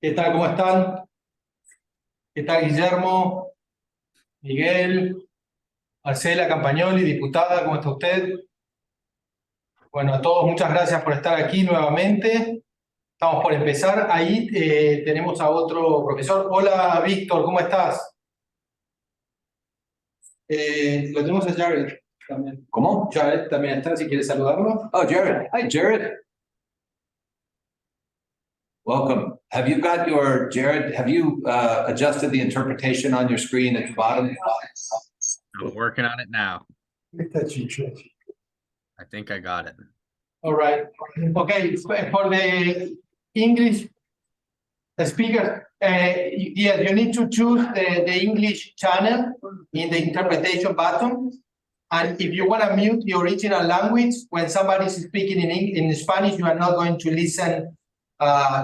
¿Qué tal? ¿Cómo están? ¿Qué tal, Guillermo, Miguel, Marcela Campagnoli, diputada? ¿Cómo está usted? Bueno, a todos muchas gracias por estar aquí nuevamente. Estamos por empezar. Ahí tenemos a otro profesor. Hola, Víctor, ¿cómo estás? Lo tenemos a Jared también. ¿Cómo? Jared también está, si quieres saludarlo. Oh, Jared. Hi, Jared. Welcome. Have you adjusted the interpretation on your screen at the bottom? I'm working on it now. Está Chicho. I think I got it. All right. Okay, for the English speaker, yes, you need to choose the English channel in the interpretation button. And if you want to mute the original language, when somebody is speaking in Spanish, you are not going to listen.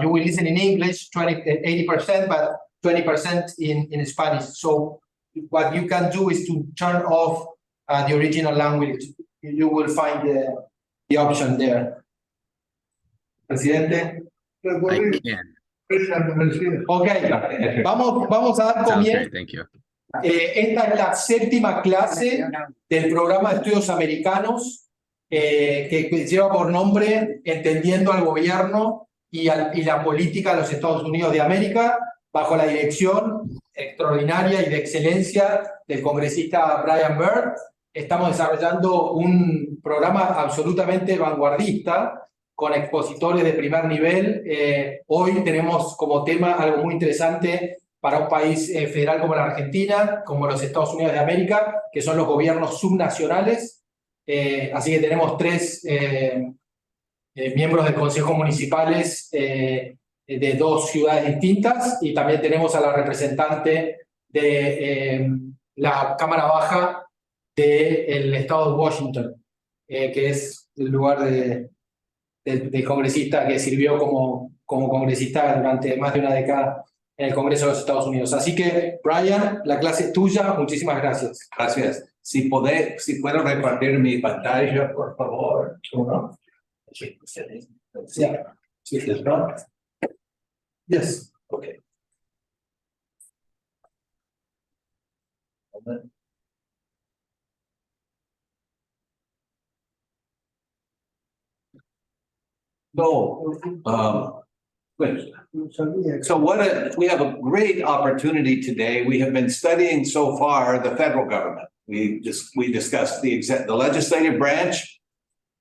You will listen in English, 80%, but 20% in Spanish. So what you can do is to turn off the original language. You will find the option there. Presidente. I can. Ok, vamos a dar Sounds comienzo. great, thank you. Esta es la séptima clase del programa de Estudios Americanos que lleva por nombre Entendiendo al Gobierno y la Política de los Estados Unidos de América, bajo la dirección extraordinaria y de excelencia del congresista Brian Byrd. Estamos desarrollando un programa absolutamente vanguardista con expositores de primer nivel. Hoy tenemos como tema algo muy interesante para un país federal como la Argentina, como los Estados Unidos de América, que son los gobiernos subnacionales. Así que tenemos tres miembros del Consejo Municipales de dos ciudades distintas, y también tenemos a la representante de la Cámara Baja del estado de Washington, que es el lugar del congresista que sirvió como congresista durante más de una década en el Congreso de los Estados Unidos. Así que, Brian, la clase es tuya. Muchísimas gracias. Gracias. Si puedo repartir mi pantalla, por favor. Sí. Yes. Okay. Good. So we have a great opportunity today. We have been studying so far the federal government. We discussed the legislative branch,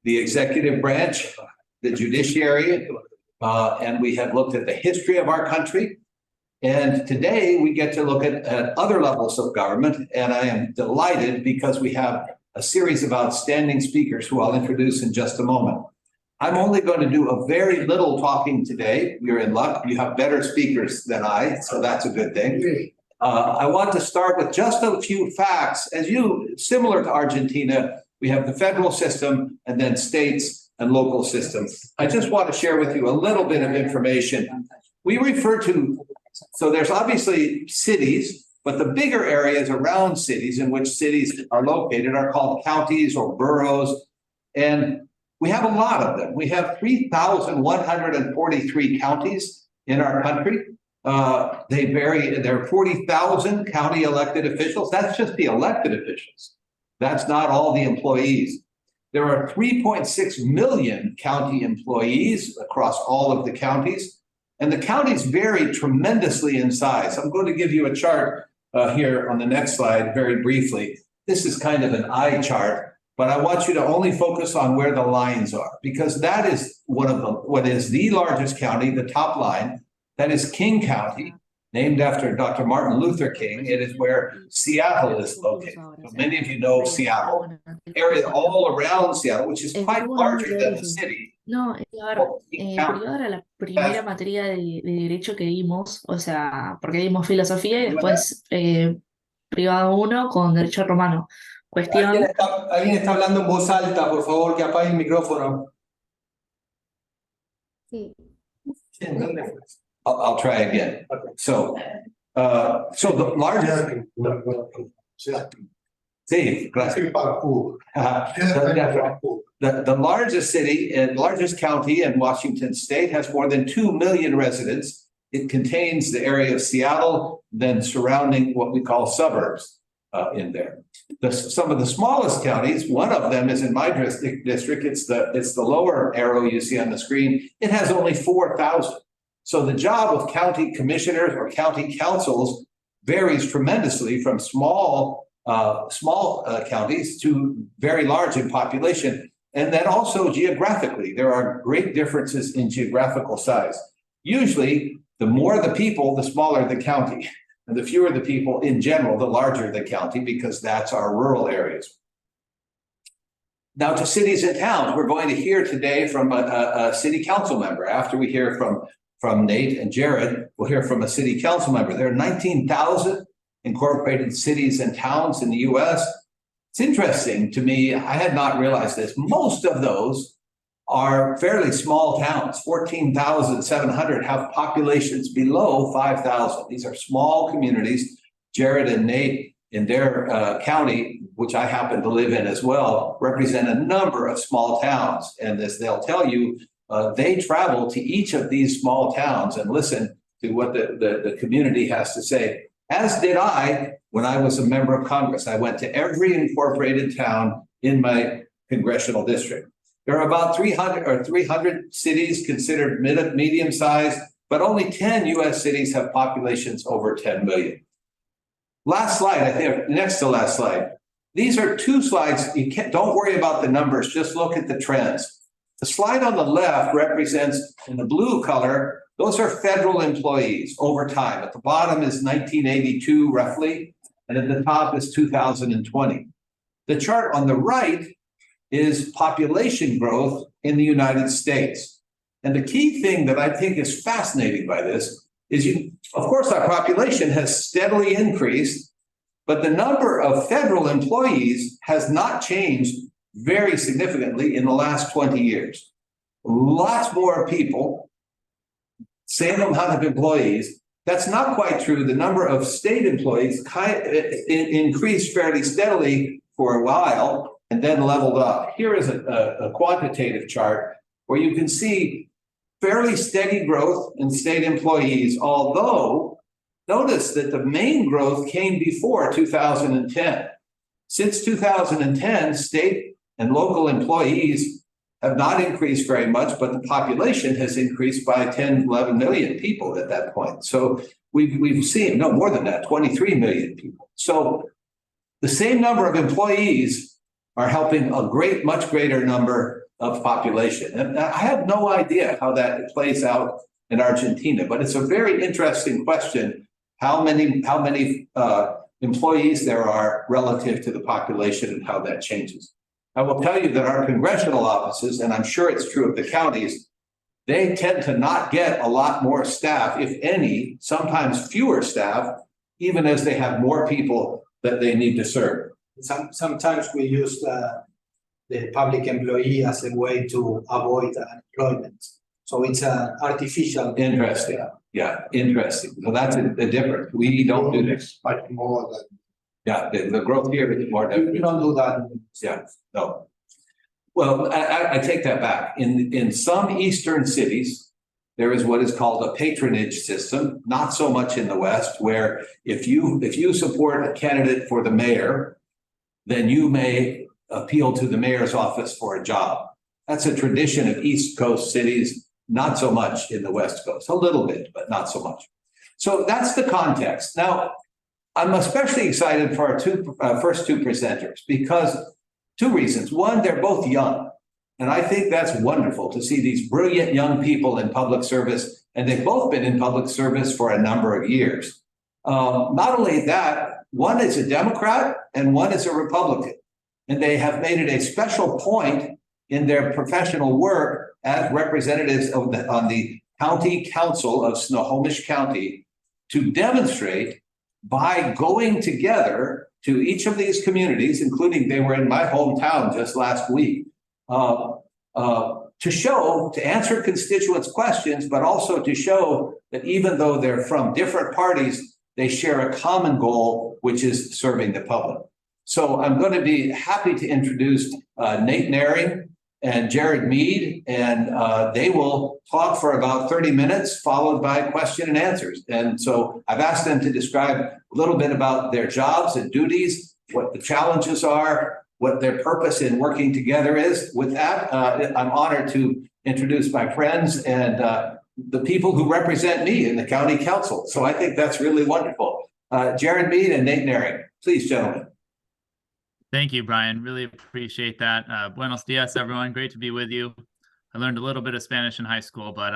the executive branch, the judiciary, and we have looked at the history of our country. And today we get to look at other levels of government, and I am delighted because we have a series of outstanding speakers who I'll introduce in just a moment. I'm only going to do a very little talking today. You're in luck. You have better speakers than I, so that's a good thing. I want to start with just a few facts. Similar to Argentina, we have the federal system and then states and local systems. I just want to share with you a little bit of information. We refer to, so there's obviously cities, but the bigger areas around cities in which cities are located are called counties or boroughs. And we have a lot of them. We have 3,143 counties in our country. They vary. There are 40,000 county elected officials. That's just the elected officials. That's not all the employees. There are 3.6 million county employees across all of the counties, and the counties vary tremendously in size. I'm going to give you a chart here on the next slide very briefly. This is kind of an eye chart, but I want you to only focus on where the lines are, because that is what is the largest county, the top line. That is King County, named after Dr. Martin Luther King. It is where Seattle is located. So many of you know Seattle, area all around Seattle, which is quite larger than the city. No, privado era la primera materia de derecho que dimos, o sea, porque dimos filosofía y después privado 1 con derecho romano. Cuestión. ¿Alguien está hablando en voz alta? Por favor, que apague el micrófono. Sí. I'll try again. Okay. So the largest. Sí, gracias. The largest city and largest county in Washington State has more than 2 million residents. it contains the area of Seattle, then surrounding what we call suburbs in there. Some of the smallest counties, one of them is in my district. It's the lower arrow you see on the screen. It has only 4,000. So the job of county commissioners or county councils varies tremendously from small counties to very large in population. And then also geographically, there are great differences in geographical size. Usually, the more the people, the smaller the county. And the fewer the people in general, the larger the county, because that's our rural areas. Now to cities and towns, we're going to hear today from a city council member. After we hear from Nate and Jared, we'll hear from a city council member. There are 19,000 incorporated cities and towns in the US. It's interesting to me, I had not realized this. Most of those are fairly small towns. 14,700 have populations below 5,000. These are small communities. Jared and Nate in their county, which I happen to live in as well, represent a number of small towns. And as they'll tell you, they travel to each of these small towns and listen to what the community has to say. As did I when I was a member of Congress. I went to every incorporated town in my congressional district. There are about 300 cities considered medium-sized, but only 10 US cities have populations over 10 million. Last slide, I think, next to last slide. These are two slides. Don't worry about the numbers, just look at the trends. The slide on the left represents, in the blue color, those are federal employees over time. At the bottom is 1982, roughly, and at the top is 2020. The chart on the right is population growth in the United States. And the key thing that I think is fascinating by this is, of course, our population has steadily increased, but the number of federal employees has not changed very significantly in the last 20 years. Lots more people, same amount of employees. That's not quite true. The number of state employees increased fairly steadily for a while and then leveled off. Here is a quantitative chart where you can see fairly steady growth in state employees, although notice that the main growth came before 2010. Since 2010, state and local employees have not increased very much, but the population has increased by 10, 11 million people at that point. So we've seen, no more than that, 23 million people. So the same number of employees are helping a much greater number of population. And I have no idea how that plays out in Argentina, but it's a very interesting question, how many employees there are relative to the population and how that changes. I will tell you that our congressional offices, and I'm sure it's true of the counties, they tend to not get a lot more staff, if any, sometimes fewer staff, even as they have more people that they need to serve. Sometimes we use the public employee as a way to avoid unemployment. So it's an artificial. Interesting. Yeah, interesting. So that's a difference. We don't do this. Much more than. Yeah, the growth here is more than. We don't do that. Yeah, no. Well, I take that back. In some eastern cities, there is what is called a patronage system, not so much in the West, where if you support a candidate for the mayor, then you may appeal to the mayor's office for a job. That's a tradition of East Coast cities, not so much in the West Coast, a little bit, but not so much. So that's the context. Now, I'm especially excited for our first two presenters because two reasons. One, they're both young. And I think that's wonderful to see these brilliant young people in public service. And they've both been in public service for a number of years. Not only that, one is a Democrat and one is a Republican. And they have made it a special point in their professional work as representatives on the County Council of Snohomish County to demonstrate by going together to each of these communities, including they were in my hometown just last week, to answer constituents' questions, but also to show that even though they're from different parties, they share a common goal, which is serving the public. So I'm going to be happy to introduce Nate Naring and Jared Mead, and they will talk for about 30 minutes, followed by question and answers. And so I've asked them to describe a little bit about their jobs and duties, what the challenges are, what their purpose in working together is. With that, I'm honored to introduce my friends and the people who represent me in the county council. So I think that's really wonderful. Jared Mead and Nate Naring, please, gentlemen. Thank you, Brian. Really appreciate that. Buenos dias, everyone. Great to be with you. I learned a little bit of Spanish in high school, but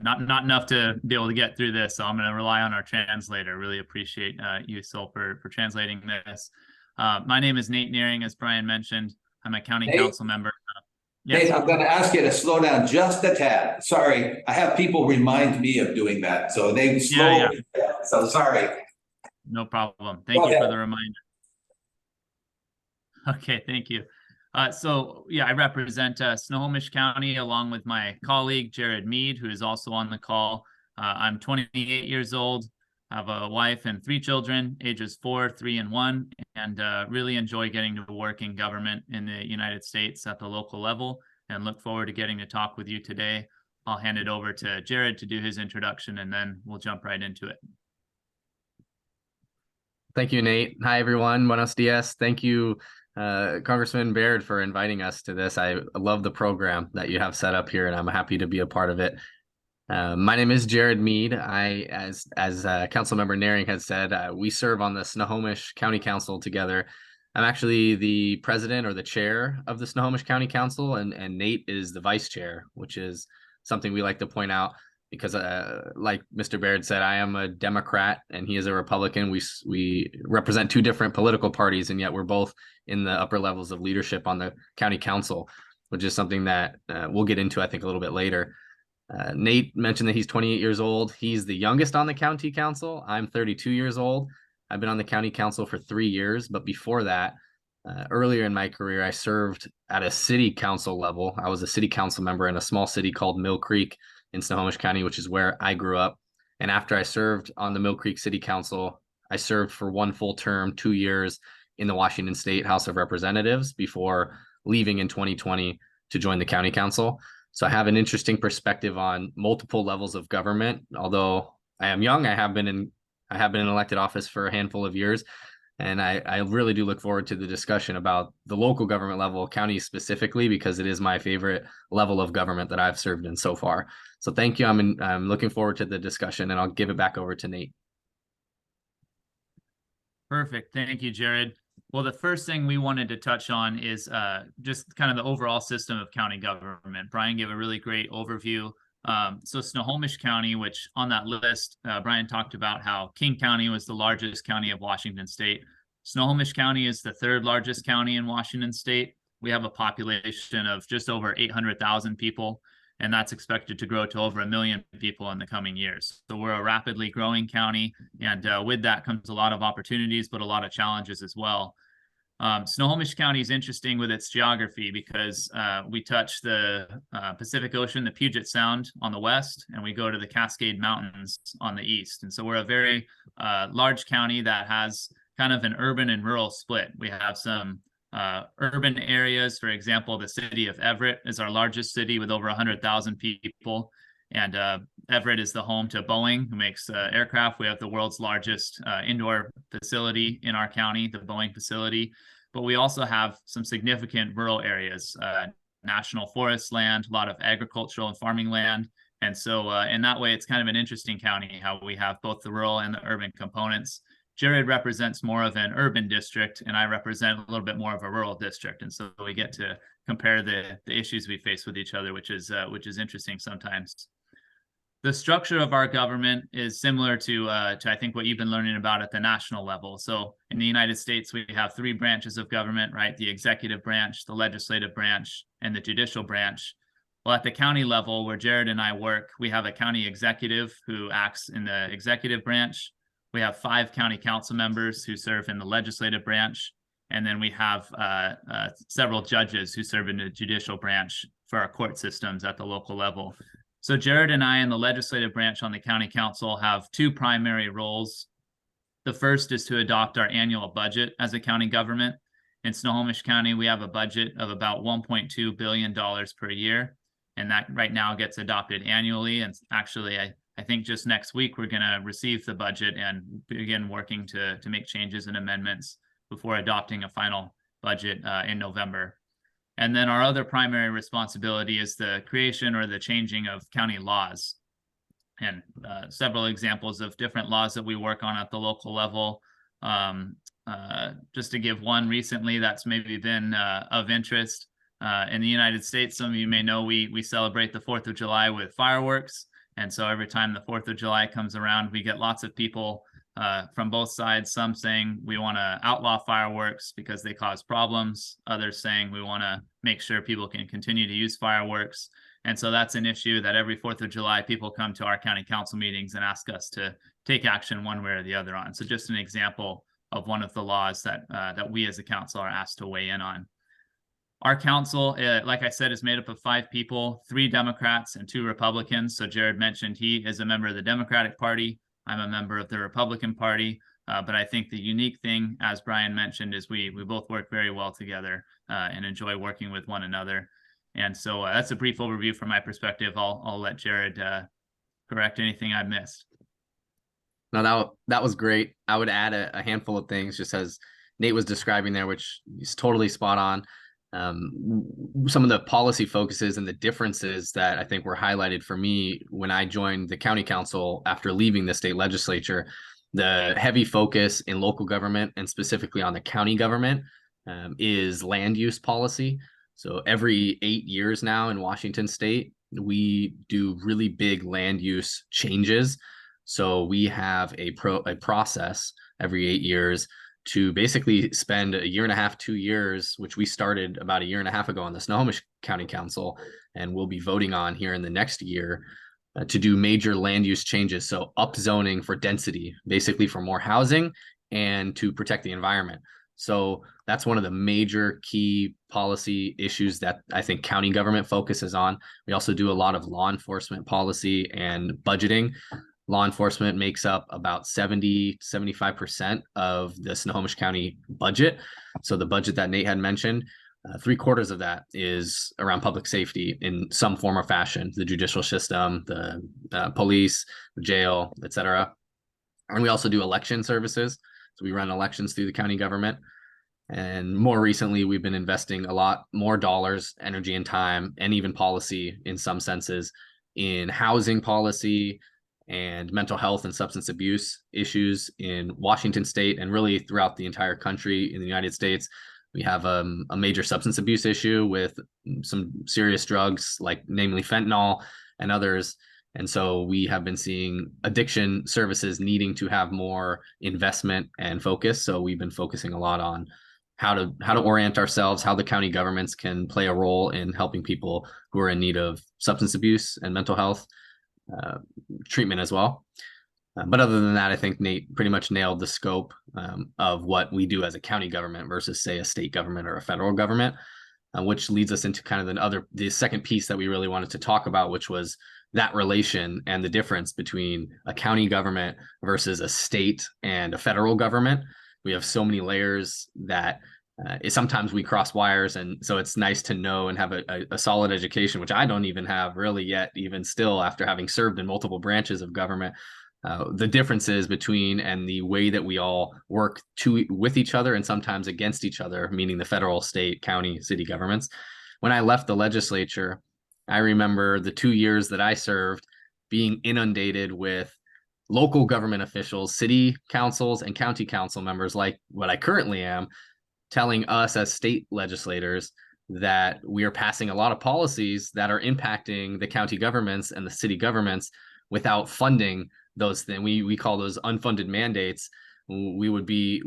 not enough to be able to get through this. So I'm going to rely on our translator. Really appreciate you, Sol, for translating this. My name is Nate Naring, as Brian mentioned. I'm a county council member. Yes. Nate, I'm going to ask you to slow down just a tad. Sorry, I have people remind me of doing that, so they slow. Yeah. So sorry. No problem. Thank you for the reminder. Okay, thank you. So yeah, I represent Snohomish County along with my colleague, Jared Mead, who is also on the call. I'm 28 years old. I have a wife and 3 children, ages 4, 3, and 1, and really enjoy getting to work in government in the United States at the local level, and look forward to getting to talk with you today. I'll hand it over to Jared to do his introduction, and then we'll jump right into it. Thank you, Nate. Hi, everyone. Buenos dias. Thank you, Congressman Baird, for inviting us to this. I love the program that you have set up here, and I'm happy to be a part of it. My name is Jared Mead. As Councilmember Naring has said, we serve on the Snohomish County Council together. I'm actually the president or the chair of the Snohomish County Council, and Nate is the vice chair, which is something we like to point out because, like Mr. Baird said, I am a Democrat and he is a Republican. We represent 2 different political parties, and yet we're both in the upper levels of leadership on the county council, which is something that we'll get into, I think, a little bit later. Nate mentioned that he's 28 years old. He's the youngest on the county council. I'm 32 years old. I've been on the county council for 3 years, but before that, earlier in my career, I served at a city council level. I was a city council member in a small city called Mill Creek in Snohomish County, which is where I grew up. And after I served on the Mill Creek City Council, I served for 1 full term, 2 years in the Washington State House of Representatives before leaving in 2020 to join the county council. So I have an interesting perspective on multiple levels of government. Although I am young, I have been in elected office for a handful of years. And I really do look forward to the discussion about the local government level, county specifically, because it is my favorite level of government that I've served in so far. So thank you. I'm looking forward to the discussion, and I'll give it back over to Nate. Perfect. Thank you, Jared. Well, the first thing we wanted to touch on is just kind of the overall system of county government. Brian gave a really great overview. So Snohomish County, which on that list, Brian talked about how King County was the largest county of Washington State. Snohomish County is the 3rd largest county in Washington State. We have a population of just over 800,000 people, and that's expected to grow to over 1 million people in the coming years. So we're a rapidly growing county, and with that comes a lot of opportunities, but a lot of challenges as well. Snohomish County is interesting with its geography because we touch the Pacific Ocean, the Puget Sound on the west, and we go to the Cascade Mountains on the east. And so we're a very large county that has kind of an urban and rural split. We have some urban areas. For example, the city of Everett is our largest city with over 100,000 people. And Everett is the home to Boeing, who makes aircraft. We have the world's largest indoor facility in our county, the Boeing facility. But we also have some significant rural areas, national forest land, a lot of agricultural and farming land. And so in that way, it's kind of an interesting county, how we have both the rural and the urban components. Jared represents more of an urban district, and I represent a little bit more of a rural district. And so we get to compare the issues we face with each other, which is interesting sometimes. The structure of our government is similar to I think what you've been learning about at the national level. So in the United States, we have 3 branches of government, right? The executive branch, the legislative branch, and the judicial branch. Well, at the county level, where Jared and I work, we have a county executive who acts in the executive branch. We have 5 county council members who serve in the legislative branch. And then we have several judges who serve in the judicial branch for our court systems at the local level. So Jared and I in the legislative branch on the county council have 2 primary roles. The first is to adopt our annual budget as a county government. In Snohomish County, we have a budget of about $1.2 billion per year, and that right now gets adopted annually. And actually, I think just next week, we're going to receive the budget and begin working to make changes and amendments before adopting a final budget in November. And then our other primary responsibility is the creation or the changing of county laws. And several examples of different laws that we work on at the local level. Just to give one recently that's maybe been of interest. In the United States, some of you may know we celebrate the 4th of July with fireworks. And so every time the 4th of July comes around, we get lots of people from both sides, some saying we want to outlaw fireworks because they cause problems, others saying we want to make sure people can continue to use fireworks. And so that's an issue that every 4th of July, people come to our county council meetings and ask us to take action one way or the other on. So just an example of one of the laws that we as a council are asked to weigh in on. Our council, like I said, is made up of 5 people, 3 Democrats and 2 Republicans. So Jared mentioned he is a member of the Democratic Party. I'm a member of the Republican Party. But I think the unique thing, as Brian mentioned, is we both work very well together and enjoy working with one another. And so that's a brief overview from my perspective. I'll let Jared correct anything I missed. No, that was great. I would add a handful of things, just as Nate was describing there, which is totally spot on. Some of the policy focuses and the differences that I think were highlighted for me when I joined the county council after leaving the state legislature. The heavy focus in local government, and specifically on the county government, is land use policy. So every 8 years now in Washington state, we do really big land use changes. So we have a process every 8 years to basically spend a year and a half, 2 years, which we started about a year and a half ago on the Snohomish County Council, and we'll be voting on here in the next year to do major land use changes. So upzoning for density, basically for more housing and to protect the environment. So that's one of the major key policy issues that I think county government focuses on. We also do a lot of law enforcement policy and budgeting. Law enforcement makes up about 75% of the Snohomish County budget. So the budget that Nate had mentioned, 3/4 of that is around public safety in some form or fashion, the judicial system, the police, the jail, etc. And we also do election services. So we run elections through the county government. And more recently, we've been investing a lot more dollars, energy, and time, and even policy in some senses in housing policy and mental health and substance abuse issues in Washington state and really throughout the entire country in the United States. We have a major substance abuse issue with some serious drugs, like namely fentanyl and others. And so we have been seeing addiction services needing to have more investment and focus. So we've been focusing a lot on how to orient ourselves, how the county governments can play a role in helping people who are in need of substance abuse and mental health treatment as well. But other than that, I think Nate pretty much nailed the scope of what we do as a county government versus, say, a state government or a federal government, which leads us into kind of the second piece that we really wanted to talk about, which was that relation and the difference between a county government versus a state and a federal government. We have so many layers that sometimes we cross wires. And so it's nice to know and have a solid education, which I don't even have really yet, even still after having served in multiple branches of government, the differences between and the way that we all work with each other and sometimes against each other, meaning the federal, state, county, city governments. When I left the legislature, I remember the 2 years that I served being inundated with local government officials, city councils and county council members, like what I currently am, telling us as state legislators that we are passing a lot of policies that are impacting the county governments and the city governments without funding those things. We call those unfunded mandates. We would be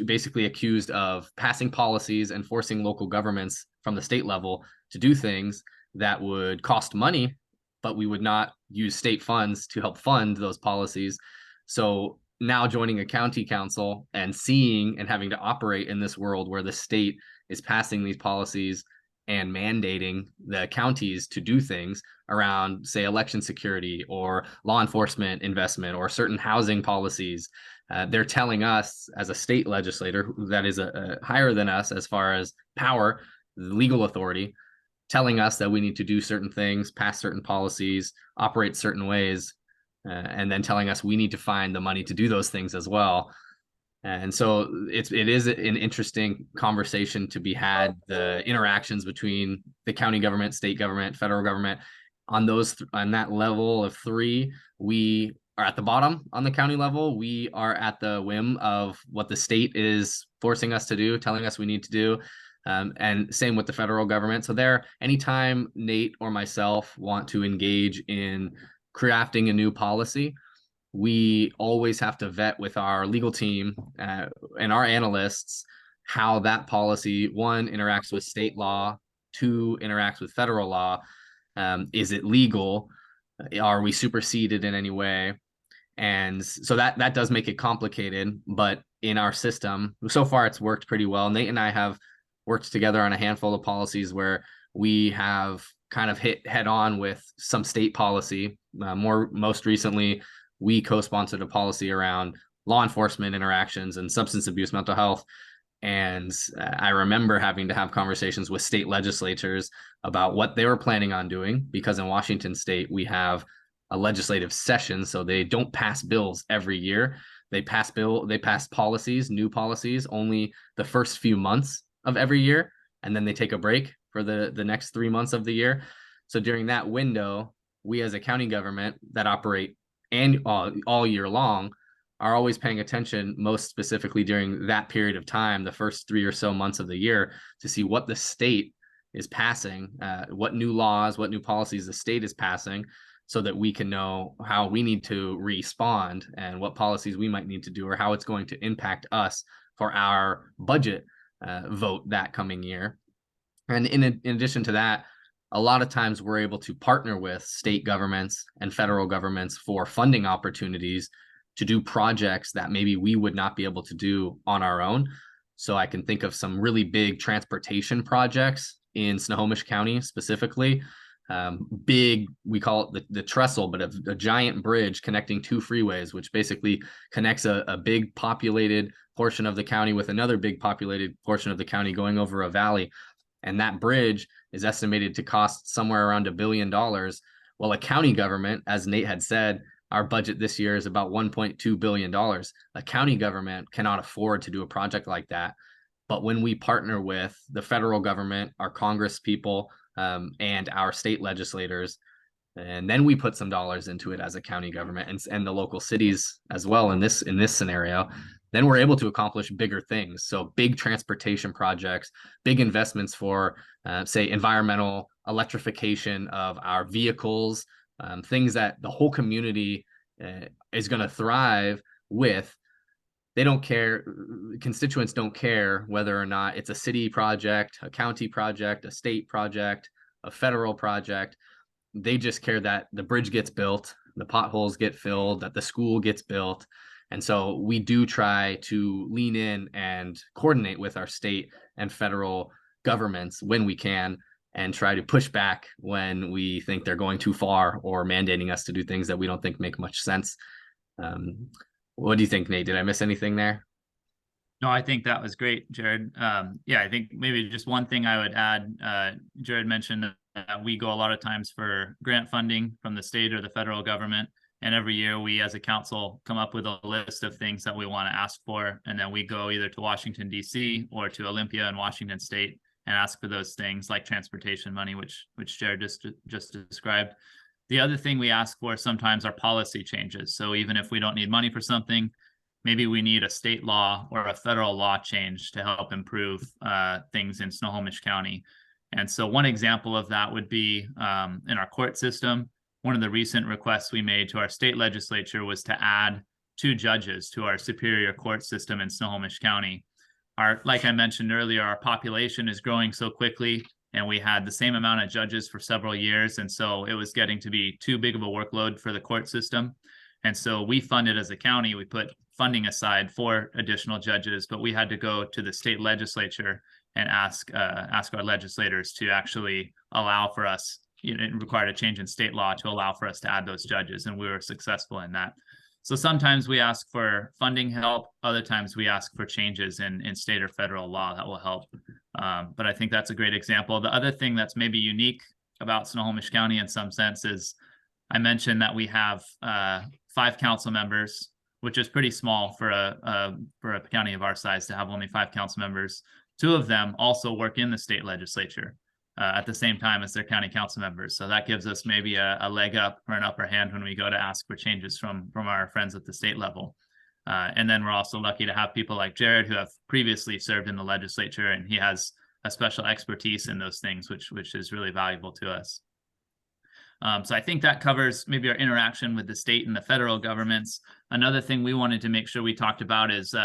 basically accused of passing policies and forcing local governments from the state level to do things that would cost money, but we would not use state funds to help fund those policies. So now joining a county council and seeing and having to operate in this world where the state is passing these policies and mandating the counties to do things around, say, election security or law enforcement investment or certain housing policies. They're telling us as a state legislator that is higher than us as far as power, legal authority, telling us that we need to do certain things, pass certain policies, operate certain ways, and then telling us we need to find the money to do those things as well. And so it is an interesting conversation to be had, the interactions between the county government, state government, federal government. On that level of three, we are at the bottom. On the county level, we are at the whim of what the state is forcing us to do, telling us we need to do. And same with the federal government. So anytime Nate or myself want to engage in crafting a new policy, we always have to vet with our legal team and our analysts how that policy, one, interacts with state law, two, interacts with federal law. Is it legal? Are we superseded in any way? And so that does make it complicated, but in our system, so far it's worked pretty well. Nate and I have worked together on a handful of policies where we have kind of hit head on with some state policy. Most recently, we co-sponsored a policy around law enforcement interactions and substance abuse, mental health. And I remember having to have conversations with state legislatures about what they were planning on doing, because in Washington state, we have a legislative session. So they don't pass bills every year. They pass policies, new policies, only the first few months of every year. And then they take a break for the next 3 months of the year. So during that window, we as a county government that operate all year long are always paying attention, most specifically during that period of time, the first 3 or so months of the year, to see what the state is passing, what new laws, what new policies the state is passing, so that we can know how we need to respond and what policies we might need to do or how it's going to impact us for our budget vote that coming year. And in addition to that, a lot of times we're able to partner with state governments and federal governments for funding opportunities to do projects that maybe we would not be able to do on our own. So I can think of some really big transportation projects in Snohomish County specifically. Big, we call it the trestle, but a giant bridge connecting two freeways, which basically connects a big populated portion of the county with another big populated portion of the county going over a valley. And that bridge is estimated to cost somewhere around $1 billion. Well, a county government, as Nate had said, our budget this year is about $1.2 billion. A county government cannot afford to do a project like that. But when we partner with the federal government, our Congress people, and our state legislators, and then we put some dollars into it as a county government and the local cities as well in this scenario, then we're able to accomplish bigger things. So big transportation projects, big investments for, say, environmental electrification of our vehicles, things that the whole community is going to thrive with. They don't care, constituents don't care whether or not it's a city project, a county project, a state project, a federal project. They just care that the bridge gets built, the potholes get filled, that the school gets built. And so we do try to lean in and coordinate with our state and federal governments when we can, and try to push back when we think they're going too far or mandating us to do things that we don't think make much sense. What do you think, Nate? Did I miss anything there? No, I think that was great, Jared. Yeah, I think maybe just one thing I would add, Jared mentioned that we go a lot of times for grant funding from the state or the federal government. And every year we as a council come up with a list of things that we want to ask for. And then we go either to Washington, D.C. or to Olympia and Washington State and ask for those things like transportation money, which Jared just described. The other thing we ask for sometimes are policy changes. So even if we don't need money for something, maybe we need a state law or a federal law change to help improve things in Snohomish County. And so one example of that would be in our court system. One of the recent requests we made to our state legislature was to add 2 judges to our superior court system in Snohomish County. Like I mentioned earlier, our population is growing so quickly, and we had the same amount of judges for several years. And so it was getting to be too big of a workload for the court system. And so we funded as a county, we put funding aside for additional judges, but we had to go to the state legislature and ask our legislators to actually allow for us, it required a change in state law to allow for us to add those judges, and we were successful in that. So sometimes we ask for funding help, other times we ask for changes in state or federal law that will help. But I think that's a great example. The other thing that's maybe unique about Snohomish County in some sense is I mentioned that we have 5 council members, which is pretty small for a county of our size to have only 5 council members. 2 of them also work in the state legislature at the same time as their county council members. So that gives us maybe a leg up or an upper hand when we go to ask for changes from our friends at the state level. And then we're also lucky to have people like Jared who have previously served in the legislature, and he has a special expertise in those things, which is really valuable to us. So I think that covers maybe our interaction with the state and the federal governments. Another thing we wanted to make sure we talked about is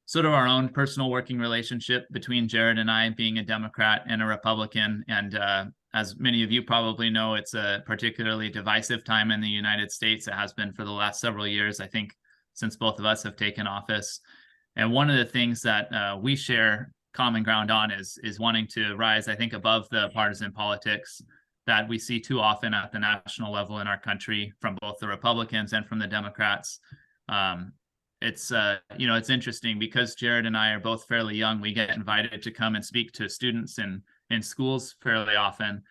sort of our own personal working relationship between Jared and I, being a Democrat and a Republican. And as many of you probably know, it's a particularly divisive time in the United States. It has been for the last several years, I think, since both of us have taken office. And one of the things that we share common ground on is wanting to rise, I think, above the partisan politics that we see too often at the national level in our country from both the Republicans and from the Democrats. It's interesting because Jared and I are both fairly young. We get invited to come and speak to students in schools fairly often.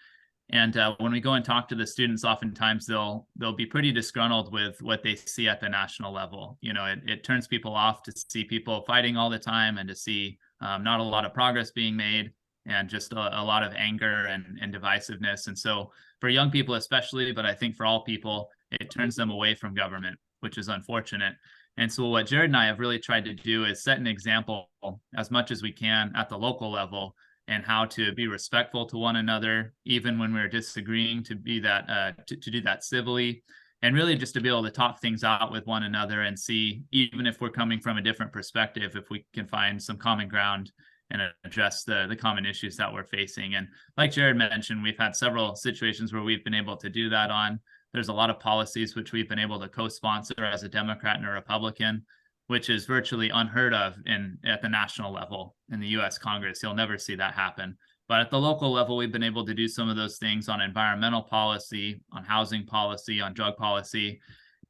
And when we go and talk to the students, oftentimes they'll be pretty disgruntled with what they see at the national level. It turns people off to see people fighting all the time and to see not a lot of progress being made, and just a lot of anger and divisiveness. And so for young people especially, but I think for all people, it turns them away from government, which is unfortunate. And so what Jared and I have really tried to do is set an example as much as we can at the local level, and how to be respectful to one another, even when we're disagreeing, to be that to do that civilly, and really just to be able to talk things out with one another and see, even if we're coming from a different perspective, if we can find some common ground and address the common issues that we're facing. And like Jared mentioned, we've had several situations where we've been able to do that on. There's a lot of policies which we've been able to co-sponsor as a Democrat and a Republican, which is virtually unheard of at the national level in the US Congress. You'll never see that happen. But at the local level, we've been able to do some of those things on environmental policy, on housing policy, on drug policy.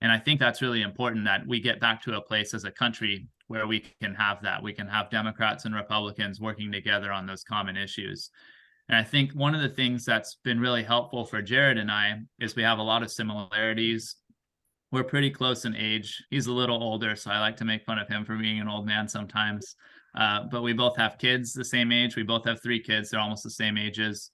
And I think that's really important, that we get back to a place as a country where we can have that. We can have Democrats and Republicans working together on those common issues. And I think one of the things that's been really helpful for Jared and I is we have a lot of similarities. We're pretty close in age. He's a little older, so I like to make fun of him for being an old man sometimes. But we both have kids the same age. We both have 3 kids. They're almost the same ages.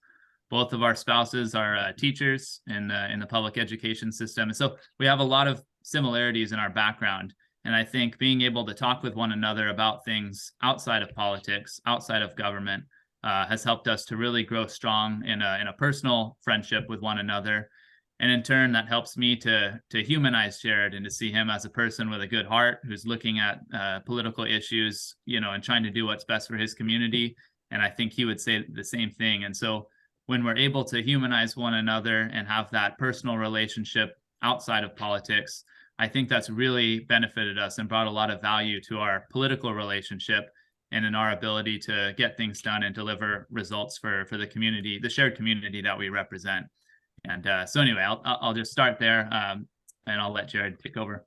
Both of our spouses are teachers in the public education system. And so we have a lot of similarities in our background. And I think being able to talk with one another about things outside of politics, outside of government, has helped us to really grow strong in a personal friendship with one another. And in turn, that helps me to humanize Jared and to see him as a person with a good heart who's looking at political issues, and trying to do what's best for his community. And I think he would say the same thing. And so when we're able to humanize one another and have that personal relationship outside of politics, I think that's really benefited us and brought a lot of value to our political relationship and in our ability to get things done and deliver results for the community, the shared community that we represent. And so anyway, I'll just start there, and I'll let Jared take over.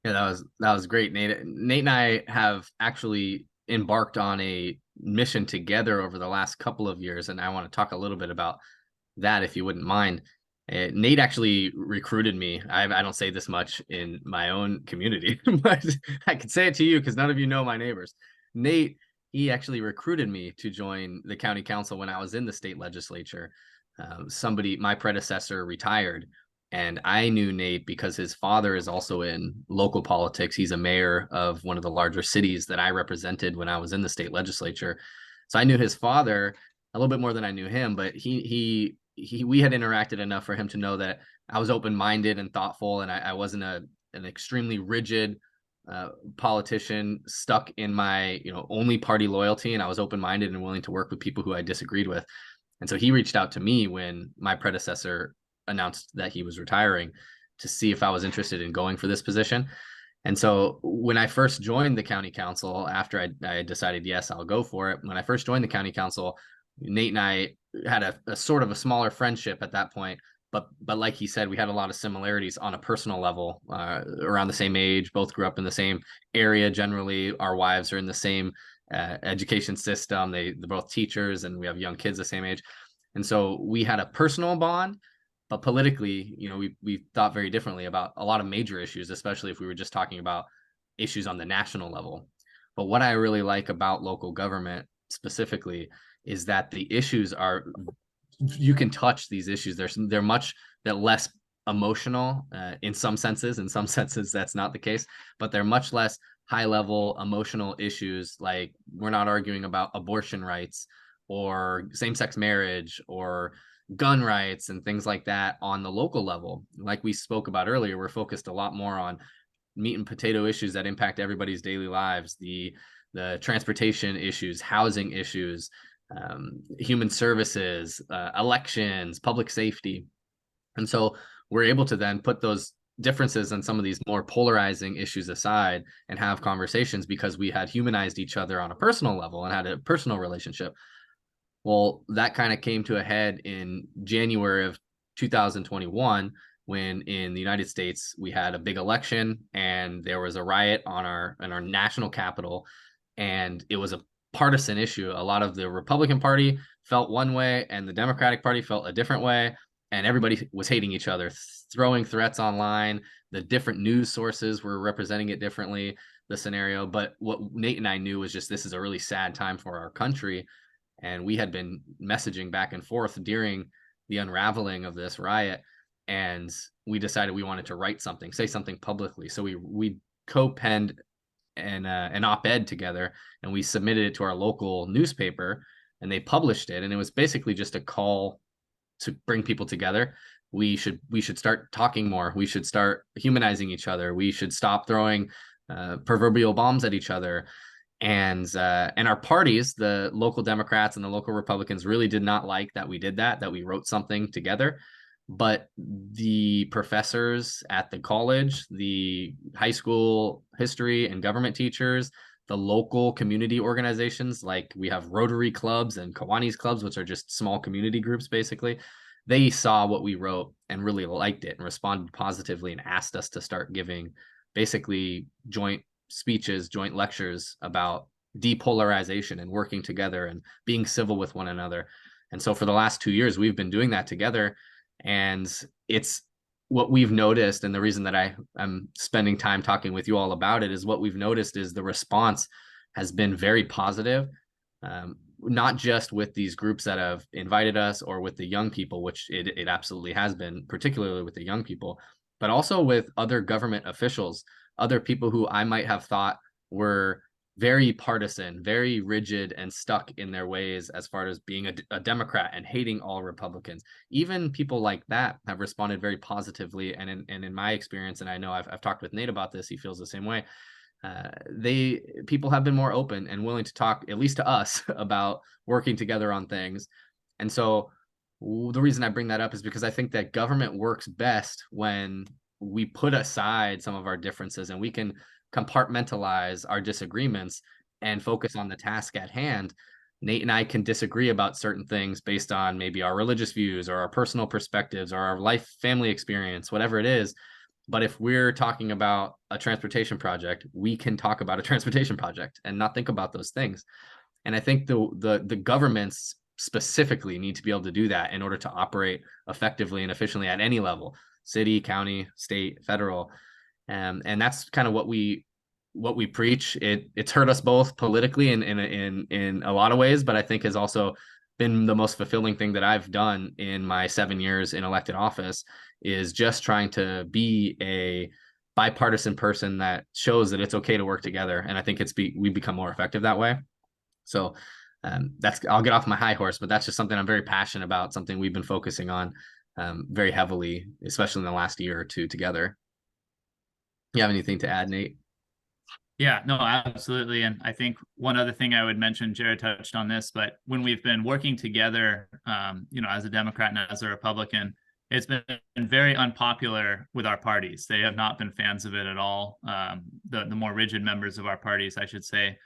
Yeah, that was great, Nate. Nate and I have actually embarked on a mission together over the last couple of years, and I want to talk a little bit about that, if you wouldn't mind. Nate actually recruited me. I don't say this much in my own community, but I can say it to you because none of you know my neighbors. Nate, he actually recruited me to join the county council when I was in the state legislature. My predecessor retired, and I knew Nate because his father is also in local politics. He's a mayor of one of the larger cities that I represented when I was in the state legislature. So I knew his father a little bit more than I knew him, but we had interacted enough for him to know that I was open-minded and thoughtful, and I wasn't an extremely rigid politician stuck in my only party loyalty, and I was open-minded and willing to work with people who I disagreed with. And so he reached out to me when my predecessor announced that he was retiring to see if I was interested in going for this position. And so when I first joined the county council, after I decided, yes, I'll go for it. When I first joined the county council, Nate and I had a sort of a smaller friendship at that point. But like he said, we had a lot of similarities on a personal level, around the same age, both grew up in the same area. Generally, our wives are in the same education system. They're both teachers, and we have young kids the same age. And so we had a personal bond. But politically, you know, we thought very differently about a lot of major issues, especially if we were just talking about issues on the national level. But what I really like about local government specifically is that the issues are, you can touch these issues. They're much less emotional in some senses. In some senses, that's not the case, but they're much less high level emotional issues. Like, we're not arguing about abortion rights or same-sex marriage or gun rights and things like that on the local level. Like we spoke about earlier, we're focused a lot more on meat and potato issues that impact everybody's daily lives, the transportation issues, housing issues, human services, elections, public safety. And so we're able to then put those differences and some of these more polarizing issues aside and have conversations because we had humanized each other on a personal level and had a personal relationship. Well, that kind of came to a head in January of 2021, when in the United States, we had a big election and there was a riot in our national capital. And it was a partisan issue. A lot of the Republican Party felt one way and the Democratic Party felt a different way. And everybody was hating each other, throwing threats online. The different news sources were representing it differently, the scenario. But what Nate and I knew was just, this is a really sad time for our country. And we had been messaging back and forth during the unraveling of this riot. And we decided we wanted to write something, say something publicly. So we co-penned an op-ed together, and we submitted it to our local newspaper, and they published it. And it was basically just a call to bring people together. We should start talking more. We should start humanizing each other. We should stop throwing proverbial bombs at each other. And our parties, the local Democrats and the local Republicans, really did not like that we did that we wrote something together. But the professors at the college, the high school history and government teachers, the local community organizations, like we have Rotary clubs and Kiwanis clubs, which are just small community groups, basically, they saw what we wrote and really liked it and responded positively and asked us to start giving basically joint speeches, joint lectures about depolarization and working together and being civil with one another. And so for the last 2 years, we've been doing that together. And it's what we've noticed, and the reason that I'm spending time talking with you all about it is what we've noticed is the response has been very positive, not just with these groups that have invited us or with the young people, which it absolutely has been, particularly with the young people, but also with other government officials, other people who I might have thought were very partisan, very rigid and stuck in their ways as far as being a Democrat and hating all Republicans. Even people like that have responded very positively. And in my experience, and I know I've talked with Nate about this, he feels the same way. People have been more open and willing to talk, at least to us, about working together on things. And so the reason I bring that up is because I think that government works best when we put aside some of our differences and we can compartmentalize our disagreements and focus on the task at hand. Nate and I can disagree about certain things based on maybe our religious views or our personal perspectives or our life, family experience, whatever it is. But if we're talking about a transportation project, we can talk about a transportation project and not think about those things. And I think the governments specifically need to be able to do that in order to operate effectively and efficiently at any level, city, county, state, federal. And that's kind of what we preach. It's hurt us both politically in a lot of ways, but I think has also been the most fulfilling thing that I've done in my 7 years in elected office, is just trying to be a bipartisan person that shows that it's okay to work together. And I think we become more effective that way. So I'll get off my high horse, but that's just something I'm very passionate about, something we've been focusing on very heavily, especially in the last year or two together. You have anything to add, Nate? Yeah, no, absolutely. And I think one other thing I would mention, Jared touched on this, but when we've been working together, as a Democrat and as a Republican, it's been very unpopular with our parties. They have not been fans of it at all. The more rigid members of our parties, I should say.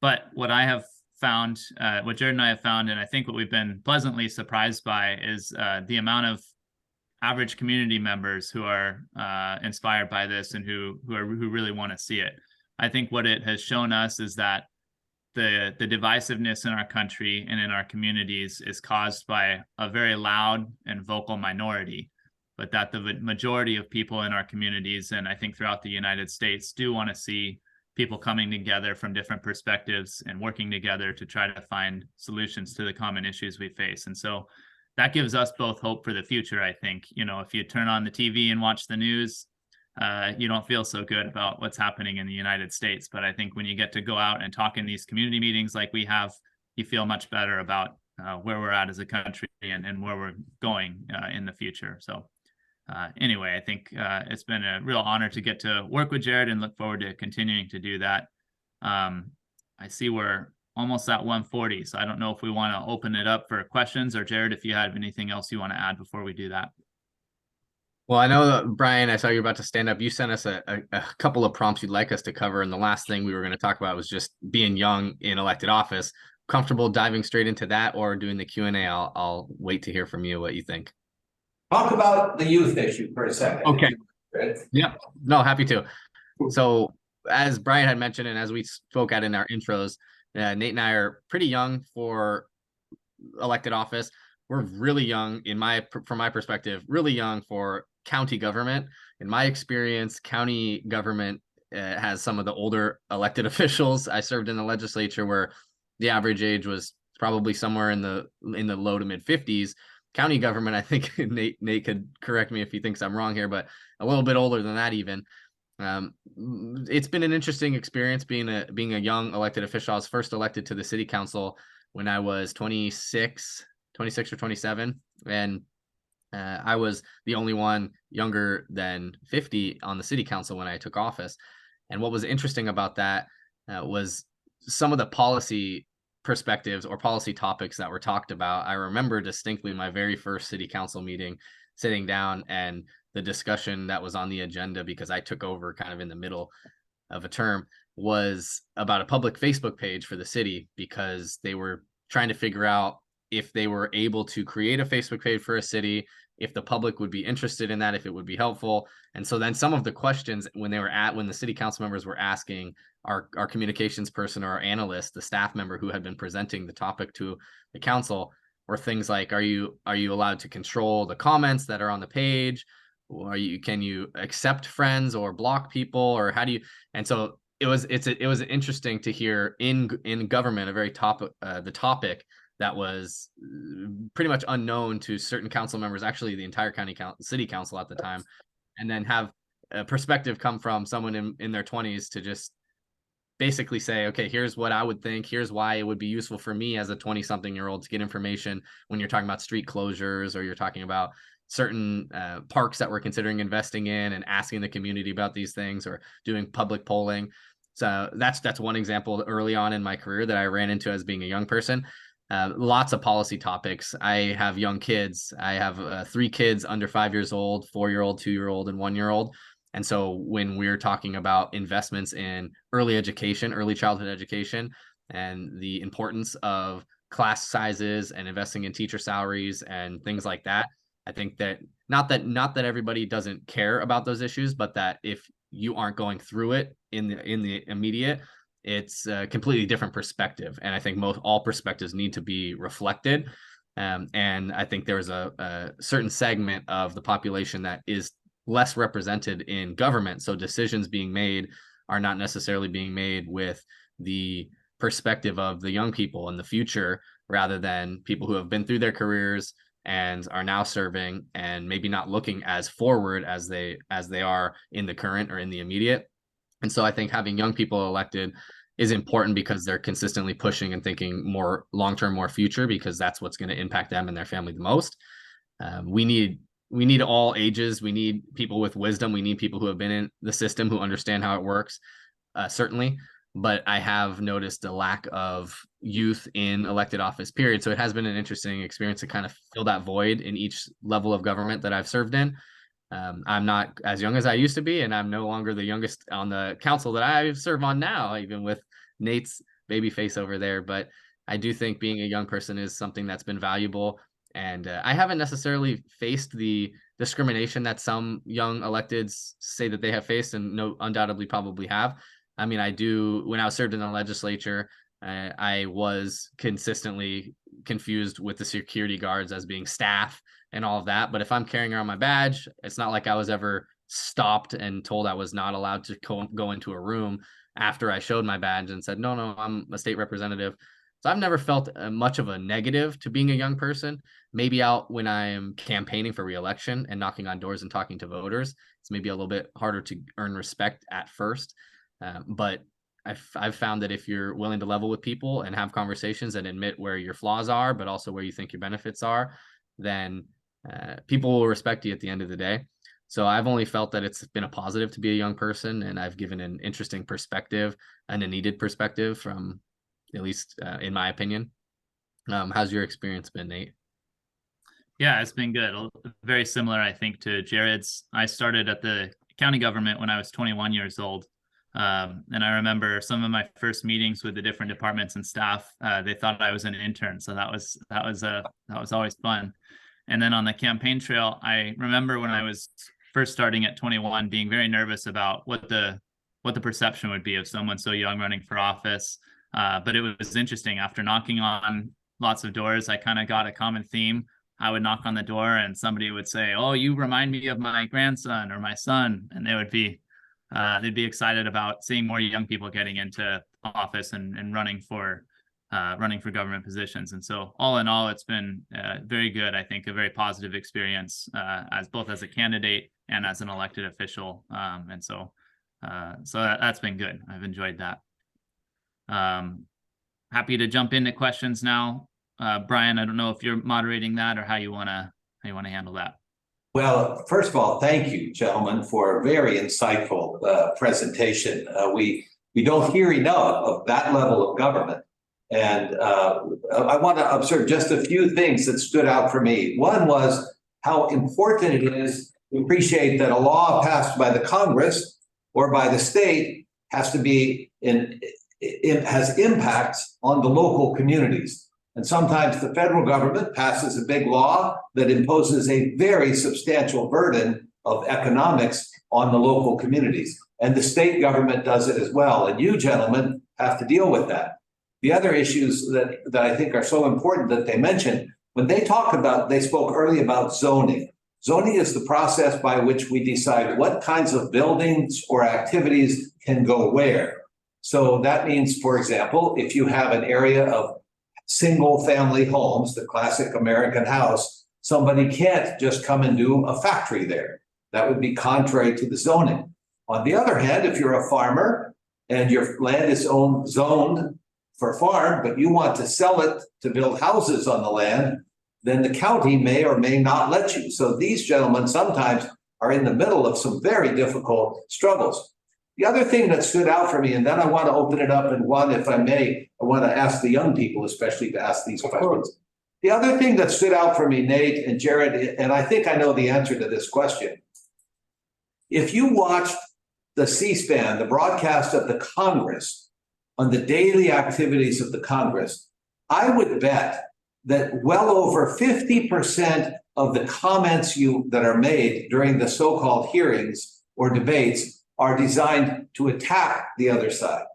But what I have found, what Jared and I have found, and I think what we've been pleasantly surprised by, is the amount of average community members who are inspired by this and who really want to see it. I think what it has shown us is that the divisiveness in our country and in our communities is caused by a very loud and vocal minority, but that the majority of people in our communities, and I think throughout the United States, do want to see people coming together from different perspectives and working together to try to find solutions to the common issues we face. And so that gives us both hope for the future. I think, you know, if you turn on the TV and watch the news, you don't feel so good about what's happening in the United States. But I think when you get to go out and talk in these community meetings like we have, you feel much better about where we're at as a country and where we're going in the future. So anyway, I think it's been a real honor to get to work with Jared and look forward to continuing to do that. I see we're almost at 1:40, so I don't know if we want to open it up for questions, or Jared, if you have anything else you want to add before we do that. Well, I know that, Brian, I saw you were about to stand up. You sent us a couple of prompts you'd like us to cover, and the last thing we were going to talk about was just being young in elected office. Comfortable diving straight into that or doing the Q&A? I'll wait to hear from you what you think. Talk about the youth issue for a second. Okay. Yeah, no, happy to. So as Brian had mentioned, and as we spoke at in our intros, Nate and I are pretty young for elected office. We're really young from my perspective, really young for county government. In my experience, county government has some of the older elected officials. I served in the legislature where the average age was probably somewhere in the low to mid 50s. County government, I think Nate could correct me if he thinks I'm wrong here, but a little bit older than that even. It's been an interesting experience being a young elected official. I was first elected to the city council when I was 26 or 27, and I was the only one younger than 50 on the city council when I took office. And what was interesting about that was some of the policy perspectives or policy topics that were talked about. I remember distinctly my very first city council meeting, sitting down, and the discussion that was on the agenda, because I took over kind of in the middle of a term, was about a public Facebook page for the city, because they were trying to figure out if they were able to create a Facebook page for a city, if the public would be interested in that, if it would be helpful. And so then some of the questions when the city council members were asking our communications person or our analyst, the staff member who had been presenting the topic to the council, were things like, are you allowed to control the comments that are on the page? Or can you accept friends or block people, or how do you? And so it was interesting to hear in government a very the topic that was pretty much unknown to certain council members, actually the entire city council at the time, and then have a perspective come from someone in their 20s to just basically say, okay, here's what I would think, here's why it would be useful for me as a 20-something-year-old to get information when you're talking about street closures, or you're talking about certain parks that we're considering investing in, and asking the community about these things, or doing public polling. So that's one example early on in my career that I ran into as being a young person. Lots of policy topics. I have young kids. I have 3 kids under 5 years old, 4-year-old, 2-year-old, and 1-year-old. And so when we're talking about investments in early education, early childhood education, and the importance of class sizes and investing in teacher salaries and things like that, I think that not that everybody doesn't care about those issues, but that if you aren't going through it in the immediate, it's a completely different perspective. And I think all perspectives need to be reflected. And I think there's a certain segment of the population that is less represented in government. So decisions being made are not necessarily being made with the perspective of the young people in the future, rather than people who have been through their careers and are now serving, and maybe not looking as forward as they are in the current or in the immediate. And so I think having young people elected is important, because they're consistently pushing and thinking more long-term, more future, because that's what's going to impact them and their family the most. We need all ages. We need people with wisdom. We need people who have been in the system, who understand how it works, certainly. but I have noticed a lack of youth in elected office, period. So it has been an interesting experience to kind of fill that void in each level of government that I've served in. I'm not as young as I used to be, and I'm no longer the youngest on the council that I serve on now, even with Nate's baby face over there. But I do think being a young person is something that's been valuable. And I haven't necessarily faced the discrimination that some young electeds say that they have faced, and no, undoubtedly probably have. I mean, I do, when I was served in the legislature, I was consistently confused with the security guards as being staff and all of that. But if I'm carrying around my badge, it's not like I was ever stopped and told I was not allowed to go into a room after I showed my badge and said, no, I'm a state representative. So I've never felt much of a negative to being a young person. Maybe out when I'm campaigning for reelection and knocking on doors and talking to voters, it's maybe a little bit harder to earn respect at first. But I've found that if you're willing to level with people and have conversations and admit where your flaws are, but also where you think your benefits are, then people will respect you at the end of the day. So I've only felt that it's been a positive to be a young person, and I've given an interesting perspective and a needed perspective from, at least in my opinion. How's your experience been, Nate? Yeah, it's been good. Very similar, I think, to Jared's. I started at the county government when I was 21 years old. And I remember some of my first meetings with the different departments and staff, they thought I was an intern. So that was always fun. And then on the campaign trail, I remember when I was first starting at 21, being very nervous about what the perception would be of someone so young running for office. But it was interesting. After knocking on lots of doors, I kind of got a common theme. I would knock on the door and somebody would say, "Oh, you remind me of my grandson or my son." And they'd be excited about seeing more young people getting into office and running for government positions. And so all in all, it's been very good. I think a very positive experience as both as a candidate and as an elected official. And so that's been good. I've enjoyed that. Happy to jump into questions now. Brian, I don't know if you're moderating that or how you want to handle that. Well, first of all, thank you, gentlemen, for a very insightful presentation. We don't hear enough of that level of government. And I want to observe just a few things that stood out for me. One was how important it is to appreciate that a law passed by the Congress or by the state has to be it has impacts on the local communities. And sometimes the federal government passes a big law that imposes a very substantial burden of economics on the local communities. And the state government does it as well. And you gentlemen have to deal with that. The other issues that I think are so important that they mentioned, when they spoke earlier about zoning. Zoning is the process by which we decide what kinds of buildings or activities can go where. So that means, for example, if you have an area of single family homes, the classic American house, somebody can't just come and do a factory there. That would be contrary to the zoning. On the other hand, if you're a farmer and your land is zoned for farm, but you want to sell it to build houses on the land, then the county may or may not let you. So these gentlemen sometimes are in the middle of some very difficult struggles. The other thing that stood out for me, and then I want to open it up, and one, if I may, I want to ask the young people especially to ask these questions. The other thing that stood out for me, Nate and Jared, and I think I know the answer to this question. If you watched the C-SPAN, the broadcast of the Congress, on the daily activities of the Congress, I would bet that well over 50% of the comments that are made during the so-called hearings or debates are designed to attack the other side.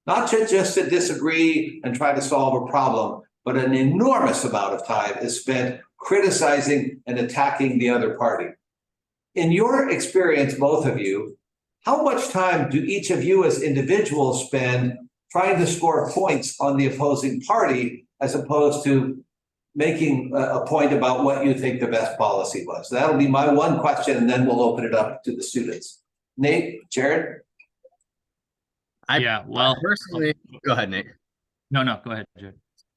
Not just to disagree and try to solve a problem, but an enormous amount of time is spent criticizing and attacking the other party. In your experience, both of you, how much time do each of you as individuals spend trying to score points on the opposing party as opposed to making a point about what you think the best policy was? That'll be my one question, and then we'll open it up to the students. Nate, Jared? Personally, go ahead, Nate. No, go ahead, Jared.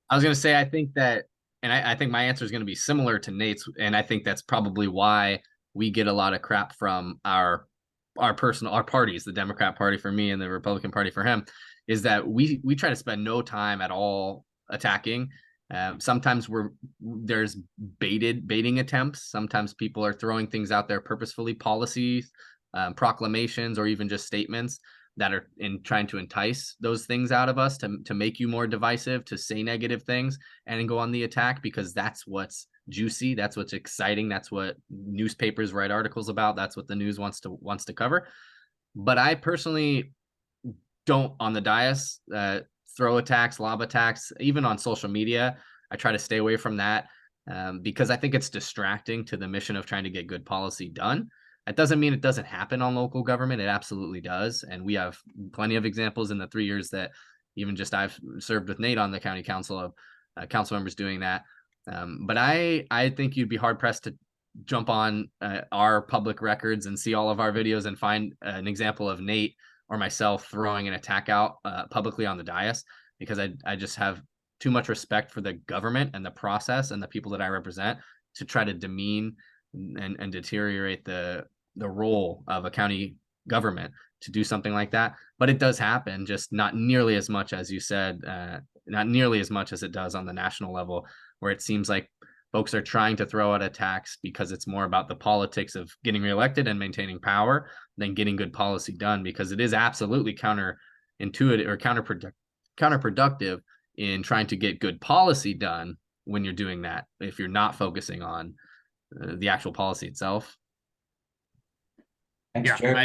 I was going to say, I think that, and I think my answer is going to be similar to Nate's, and I think that's probably why we get a lot of crap from our parties, the Democrat Party for me and the Republican Party for him, is that we try to spend no time at all attacking. Sometimes there's baiting attempts. Sometimes people are throwing things out there purposefully, policies, proclamations, or even just statements that are trying to entice those things out of us to make you more divisive, to say negative things and go on the attack, because that's what's juicy, that's what's exciting, that's what newspapers write articles about, that's what the news wants to cover. But I personally don't on the dais throw attacks, lob attacks, even on social media. I try to stay away from that because I think it's distracting to the mission of trying to get good policy done. It doesn't mean it doesn't happen on local government. It absolutely does. And we have plenty of examples in the 3 years that even just I've served with Nate on the county council of council members doing that. But I think you'd be hard pressed to jump on our public records and see all of our videos and find an example of Nate or myself throwing an attack out publicly on the dais, because I just have too much respect for the government and the process and the people that I represent to try to demean and deteriorate the role of a county government to do something like that. But it does happen, just not nearly as much as you said, not nearly as much as it does on the national level, where it seems like folks are trying to throw out attacks because it's more about the politics of getting reelected and maintaining power than getting good policy done, because it is absolutely counterintuitive or counterproductive in trying to get good policy done when you're doing that, if you're not focusing on the actual policy itself. Thanks, Yeah, Jared. I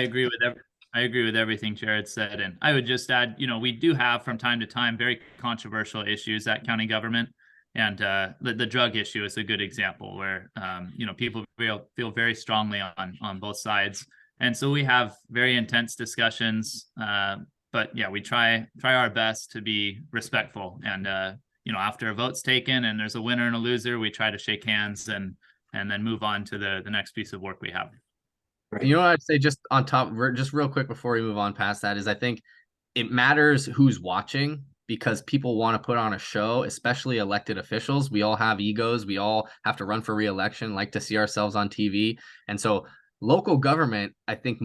agree with everything Jared said. And I would just add, we do have from time to time very controversial issues at county government. And the drug issue is a good example where, people feel very strongly on both sides. And so we have very intense discussions. But yeah, we try our best to be respectful. And, after a vote's taken and there's a winner and a loser, we try to shake hands and then move on to the next piece of work we have. You know what I'd say just on top, just real quick before we move on past that, is I think it matters who's watching, because people want to put on a show, especially elected officials. We all have egos. We all have to run for re-election, like to see ourselves on TV. And so local government, I think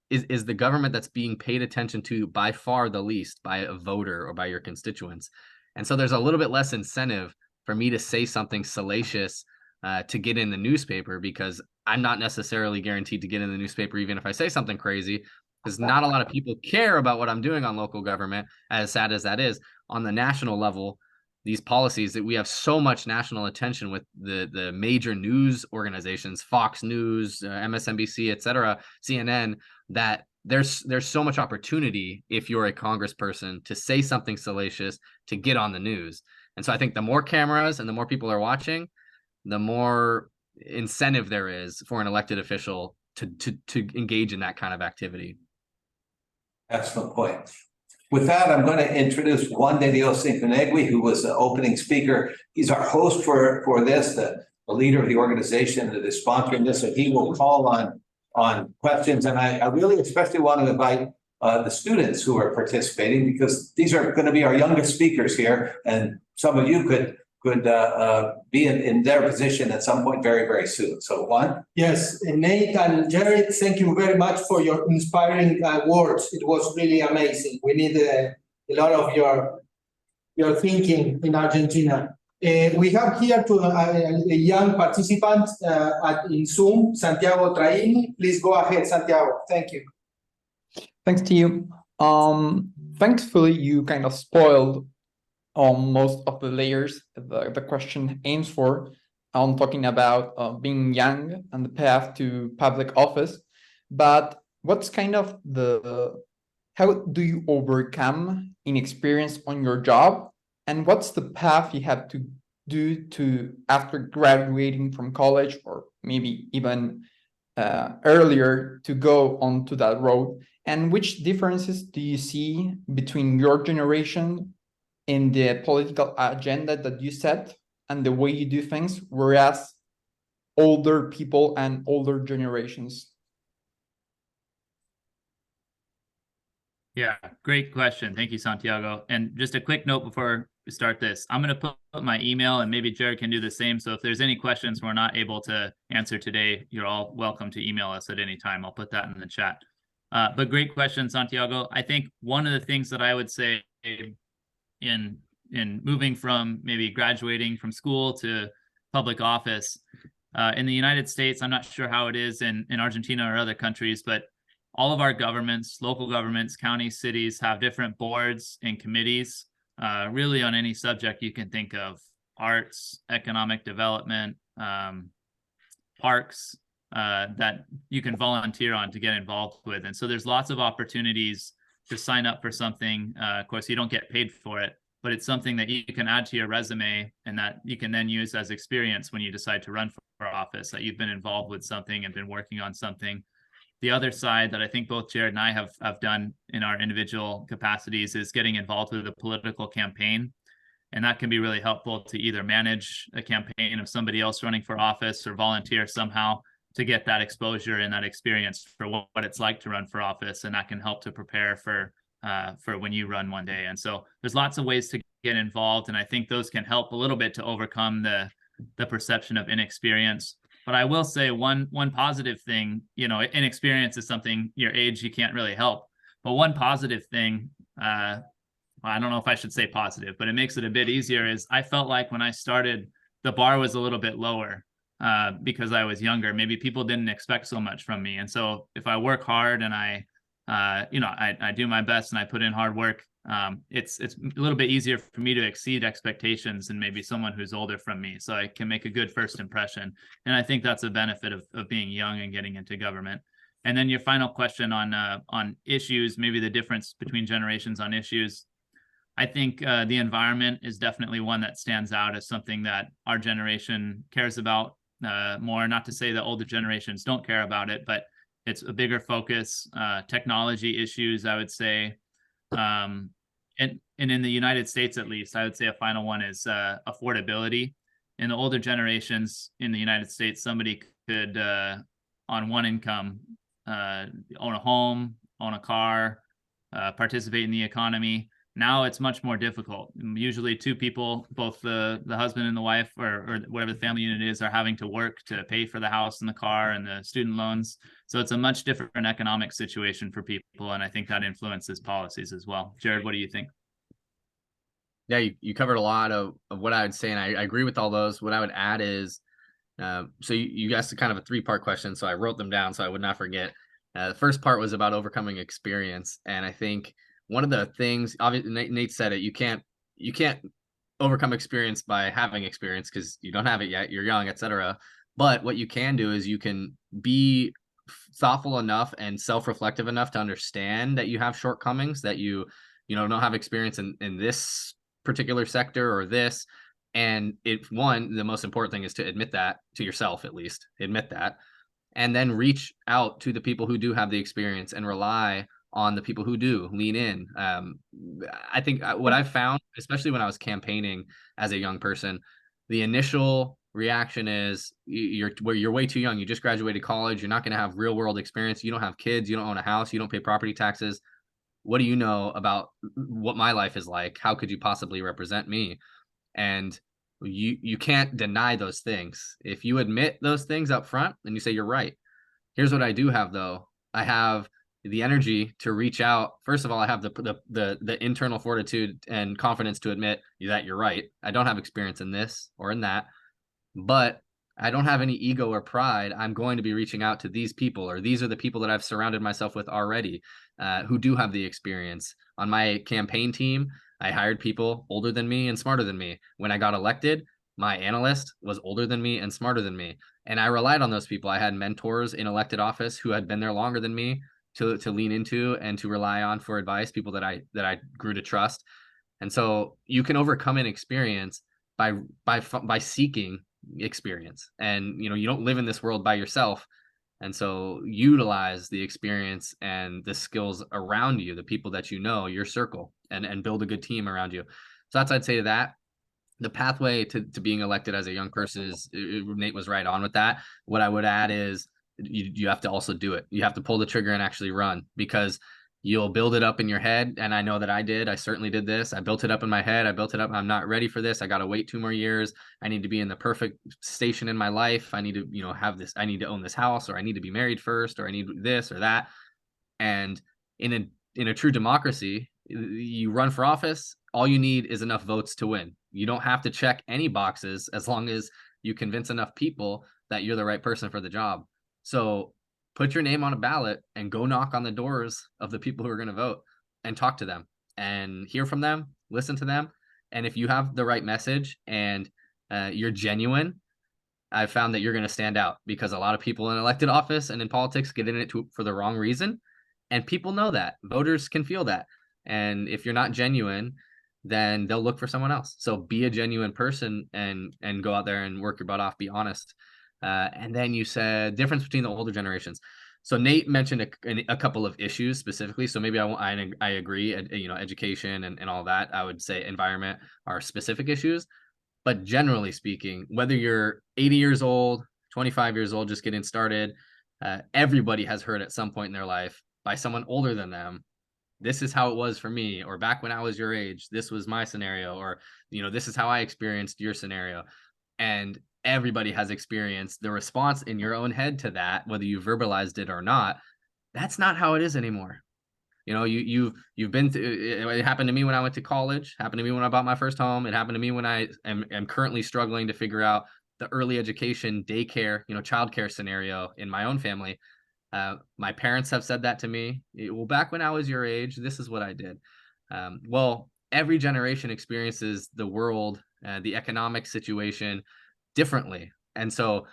is the government that's being paid attention to by far the least by a voter or by your constituents. And so there's a little bit less incentive for me to say something salacious to get in the newspaper, because I'm not necessarily guaranteed to get in the newspaper, even if I say something crazy, because not a lot of people care about what I'm doing on local government, as sad as that is. On the national level, these policies that we have so much national attention with the major news organizations, Fox News, MSNBC, etc., CNN, that there's so much opportunity if you're a congressperson to say something salacious to get on the news. And so I think the more cameras and the more people are watching, the more incentive there is for an elected official to engage in that kind of activity. Excellent point. With that, I'm going to introduce Juan de Dios Inconegui, who was the opening speaker. He's our host for this, the leader of the organization that is sponsoring this, and he will call on questions. And I really especially want to invite the students who are participating, because these are going to be our youngest speakers here, and some of you could be in their position at some point very, very soon. So Juan? Yes, Nate and Jared, thank you very much for your inspiring words. It was really amazing. We need a lot of your thinking in Argentina. We have here a young participant in Zoom, Santiago Traini. Please go ahead, Santiago. Thank you. Thanks to you. Thankfully, you kind of spoiled most of the layers the question aims for. I'm talking about being young and the path to public office. But what's kind of how do you overcome inexperience on your job? And what's the path you have to do after graduating from college, or maybe even earlier, to go onto that road? And which differences do you see between your generation in the political agenda that you set and the way you do things, whereas older people and older generations? Yeah, great question. Thank you, Santiago. And just a quick note before we start this, I'm going to put my email, and maybe Jared can do the same. So if there's any questions we're not able to answer today, you're all welcome to email us at any time. I'll put that in the chat. But great question, Santiago. I think one of the things that I would say in moving from maybe graduating from school to public office, in the United States, I'm not sure how it is in Argentina or other countries, but all of our governments, local governments, counties, cities have different boards and committees, really on any subject you can think of: arts, economic development, parks, that you can volunteer on to get involved with. And so there's lots of opportunities to sign up for something. Of course, you don't get paid for it, but it's something that you can add to your resume and that you can then use as experience when you decide to run for office, that you've been involved with something and been working on something. The other side that I think both Jared and I have done in our individual capacities is getting involved with a political campaign. And that can be really helpful to either manage a campaign of somebody else running for office or volunteer somehow to get that exposure and that experience for what it's like to run for office. And that can help to prepare for when you run one day. And so there's lots of ways to get involved. And I think those can help a little bit to overcome the perception of inexperience. But I will say one positive thing, inexperience is something your age you can't really help. But one positive thing, I don't know if I should say positive, but it makes it a bit easier, is I felt like when I started, the bar was a little bit lower because I was younger. Maybe people didn't expect so much from me. And so if I work hard and I do my best and I put in hard work, it's a little bit easier for me to exceed expectations than maybe someone who's older from me. So I can make a good first impression. And I think that's a benefit of being young and getting into government. And then your final question on issues, maybe the difference between generations on issues. I think the environment is definitely one that stands out as something that our generation cares about more. Not to say that older generations don't care about it, but it's a bigger focus. Technology issues, I would say. And in the United States, at least, I would say a final one is affordability. In the older generations in the United States, somebody could, on one income, own a home, own a car, participate in the economy. Now it's much more difficult. Usually two people, both the husband and the wife, or whatever the family unit is, are having to work to pay for the house and the car and the student loans. So it's a much different economic situation for people. And I think that influences policies as well. Jared, what do you think? Yeah, you covered a lot of what I would say, and I agree with all those. What I would add is, so you asked kind of a 3-part question, so I wrote them down so I would not forget. The first part was about overcoming experience, and I think one of the things, obviously Nate said it, you can't overcome experience by having experience because you don't have it yet, you're young, etc. But what you can do is you can be thoughtful enough and self-reflective enough to understand that you have shortcomings, that you don't have experience in this particular sector or this. And the most important thing is to admit that to yourself, at least admit that, and then reach out to the people who do have the experience and rely on the people who do lean in. I think what I've found, especially when I was campaigning as a young person, the initial reaction is you're way too young. You just graduated college. You're not going to have real world experience. You don't have kids. You don't own a house. You don't pay property taxes. What do you know about what my life is like? How could you possibly represent me? And you can't deny those things. If you admit those things up front and you say, you're right. Here's what I do have, though. I have the energy to reach out. First of all, I have the internal fortitude and confidence to admit that you're right. I don't have experience in this or in that, but I don't have any ego or pride. I'm going to be reaching out to these people, or these are the people that I've surrounded myself with already, who do have the experience. On my campaign team, I hired people older than me and smarter than me. When I got elected, my analyst was older than me and smarter than me. And I relied on those people. I had mentors in elected office who had been there longer than me to lean into and to rely on for advice, people that I grew to trust. And so you can overcome an experience by seeking experience. And you don't live in this world by yourself. And so utilize the experience and the skills around you, the people that your circle, and build a good team around you. So that's, I'd say to that. The pathway to being elected as a young person is, Nate was right on with that. What I would add is you have to also do it. You have to pull the trigger and actually run, because you'll build it up in your head. And I know that I did. I certainly did this. I built it up in my head. I built it up. I'm not ready for this. I got to wait 2 more years. I need to be in the perfect station in my life. I need to, have this. I need to own this house, or I need to be married first, or I need this or that. And in a true democracy, you run for office, all you need is enough votes to win. You don't have to check any boxes as long as you convince enough people that you're the right person for the job. So put your name on a ballot and go knock on the doors of the people who are going to vote and talk to them and hear from them, listen to them. And if you have the right message and you're genuine, I've found that you're going to stand out, because a lot of people in elected office and in politics get in it for the wrong reason. And people know that. Voters can feel that. And if you're not genuine, then they'll look for someone else. So be a genuine person and go out there and work your butt off, be honest. And then you said difference between the older generations. So Nate mentioned a couple of issues specifically. So maybe I agree, education and all that. I would say environment are specific issues. But generally speaking, whether you're 80 years old, 25 years old, just getting started, everybody has heard at some point in their life by someone older than them, this is how it was for me, or back when I was your age, this was my scenario, or, this is how I experienced your scenario. And everybody has experienced the response in your own head to that, whether you verbalized it or not. That's not how it is anymore. You've been through it. Happened to me when I went to college, happened to me when I bought my first home. It happened to me when I am currently struggling to figure out the early education, daycare, childcare scenario in my own family. My parents have said that to me. Well, back when I was your age, this is what I did. Well, every generation experiences the world, the economic situation differently. And so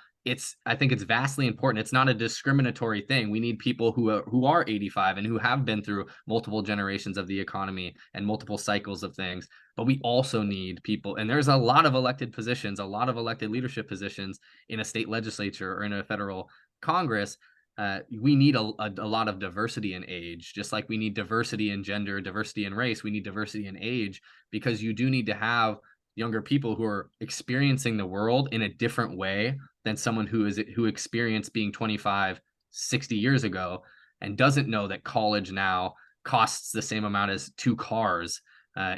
I think it's vastly important. It's not a discriminatory thing. We need people who are 85 and who have been through multiple generations of the economy and multiple cycles of things. But we also need people, and there's a lot of elected positions, a lot of elected leadership positions in a state legislature or in a federal Congress. We need a lot of diversity in age, just like we need diversity in gender, diversity in race. We need diversity in age, because you do need to have younger people who are experiencing the world in a different way than someone who experienced being 25, 60 years ago and doesn't know that college now costs the same amount as 2 cars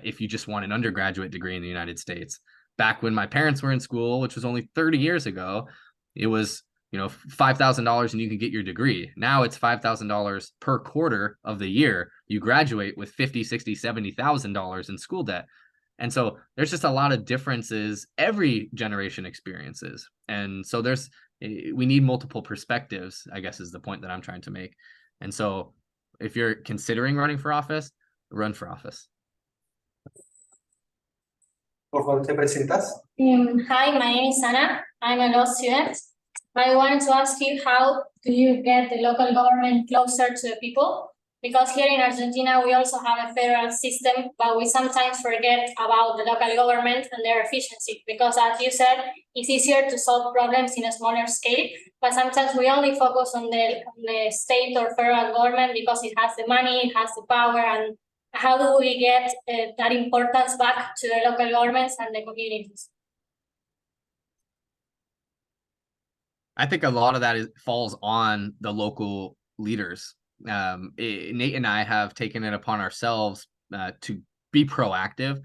if you just want an undergraduate degree in the United States. Back when my parents were in school, which was only 30 years ago, it was $5,000 and you could get your degree. Now it's $5,000 per quarter of the year. You graduate with $50,000, $60,000, $70,000 in school debt. And so there's just a lot of differences every generation experiences. And so we need multiple perspectives, I guess, is the point that I'm trying to make. And so if you're considering running for office, run for office. Por favor, ¿te presentas? Hi, my name is Anna. I'm a law student. I wanted to ask you, how do you get the local government closer to the people? Because here in Argentina, we also have a federal system, but we sometimes forget about the local government and their efficiency. Because as you said, it's easier to solve problems in a smaller scale, but sometimes we only focus on the state or federal government because it has the money, it has the power. And how do we get that importance back to the local governments and the communities? I think a lot of that falls on the local leaders. Nate and I have taken it upon ourselves to be proactive.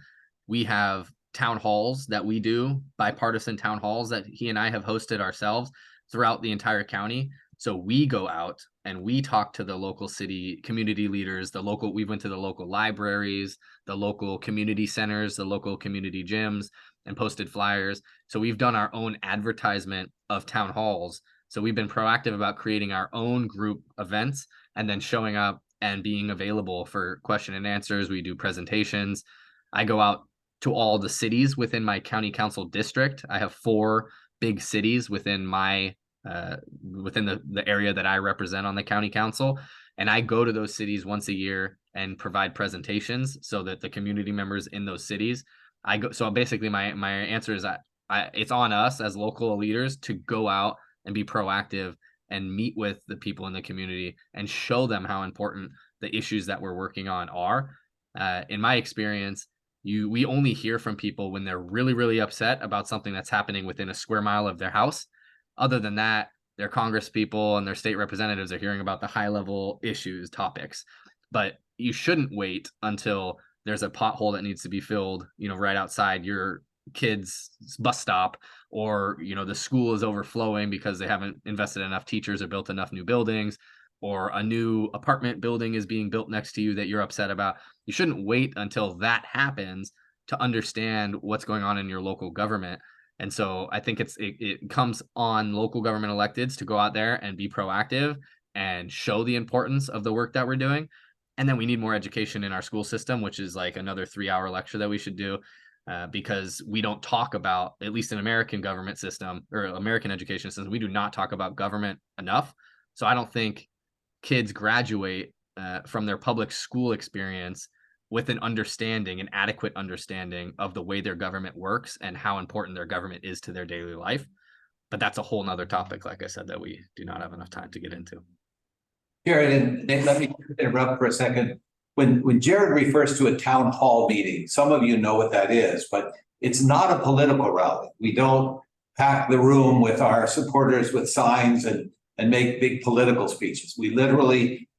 We have town halls that we do, bipartisan town halls that he and I have hosted ourselves throughout the entire county. So we go out and we talk to the local city community leaders, we went to the local libraries, the local community centers, the local community gyms, and posted flyers. So we've done our own advertisement of town halls. So we've been proactive about creating our own group events and then showing up and being available for question and answers. We do presentations. I go out to all the cities within my county council district. I have 4 big cities within my within the area that I represent on the county council. And I go to those cities once a year and provide presentations so that the community members in those cities, so basically my answer is that it's on us as local leaders to go out and be proactive and meet with the people in the community and show them how important the issues that we're working on are. In my experience, we only hear from people when they're really, really upset about something that's happening within a square mile of their house. Other than that, their Congress people and their state representatives are hearing about the high level issues, topics. But you shouldn't wait until there's a pothole that needs to be filled, right outside your kid's bus stop, or the school is overflowing because they haven't invested enough teachers or built enough new buildings. or a new apartment building is being built next to you that you're upset about. You shouldn't wait until that happens to understand what's going on in your local government. And so I think it comes on local government electeds to go out there and be proactive and show the importance of the work that we're doing. And then we need more education in our school system, which is like another 3-hour lecture that we should do, because we don't talk about, at least in American government system or American education system, we do not talk about government enough. So I don't think kids graduate from their public school experience with an adequate understanding of the way their government works and how important their government is to their daily life. But that's a whole nother topic, like I said, that we do not have enough time to get into. Jared, and let me interrupt for a second. When Jared refers to a town hall meeting, some of you know what that is, but it's not a political rally. We don't pack the room with our supporters with signs and make big political speeches. We literally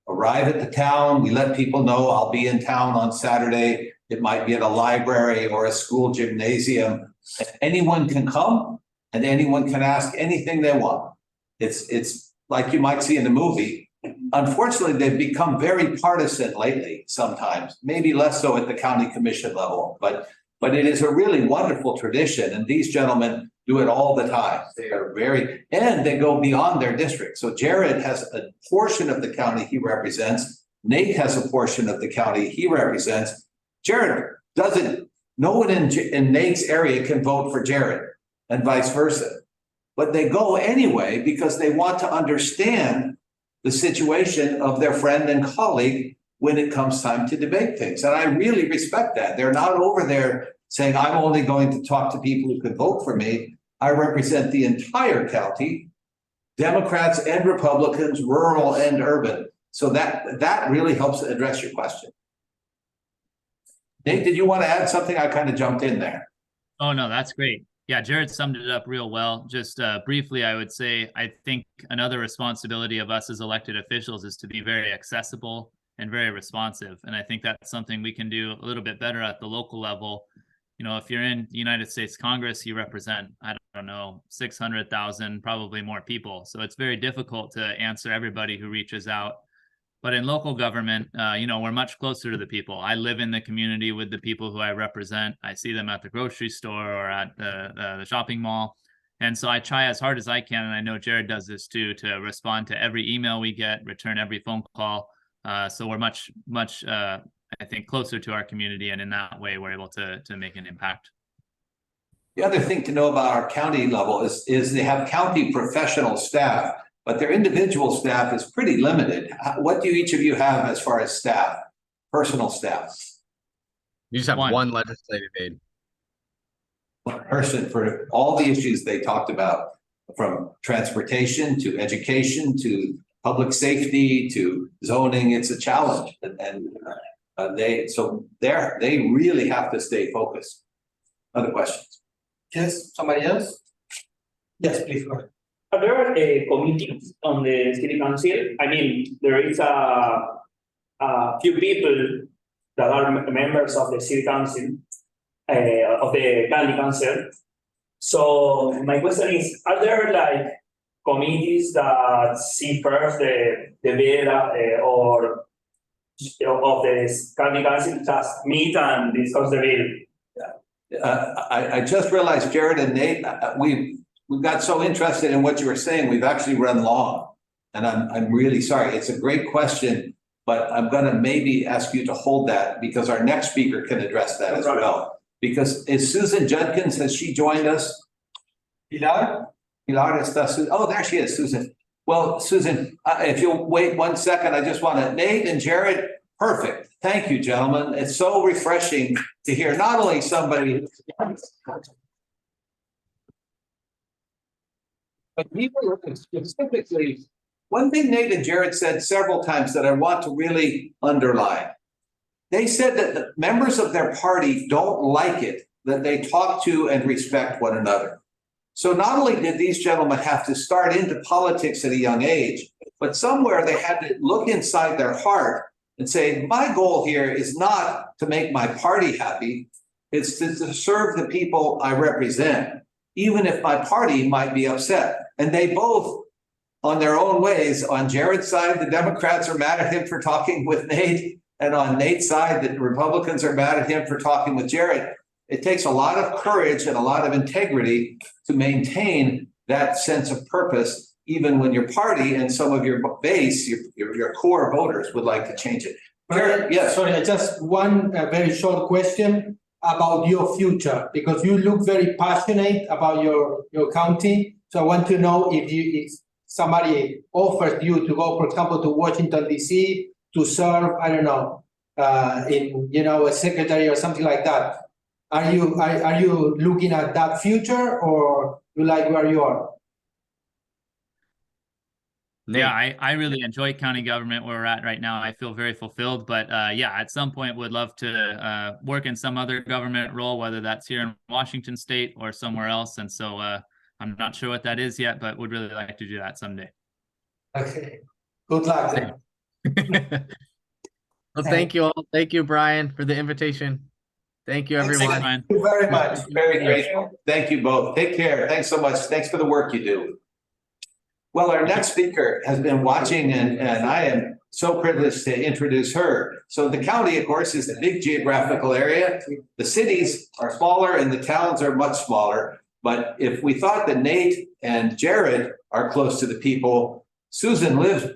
arrive at the town. We let people know I'll be in town on Saturday. It might be at a library or a school gymnasium. Anyone can come and anyone can ask anything they want. It's like you might see in the movie. Unfortunately, they've become very partisan lately sometimes, maybe less so at the county commission level, but it is a really wonderful tradition. And these gentlemen do it all the time. They are and they go beyond their district. So Jared has a portion of the county he represents. Nate has a portion of the county he represents. Jared no one in Nate's area can vote for Jared and vice versa. But they go anyway because they want to understand the situation of their friend and colleague when it comes time to debate things. And I really respect that. They're not over there saying, I'm only going to talk to people who could vote for me. I represent the entire county, Democrats and Republicans, rural and urban. So that really helps address your question. Nate, did you want to add something? I kind of jumped in there. Oh, no, that's great. Yeah, Jared summed it up real well. Just briefly, I would say, I think another responsibility of us as elected officials is to be very accessible and very responsive. And I think that's something we can do a little bit better at the local level. You know, if you're in the United States Congress, you represent, I don't know, 600,000, probably more people. So it's very difficult to answer everybody who reaches out. But in local government, you know, we're much closer to the people. I live in the community with the people who I represent. I see them at the grocery store or at the shopping mall. And so I try as hard as I can, and I know Jared does this too, to respond to every email we get, return every phone call. So we're much, I think, closer to our community, and in that way, we're able to make an impact. The other thing to know about our county level is they have county professional staff, but their individual staff is pretty limited. What do each of you have as far as staff, personal staff? You just have one legislative aide. One person for all the issues they talked about, from transportation to education to public safety to zoning. It's a challenge, and they really have to stay focused. Other questions? Yes, somebody else? Yes, please go ahead. Are there committees on the city council? I mean, there is a few people that are members of the city council, of the county council. So my question is, are there like committees that see first the bill or of the county council just meet and discuss the bill? I just realized, Jared and Nate, we got so interested in what you were saying, we've actually run long. And I'm really sorry. It's a great question, but I'm going to maybe ask you to hold that because our next speaker can address that as well. Because is Susan Judkins, has she joined us? Pilar? Pilar está, oh, there she is, Susan. Well, Susan, if you'll wait 1 second, I just want to, Nate and Jared, perfect. Thank you, gentlemen. It's so refreshing to hear not only somebody, but people specifically, one thing Nate and Jared said several times that I want to really underline. They said that the members of their party don't like it that they talk to and respect one another. So not only did these gentlemen have to start into politics at a young age, but somewhere they had to look inside their heart and say, my goal here is not to make my party happy, it's to serve the people I represent, even if my party might be upset. And they both on their own ways. On Jared's side, the Democrats are mad at him for talking with Nate. And on Nate's side, the Republicans are mad at him for talking with Jared. It takes a lot of courage and a lot of integrity to maintain that sense of purpose, even when your party and some of your base, your core voters would like to change it. Jared, yes. Sorry, just one very short question about your future, because you look very passionate about your county. So I want to know if somebody offers you to go, for example, to Washington, D.C. to serve, I don't know, in a secretary or something like that. Are you looking at that future, or you like where you are? Yeah, I really enjoy county government where we're at right now. I feel very fulfilled, but yeah, at some point would love to work in some other government role, whether that's here in Washington State or somewhere else. And so I'm not sure what that is yet, but would really like to do that someday. Okay, good luck then. Well, thank you all. Thank you, Brian, for the invitation. Thank you, everyone. Thanks, Brian. Thank you very much. Very grateful. Thank you both. Take care. Thanks so much. Thanks for the work you do. Well, our next speaker has been watching, and I am so privileged to introduce her. So the county, of course, is a big geographical area. The cities are smaller and the towns are much smaller. But if we thought that Nate and Jared are close to the people, Susan lives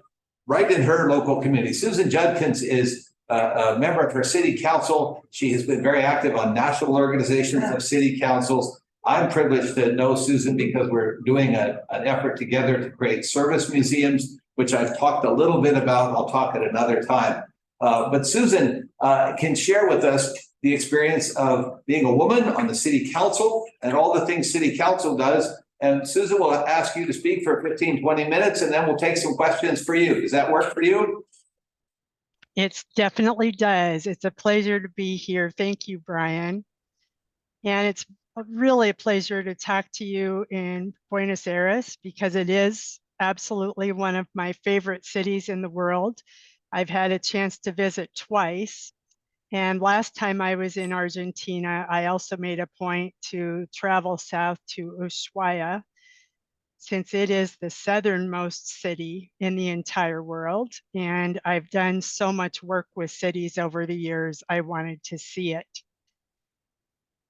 right in her local community. Susan Judkins is a member of her city council. She has been very active on national organizations of city councils. I'm privileged to know Susan because we're doing an effort together to create service museums, which I've talked a little bit about. I'll talk at another time. But Susan can share with us the experience of being a woman on the city council and all the things city council does. And Susan will ask you to speak for 15, 20 minutes, and then we'll take some questions for you. Does that work for you? It definitely does. It's a pleasure to be here. Thank you, Brian. And it's really a pleasure to talk to you in Buenos Aires, because it is absolutely one of my favorite cities in the world. I've had a chance to visit twice. And last time I was in Argentina, I also made a point to travel south to Ushuaia, since it is the southernmost city in the entire world. And I've done so much work with cities over the years, I wanted to see it.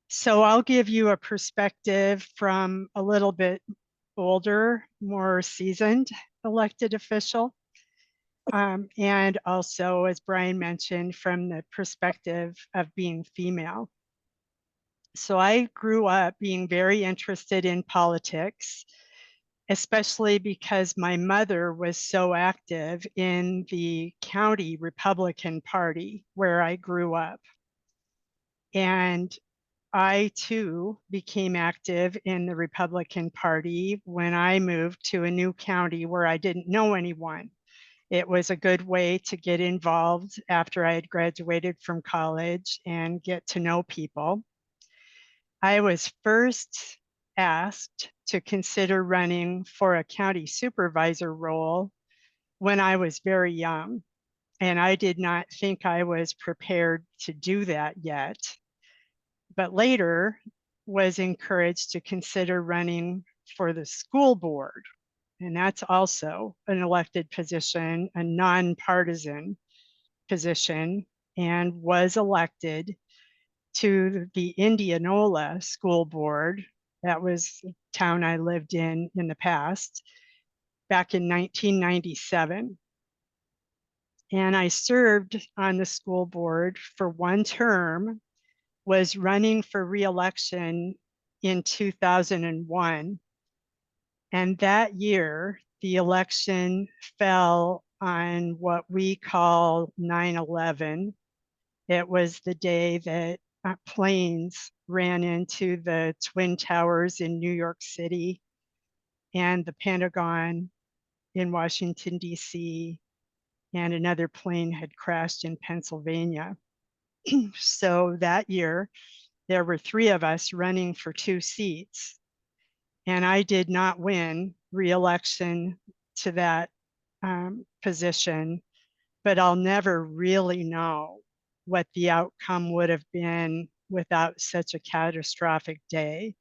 So I'll give you a perspective from a little bit older, more seasoned elected official. And also, as Brian mentioned, from the perspective of being female. So I grew up being very interested in politics, especially because my mother was so active in the county Republican Party where I grew up. And I too became active in the Republican Party when I moved to a new county where I didn't know anyone. It was a good way to get involved after I had graduated from college and get to know people. I was first asked to consider running for a county supervisor role when I was very young, and I did not think I was prepared to do that yet. But later was encouraged to consider running for the school board. And that's also an elected position, a nonpartisan position, and was elected to the Indianola School Board. That was the town I lived in the past, back in 1997. And I served on the school board for one term, was running for re-election in 2001. And that year, the election fell on what we call 9/11. It was the day that planes ran into the Twin Towers in New York City and the Pentagon in Washington, D.C., and another plane had crashed in Pennsylvania. So that year, there were 3 of us running for 2 seats, and I did not win re-election to that position, but I'll never really know what the outcome would have been without such a catastrophic day,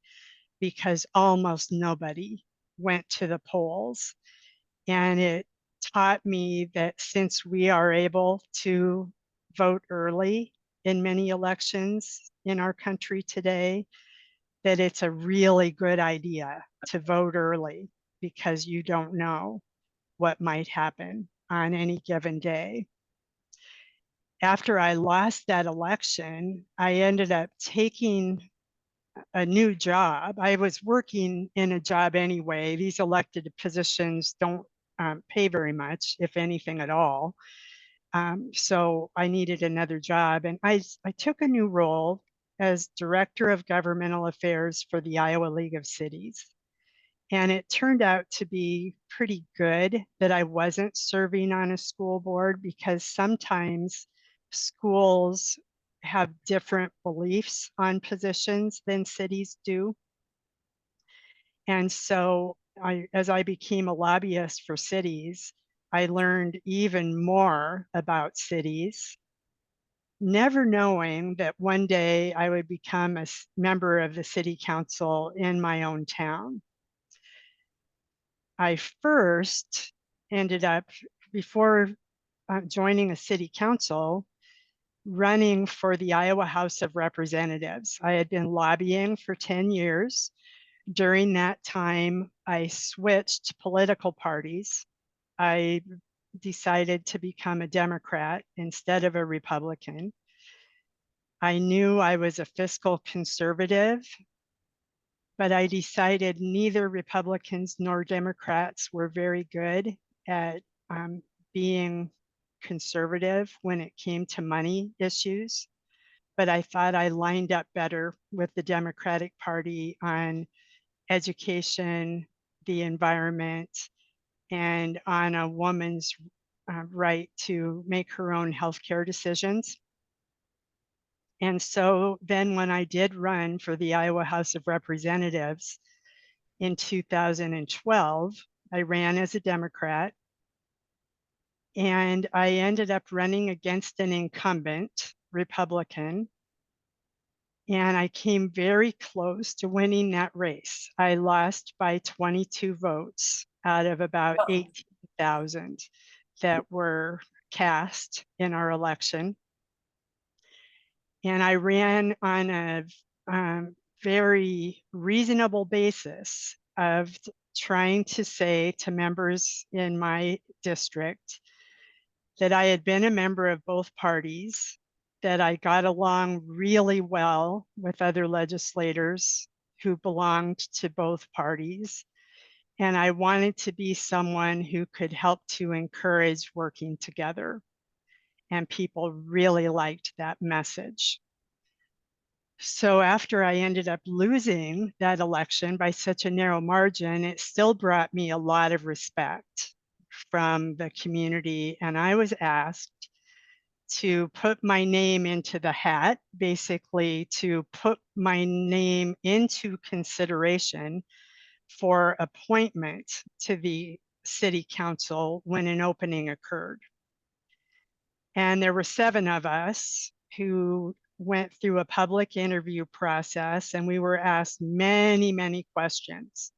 because almost nobody went to the polls. And it taught me that since we are able to vote early in many elections in our country today, that it's a really good idea to vote early because you don't know what might happen on any given day. After I lost that election, I ended up taking a new job. I was working in a job anyway. These elected positions don't pay very much, if anything at all. So I needed another job, and I took a new role as Director of Governmental Affairs for the Iowa League of Cities. And it turned out to be pretty good that I wasn't serving on a school board, because sometimes schools have different beliefs on positions than cities do. And so as I became a lobbyist for cities, I learned even more about cities, never knowing that one day I would become a member of the city council in my own town. I first ended up, before joining a city council, running for the Iowa House of Representatives. I had been lobbying for 10 years. During that time, I switched political parties. I decided to become a Democrat instead of a Republican. I knew I was a fiscal conservative, but I decided neither Republicans nor Democrats were very good at being conservative when it came to money issues. But I thought I lined up better with the Democratic Party on education, the environment, and on a woman's right to make her own healthcare decisions. And so then when I did run for the Iowa House of Representatives in 2012, I ran as a Democrat, and I ended up running against an incumbent Republican, and I came very close to winning that race. I lost by 22 votes out of about 18,000 that were cast in our election. And I ran on a very reasonable basis of trying to say to members in my district that I had been a member of both parties, that I got along really well with other legislators who belonged to both parties. And I wanted to be someone who could help to encourage working together. And people really liked that message. So after I ended up losing that election by such a narrow margin, it still brought me a lot of respect from the community. And I was asked to put my name into the hat, basically to put my name into consideration for appointment to the city council when an opening occurred. And there were 7 of us who went through a public interview process, and we were asked many, many questions.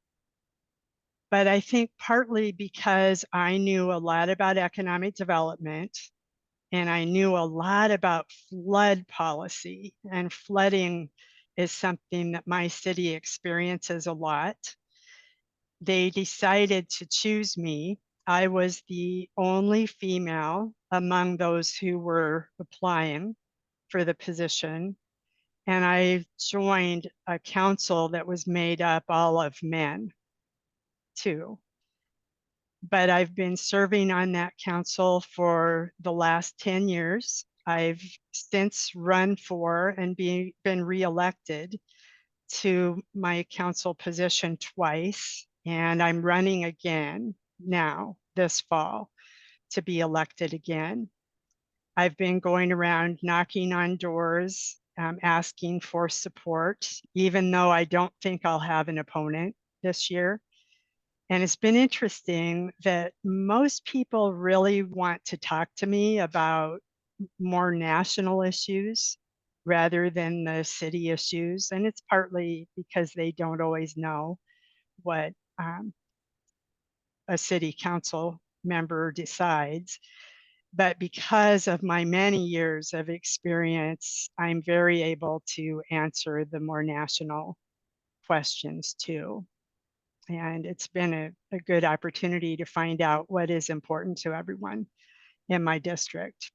But I think partly because I knew a lot about economic development, and I knew a lot about flood policy, and flooding is something that my city experiences a lot. They decided to choose me. I was the only female among those who were applying for the position. And I joined a council that was made up all of men too. But I've been serving on that council for the last 10 years. I've since run for and been reelected to my council position twice. And I'm running again now this fall to be elected again. I've been going around knocking on doors, asking for support, even though I don't think I'll have an opponent this year. And it's been interesting that most people really want to talk to me about more national issues rather than the city issues. And it's partly because they don't always know what a city council member decides. But because of my many years of experience, I'm very able to answer the more national questions too. And it's been a good opportunity to find out what is important to everyone in my district.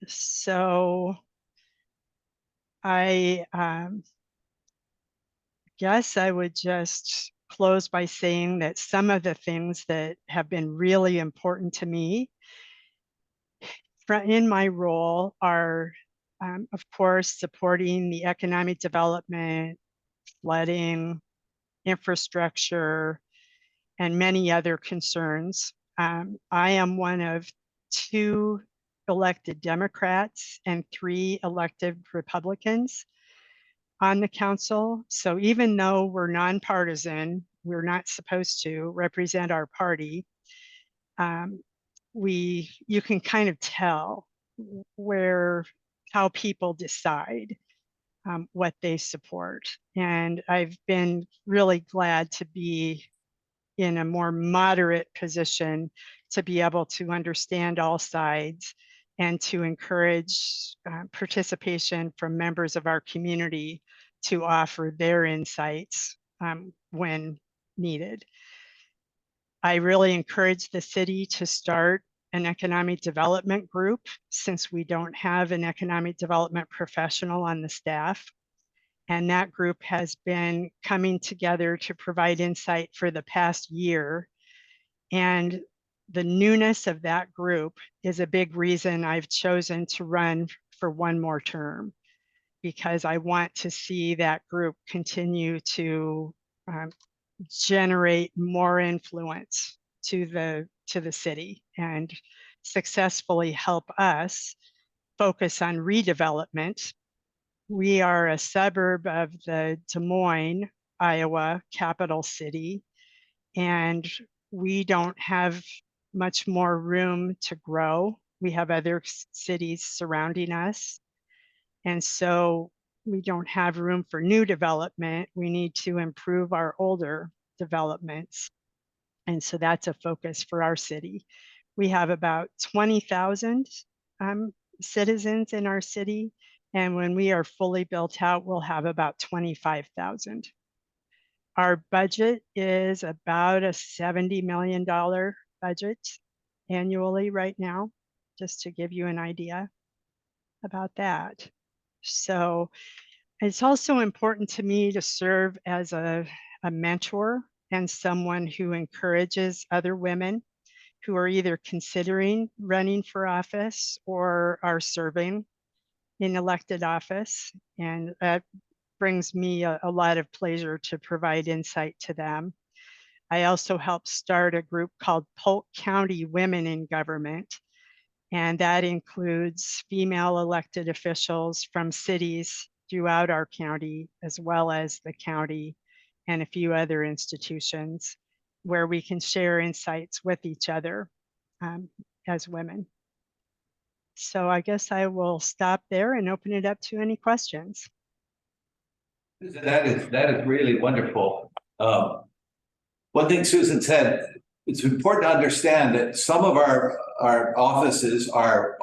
So I guess I would just close by saying that some of the things that have been really important to me in my role are, of course, supporting the economic development, flooding, infrastructure, and many other concerns. I am one of 2 elected Democrats and 3 elected Republicans on the council. So even though we're nonpartisan, we're not supposed to represent our party. You can kind of tell how people decide what they support. And I've been really glad to be in a more moderate position to be able to understand all sides and to encourage participation from members of our community to offer their insights when needed. I really encourage the city to start an economic development group since we don't have an economic development professional on the staff. And that group has been coming together to provide insight for the past year. And the newness of that group is a big reason I've chosen to run for one more term, because I want to see that group continue to generate more influence to the city and successfully help us focus on redevelopment. We are a suburb of the Des Moines, Iowa capital city, and we don't have much more room to grow. We have other cities surrounding us. And so we don't have room for new development. We need to improve our older developments. And so that's a focus for our city. We have about 20,000 citizens in our city. And when we are fully built out, we'll have about 25,000. Our budget is about a $70 million budget annually right now, just to give you an idea about that. So it's also important to me to serve as a mentor and someone who encourages other women who are either considering running for office or are serving in elected office. And that brings me a lot of pleasure to provide insight to them. I also helped start a group called Polk County Women in Government, and that includes female elected officials from cities throughout our county, as well as the county and a few other institutions, where we can share insights with each other as women. So I guess I will stop there and open it up to any questions. That is really wonderful. One thing Susan said, it's important to understand that some of our offices are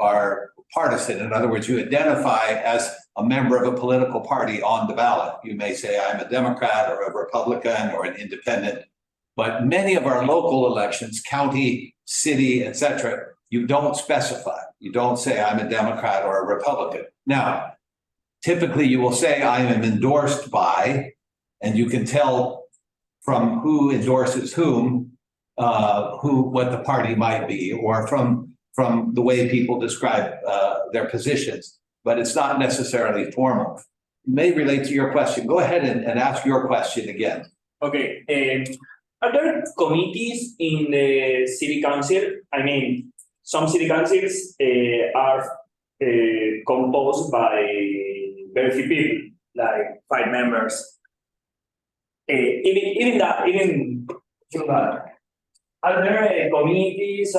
partisan. In other words, you identify as a member of a political party on the ballot. You may say, I'm a Democrat or a Republican or an independent, but many of our local elections, county, city, etc., you don't specify. You don't say I'm a Democrat or a Republican. Now, typically you will say I am endorsed by, and you can tell from who endorses whom, what the party might be, or from the way people describe their positions, but it's not necessarily formal. It may relate to your question. Go ahead and ask your question again. Okay. Are there committees in the city council? I mean, some city councils are composed by very few people, like 5 members. Even are there committees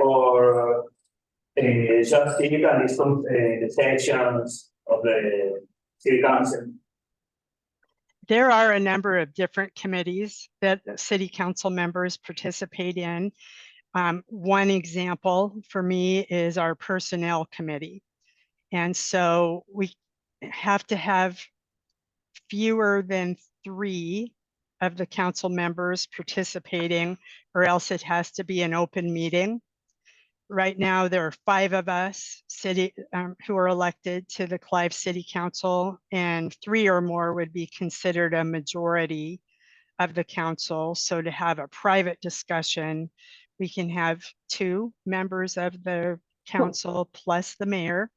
or just typical the sections of the city council? There are a number of different committees that city council members participate in. One example for me is our personnel committee. And so we have to have fewer than 3 of the council members participating, or else it has to be an open meeting. Right now, there are 5 of us who are elected to the Clive City Council, and 3 or more would be considered a majority of the council. So to have a private discussion, we can have 2 members of the council plus the mayor,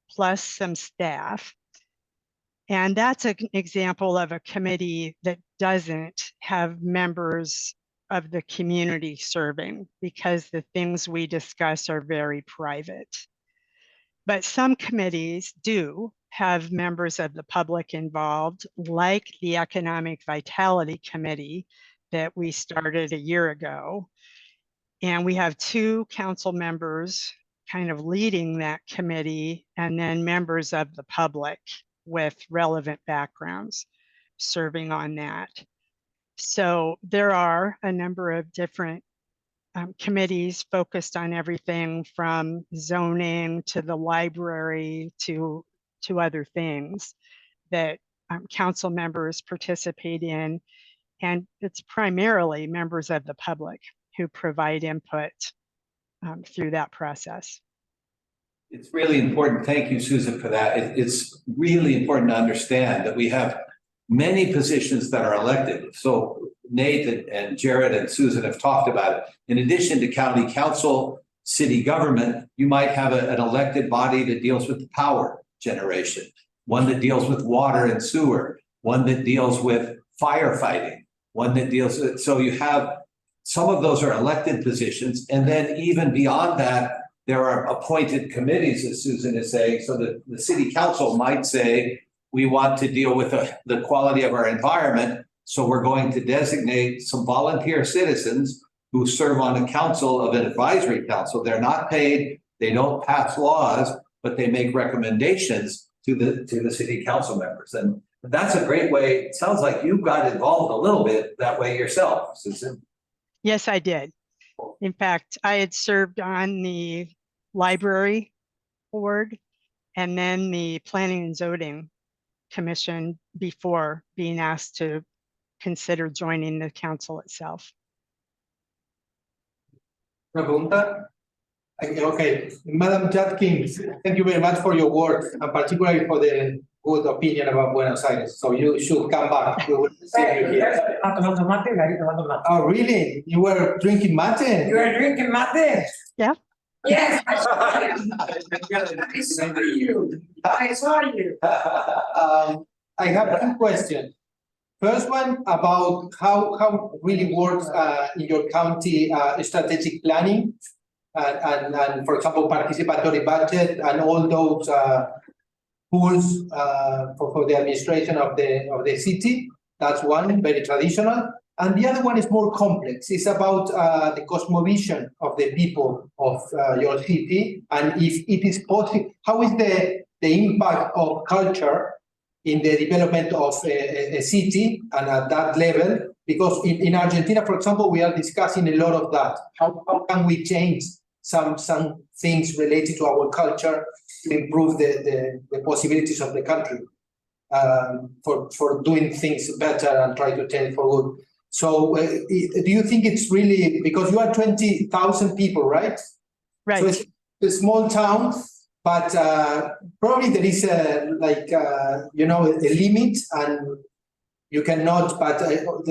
plus some staff. And that's an example of a committee that doesn't have members of the community serving, because the things we discuss are very private. But some committees do have members of the public involved, like the Economic Vitality Committee that we started a year ago. And we have 2 council members kind of leading that committee, and then members of the public with relevant backgrounds serving on that. So there are a number of different committees focused on everything from zoning to the library to other things that council members participate in. And it's primarily members of the public who provide input through that process. It's really important. Thank you, Susan, for that. It's really important to understand that we have many positions that are elected. So Nate and Jared and Susan have talked about it. In addition to county council, city government, you might have an elected body that deals with power generation, one that deals with water and sewer, one that deals with firefighting, one that deals with, so you have, some of those are elected positions. And then even beyond that, there are appointed committees, as Susan is saying, so that the city council might say, we want to deal with the quality of our environment. So we're going to designate some volunteer citizens who serve on a council of an advisory council. They're not paid, they don't pass laws, but they make recommendations to the city council members. And that's a great way. It sounds like you got involved a little bit that way yourself, Susan. Yes, I did. In fact, I had served on the library board and then the planning and zoning commission before being asked to consider joining the council itself. Una pregunta. Okay, Madam Judkins, thank you very much for your work, and particularly for the good opinion about Buenos Aires. So you should come back. We will see you here. Oh, really? You were drinking mate? You were drinking mate? Yeah. Yes. I saw you. I saw you. I have 2 questions. First one about how really works in your county strategic planning and for example, participatory budget and all those tools for the administration of the city. That's one, very traditional. And the other one is more complex. It's about the cosmovision of the people of your city, and if it is possible, how is the impact of culture in the development of a city and at that level? Because in Argentina, for example, we are discussing a lot of that. How can we change some things related to our culture to improve the possibilities of the country for doing things better and try to change for good? So do you think it's really, because you are 20,000 people, right? Right. So it's a small town, but probably there is a limit, and you cannot, but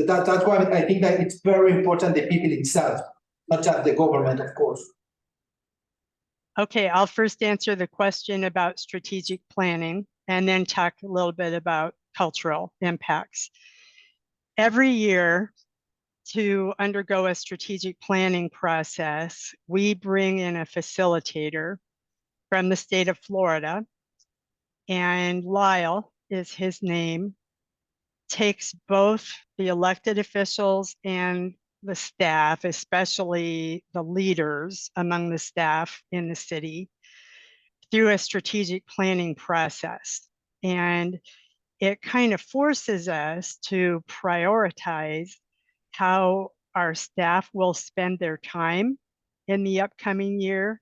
that's why I think that it's very important, the people itself, not just the government, of course. Okay, I'll first answer the question about strategic planning and then talk a little bit about cultural impacts. Every year, to undergo a strategic planning process, we bring in a facilitator from the state of Florida, and Lyle is his name, takes both the elected officials and the staff, especially the leaders among the staff in the city, through a strategic planning process. And it kind of forces us to prioritize how our staff will spend their time in the upcoming year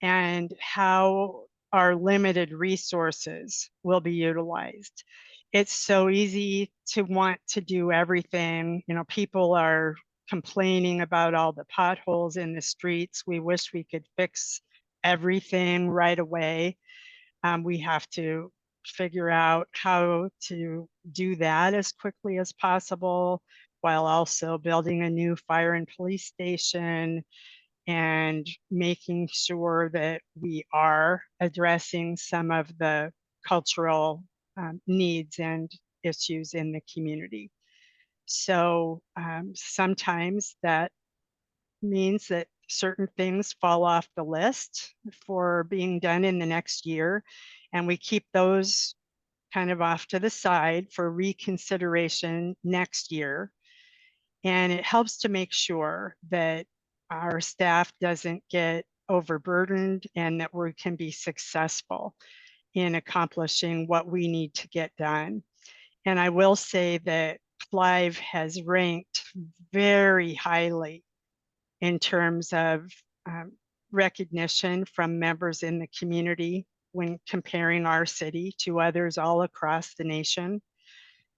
and how our limited resources will be utilized. It's so easy to want to do everything. You know, people are complaining about all the potholes in the streets. We wish we could fix everything right away. We have to figure out how to do that as quickly as possible, while also building a new fire and police station and making sure that we are addressing some of the cultural needs and issues in the community. So sometimes that means that certain things fall off the list for being done in the next year, and we keep those kind of off to the side for reconsideration next year. And it helps to make sure that our staff doesn't get overburdened and that we can be successful in accomplishing what we need to get done. And I will say that Clive has ranked very highly in terms of recognition from members in the community when comparing our city to others all across the nation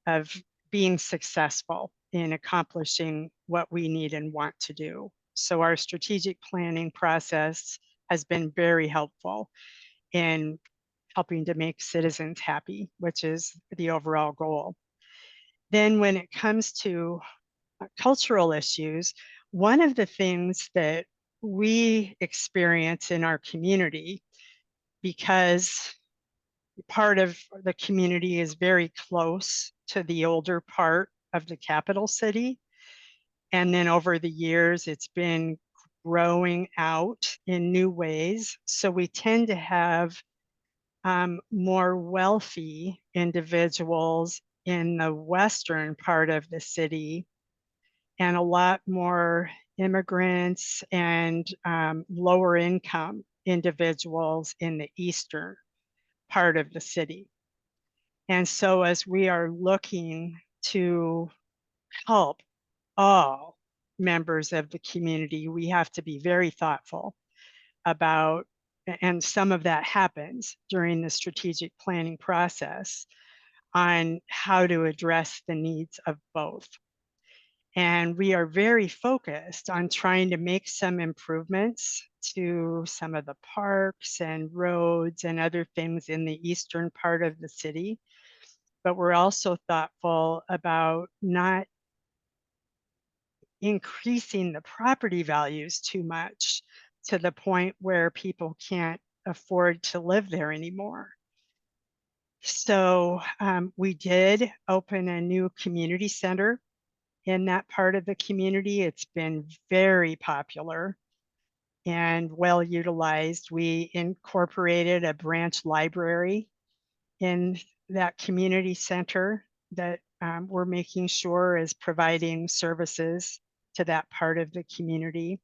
of being successful in accomplishing what we need and want to do. So our strategic planning process has been very helpful in helping to make citizens happy, which is the overall goal. Then when it comes to cultural issues, one of the things that we experience in our community, because part of the community is very close to the older part of the capital city, and then over the years it's been growing out in new ways. So we tend to have more wealthy individuals in the western part of the city, and a lot more immigrants and lower income individuals in the eastern part of the city. And so as we are looking to help all members of the community, we have to be very thoughtful about, and some of that happens during the strategic planning process, on how to address the needs of both. And we are very focused on trying to make some improvements to some of the parks and roads and other things in the eastern part of the city. But we're also thoughtful about not increasing the property values too much to the point where people can't afford to live there anymore. So we did open a new community center in that part of the community. It's been very popular and well utilized. We incorporated a branch library in that community center that we're making sure is providing services to that part of the community.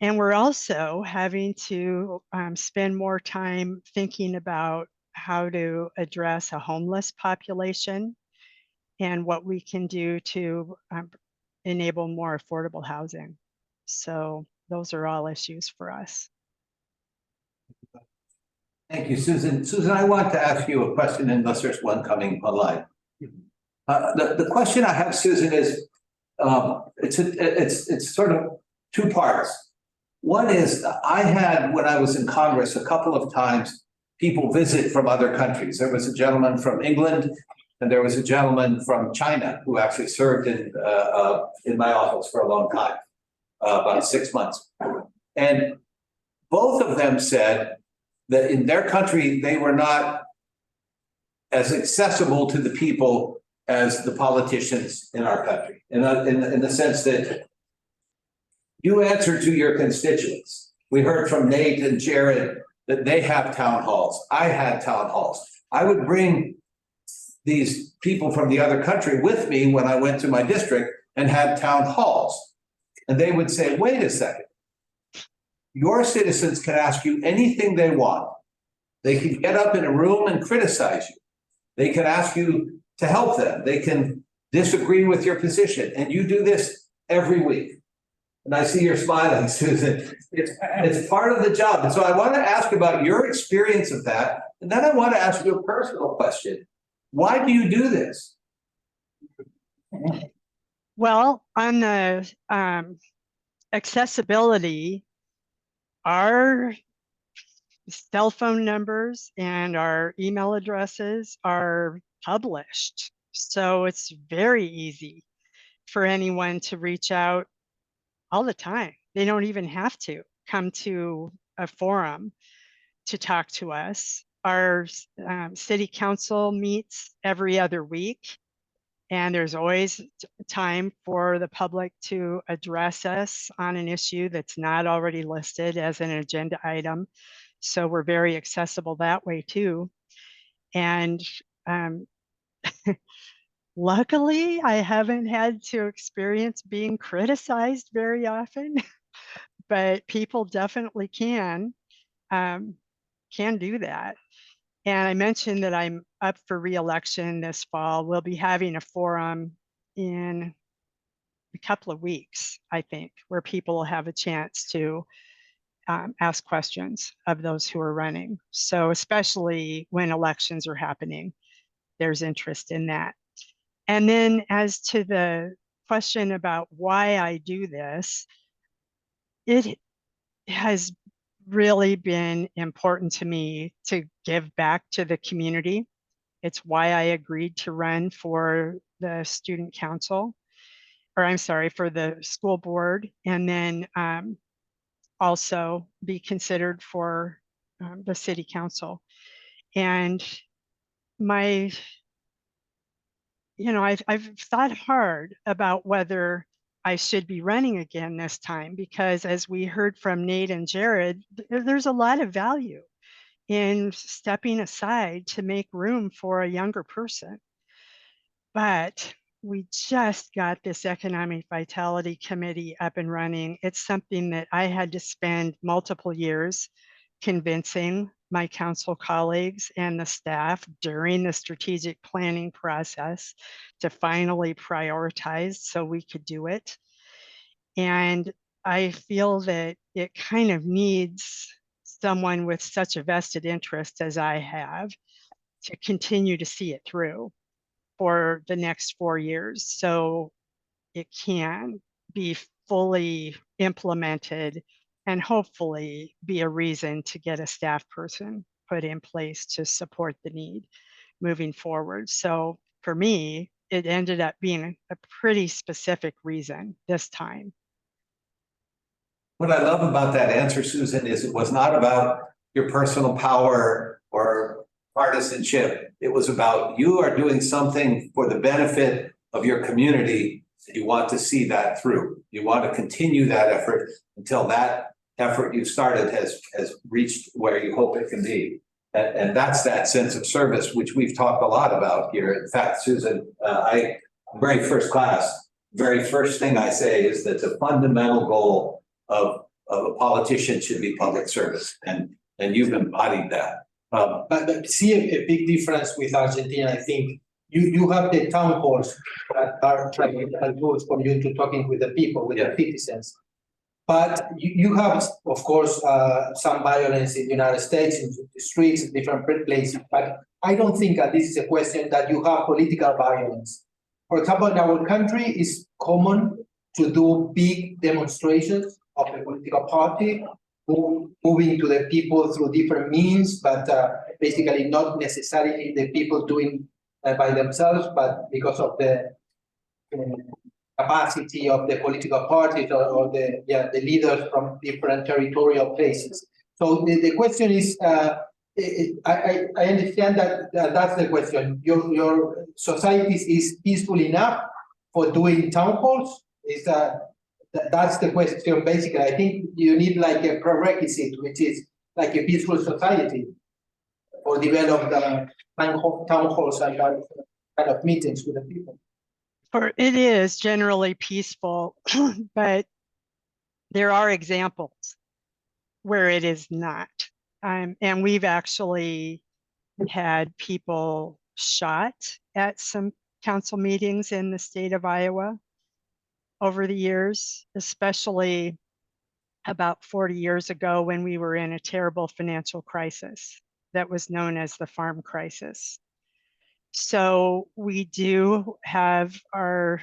And we're also having to spend more time thinking about how to address a homeless population and what we can do to enable more affordable housing. So those are all issues for us. Thank you, Susan. Susan, I want to ask you a question, unless there's one coming online. The question I have, Susan, is it's sort of two parts. One is, I had, when I was in Congress, a couple of times people visit from other countries. There was a gentleman from England, and there was a gentleman from China who actually served in my office for a long time, about 6 months. And both of them said that in their country, they were not as accessible to the people as the politicians in our country, in the sense that you answer to your constituents. We heard from Nate and Jared that they have town halls. I had town halls. I would bring these people from the other country with me when I went to my district and had town halls. And they would say, wait a second. Your citizens can ask you anything they want. They can get up in a room and criticize you. They can ask you to help them. They can disagree with your position. And you do this every week. And I see you're smiling, Susan. It's part of the job. And so I want to ask about your experience of that. And then I want to ask you a personal question. Why do you do this? Well, on the accessibility, our cell phone numbers and our email addresses are published. So it's very easy for anyone to reach out all the time. They don't even have to come to a forum to talk to us. Our city council meets every other week, and there's always time for the public to address us on an issue that's not already listed as an agenda item. So we're very accessible that way too. And luckily, I haven't had to experience being criticized very often, but people definitely can do that. And I mentioned that I'm up for re-election this fall. We'll be having a forum in a couple of weeks, I think, where people will have a chance to ask questions of those who are running. So especially when elections are happening, there's interest in that. And then as to the question about why I do this, it has really been important to me to give back to the community. It's why I agreed to run for the student council, or I'm sorry, for the school board, and then also be considered for the city council. And I've thought hard about whether I should be running again this time, because as we heard from Nate and Jared, there's a lot of value in stepping aside to make room for a younger person. But we just got this Economic Vitality Committee up and running. It's something that I had to spend multiple years convincing my council colleagues and the staff during the strategic planning process to finally prioritize so we could do it. And I feel that it kind of needs someone with such a vested interest as I have to continue to see it through for the next 4 years, so it can be fully implemented and hopefully be a reason to get a staff person put in place to support the need moving forward. So for me, it ended up being a pretty specific reason this time. What I love about that answer, Susan, is it was not about your personal power or partisanship. It was about you are doing something for the benefit of your community. You want to see that through. You want to continue that effort until that effort you started has reached where you hope it can be. And that's that sense of service, which we've talked a lot about here. In fact, Susan, very first class, very first thing I say is that the fundamental goal of a politician should be public service. And you've embodied that. But see a big difference with Argentina, I think. You have the town halls that are tools for you to talking with the people, with the citizens. But you have, of course, some violence in the United States, in the streets, in different places. But I don't think that this is a question that you have political violence. For example, in our country, it's common to do big demonstrations of a political party, moving to the people through different means, but basically not necessarily the people doing by themselves, but because of the capacity of the political parties or the leaders from different territorial places. So the question is, I understand that that's the question. Your society is peaceful enough for doing town halls? Is that's the question, basically. I think you need like a prerequisite, which is like a peaceful society or develop the town halls and kind of meetings with the people. Or it is generally peaceful, but there are examples where it is not. And we've actually had people shot at some council meetings in the state of Iowa over the years, especially about 40 years ago when we were in a terrible financial crisis that was known as the farm crisis. So we do have our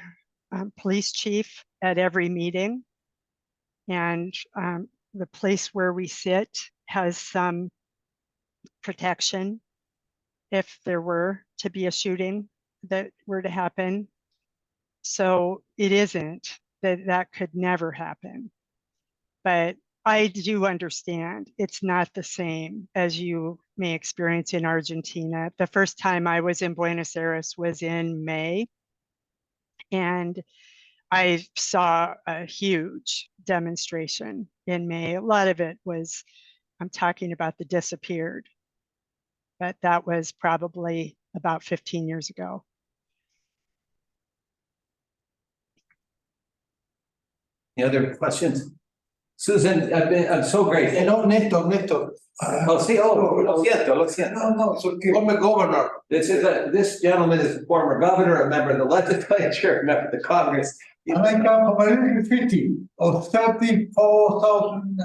police chief at every meeting, and the place where we sit has some protection if there were to be a shooting that were to happen. So it isn't that could never happen. But I do understand it's not the same as you may experience in Argentina. The first time I was in Buenos Aires was in May, and I saw a huge demonstration in May. A lot of it was, I'm talking about the disappeared, but that was probably about 15 years ago. Any other questions? Susan, I'm so grateful. No, Néstor. Lo siento. No, so former governor. This gentleman is a former governor, a member of the legislature, a member of the Congress. And I come from a little city of 34,000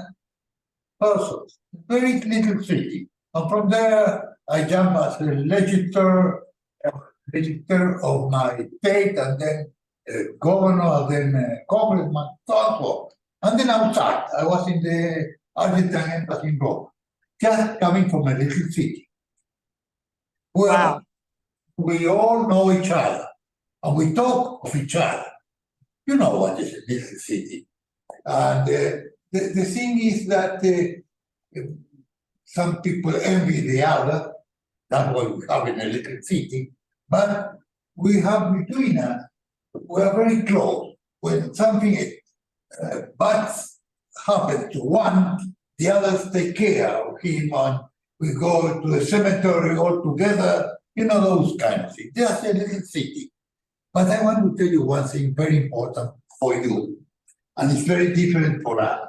persons, very little city. And from there, I jump as a legislator of my state, and then governor, then congressman, so on. And then outside, I was in the Argentine embassy in Rome, just coming from a little city. Well, we all know each other, and we talk of each other. You know what is a little city. And the thing is that some people envy the other. That's what we have in a little city. But we have between us, we are very close. When something bad happens to one, the others take care of him, and we go to the cemetery all together, you know, those kind of things. Just a little city. But I want to tell you one thing very important for you, and it's very different for us.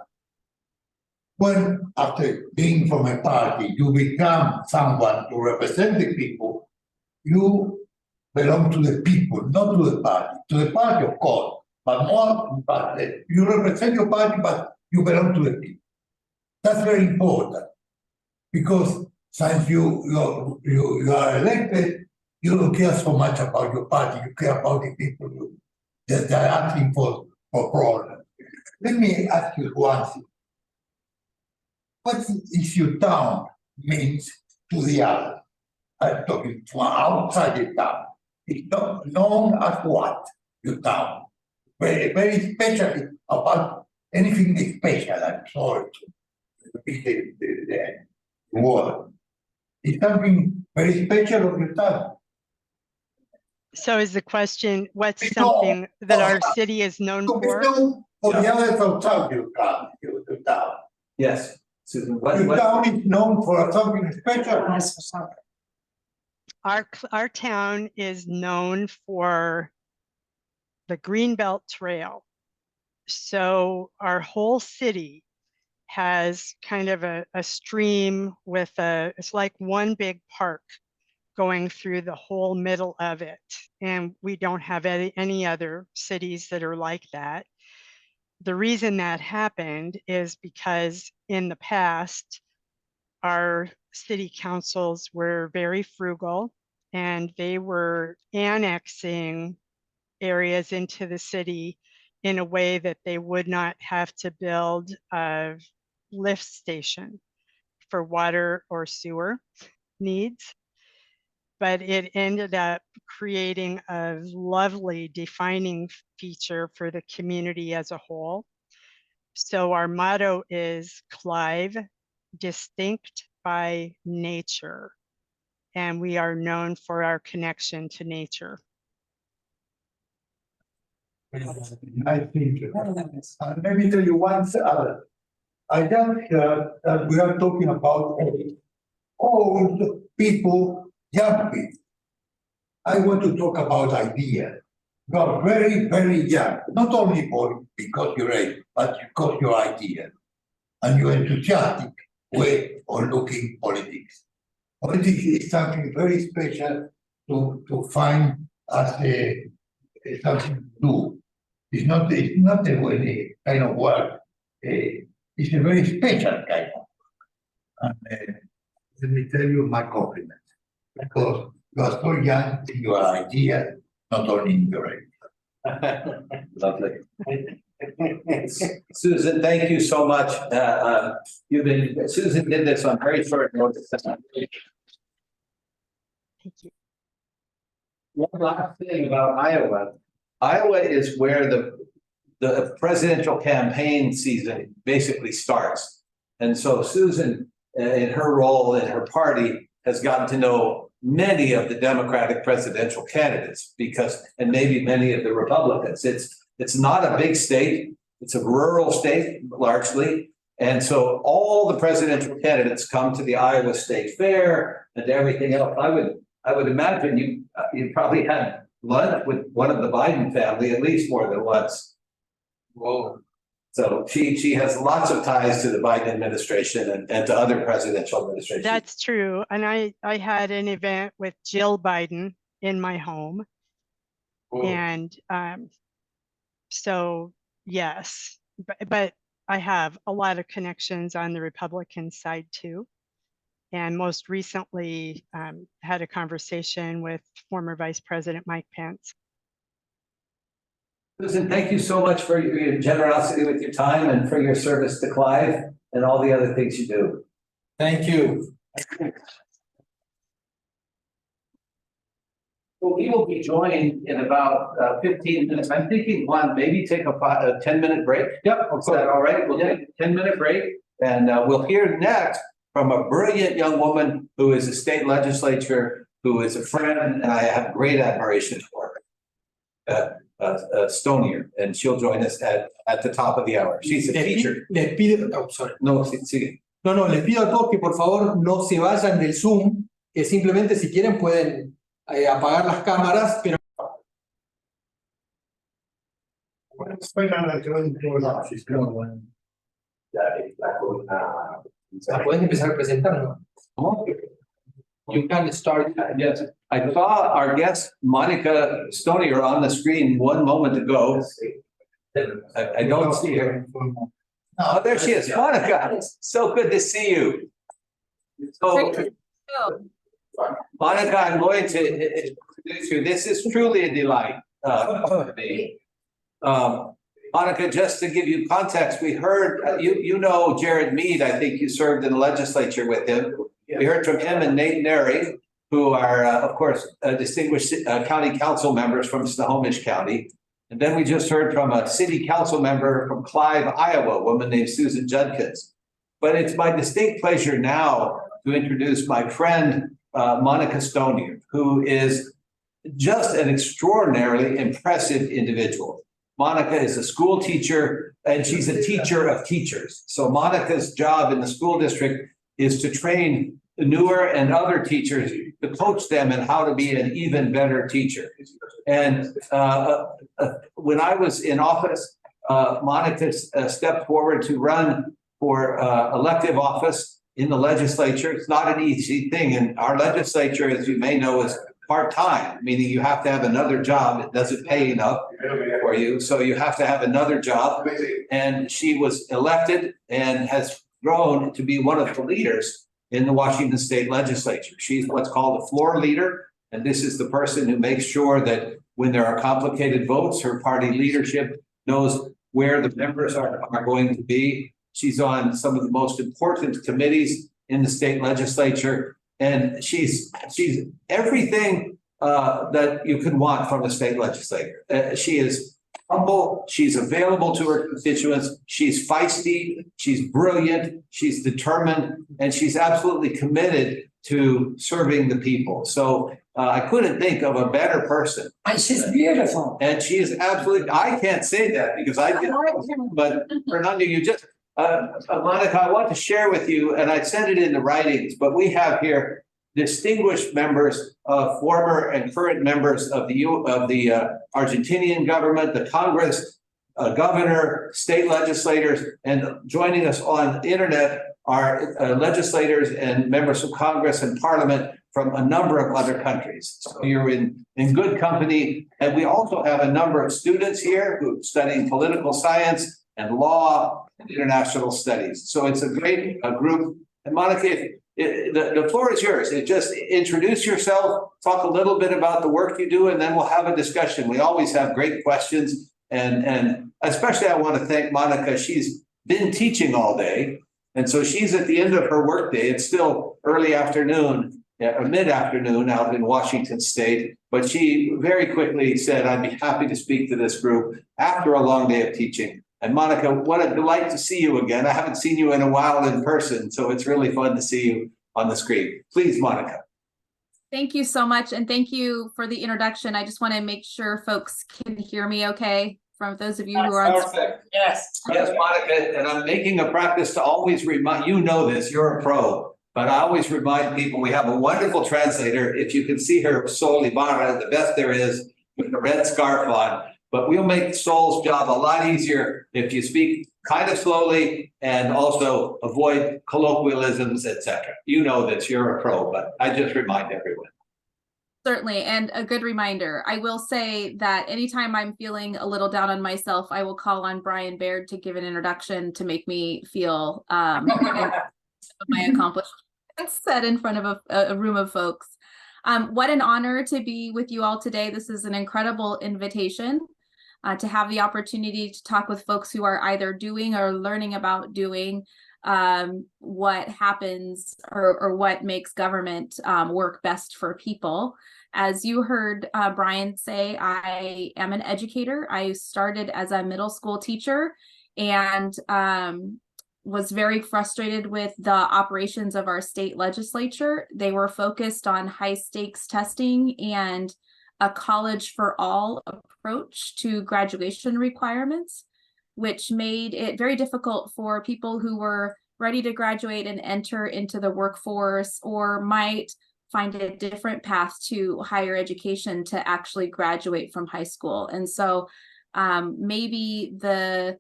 When, after being from a party, you become someone to represent the people, you belong to the people, not to the party. To the party, of course, but more, but you represent your party, but you belong to the people. That's very important, because since you are elected, you don't care so much about your party, you care about the people that are asking for problems. Let me ask you one thing. What is your town means to the other? I'm talking from outside the town. It's not known as what, your town? Very, very special about anything special, I'm sorry to repeat the word. It's something very special of your town. So is the question, what's something that our city is known for? For the others outside your town. Yes, Susan. Your town is known for something special. Our town is known for the Greenbelt Trail. So our whole city has kind of a stream with it's like one big park going through the whole middle of it. And we don't have any other cities that are like that. The reason that happened is because in the past, our city councils were very frugal, and they were annexing areas into the city in a way that they would not have to build a lift station for water or sewer needs. But it ended up creating a lovely defining feature for the community as a whole. So our motto is Clive, distinct by nature. And we are known for our connection to nature. I think, let me tell you one other. I just heard that we are talking about old people, young people. I want to talk about ideas. You are very, very young, not only because you're age, but because your idea and your enthusiastic way of looking politics. Politics is something very special to find us something to do. It's not a kind of work. It's a very special kind of work. And let me tell you my compliments, because you are so young in your idea, not only in your idea. Lovely. Susan, thank you so much. Susan did this on very short notice. Thank you. One last thing about Iowa. Iowa is where the presidential campaign season basically starts. And so Susan, in her role in her party, has gotten to know many of the Democratic presidential candidates and maybe many of the Republicans. It's not a big state. It's a rural state, largely. And so all the presidential candidates come to the Iowa State Fair and everything else. I would imagine you probably had lunch with one of the Biden family at least more than once. Whoa. So she has lots of ties to the Biden administration and to other presidential administrations. That's true. And I had an event with Jill Biden in my home. Whoa. And so, yes, but I have a lot of connections on the Republican side too. And most recently had a conversation with former Vice President Mike Pence. Susan, thank you so much for your generosity with your time and for your service to Clive and all the other things you do. Thank you. Well, we will be joined in about 15 minutes. I'm thinking maybe take a 10-minute break. Yep. Is that all right? We'll take a 10-minute break and we'll hear next from a brilliant young woman who is a state legislature, who is a friend, and I have great admiration for her. Stonier, and she'll join us at the top of the hour. She's a teacher. Les pido, oh, sorry. No, sigue. No, les pido a todos que por favor no se vayan del Zoom, que simplemente si quieren pueden apagar las cámaras, pero pueden empezar a presentar, ¿no? You can start. Yes, I saw our guest Monica Stonier on the screen one moment ago. I don't see her. Oh, there she is, Monica. So good to see you. So, Monica, I'm going to introduce you. This is truly a delight for me. Monica, just to give you context, we heard, you know Jared Mead, I think you served in the legislature with him. We heard from him and Nate Neri, who are, of course, distinguished county council members from Snohomish County. And then we just heard from a city council member from Clive, Iowa, a woman named Susan Judkins. But it's my distinct pleasure now to introduce my friend, Monica Stonier, who is just an extraordinarily impressive individual. Monica is a school teacher, and she's a teacher of teachers. So Monica's job in the school district is to train the newer and other teachers to coach them in how to be an even better teacher. And when I was in office, Monica stepped forward to run for elective office in the legislature. It's not an easy thing. And our legislature, as you may know, is part-time, meaning you have to have another job. It doesn't pay enough for you. So you have to have another job. And she was elected and has grown to be one of the leaders in the Washington State Legislature. She's what's called a floor leader. And this is the person who makes sure that when there are complicated votes, her party leadership knows where the members are going to be. She's on some of the most important committees in the state legislature. And she's everything that you could want from a state legislator. She is humble, she's available to her constituents, she's feisty, she's brilliant, she's determined, and she's absolutely committed to serving the people. So I couldn't think of a better person. And she's beautiful. And she is absolutely, I can't say that because I didn't, but Fernando, you just, Monica, I want to share with you, and I sent it in the writings, but we have here distinguished members, former and current members of the Argentinian government, the Congress, governor, state legislators, and joining us on the internet are legislators and members of Congress and Parliament from a number of other countries. So you're in good company. And we also have a number of students here who are studying political science and law and international studies. So it's a great group. And Monica, the floor is yours. Just introduce yourself, talk a little bit about the work you do, and then we'll have a discussion. We always have great questions. And especially I want to thank Monica. She's been teaching all day. And so she's at the end of her workday. It's still early afternoon, or mid-afternoon out in Washington State. But she very quickly said, I'd be happy to speak to this group after a long day of teaching. And Monica, what a delight to see you again. I haven't seen you in a while in person, so it's really fun to see you on the screen. Please, Monica. Thank you so much. And thank you for the introduction. I just want to make sure folks can hear me okay, from those of you who are on. Perfect. Yes. Yes, Monica, and I'm making a practice to always remind, you know this, you're a pro, but I always remind people we have a wonderful translator. If you can see her, Sol Ibarra, the best there is, with the red scarf on. But we'll make Sol's job a lot easier if you speak kind of slowly and also avoid colloquialisms, etc. You know that you're a pro, but I just remind everyone. Certainly, and a good reminder. I will say that anytime I'm feeling a little down on myself, I will call on Brian Baird to give an introduction to make me feel my accomplishments set in front of a room of folks. What an honor to be with you all today. This is an incredible invitation to have the opportunity to talk with folks who are either doing or learning about doing what happens or what makes government work best for people. As you heard Brian say, I am an educator. I started as a middle school teacher and was very frustrated with the operations of our state legislature. They were focused on high stakes testing and a college for all approach to graduation requirements, which made it very difficult for people who were ready to graduate and enter into the workforce or might find a different path to higher education to actually graduate from high school. And so maybe the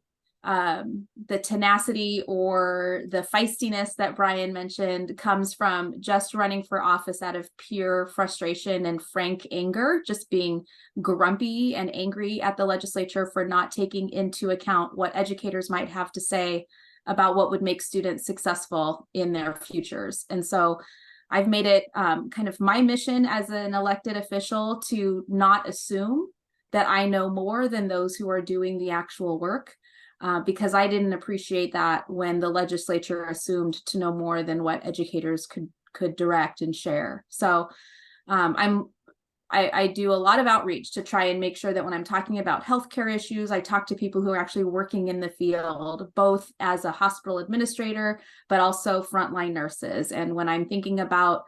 tenacity or the feistiness that Brian mentioned comes from just running for office out of pure frustration and frank anger, just being grumpy and angry at the legislature for not taking into account what educators might have to say about what would make students successful in their futures. And so I've made it kind of my mission as an elected official to not assume that I know more than those who are doing the actual work. Because I didn't appreciate that when the legislature assumed to know more than what educators could direct and share. So I do a lot of outreach to try and make sure that when I'm talking about healthcare issues, I talk to people who are actually working in the field, both as a hospital administrator, but also frontline nurses. And when I'm thinking about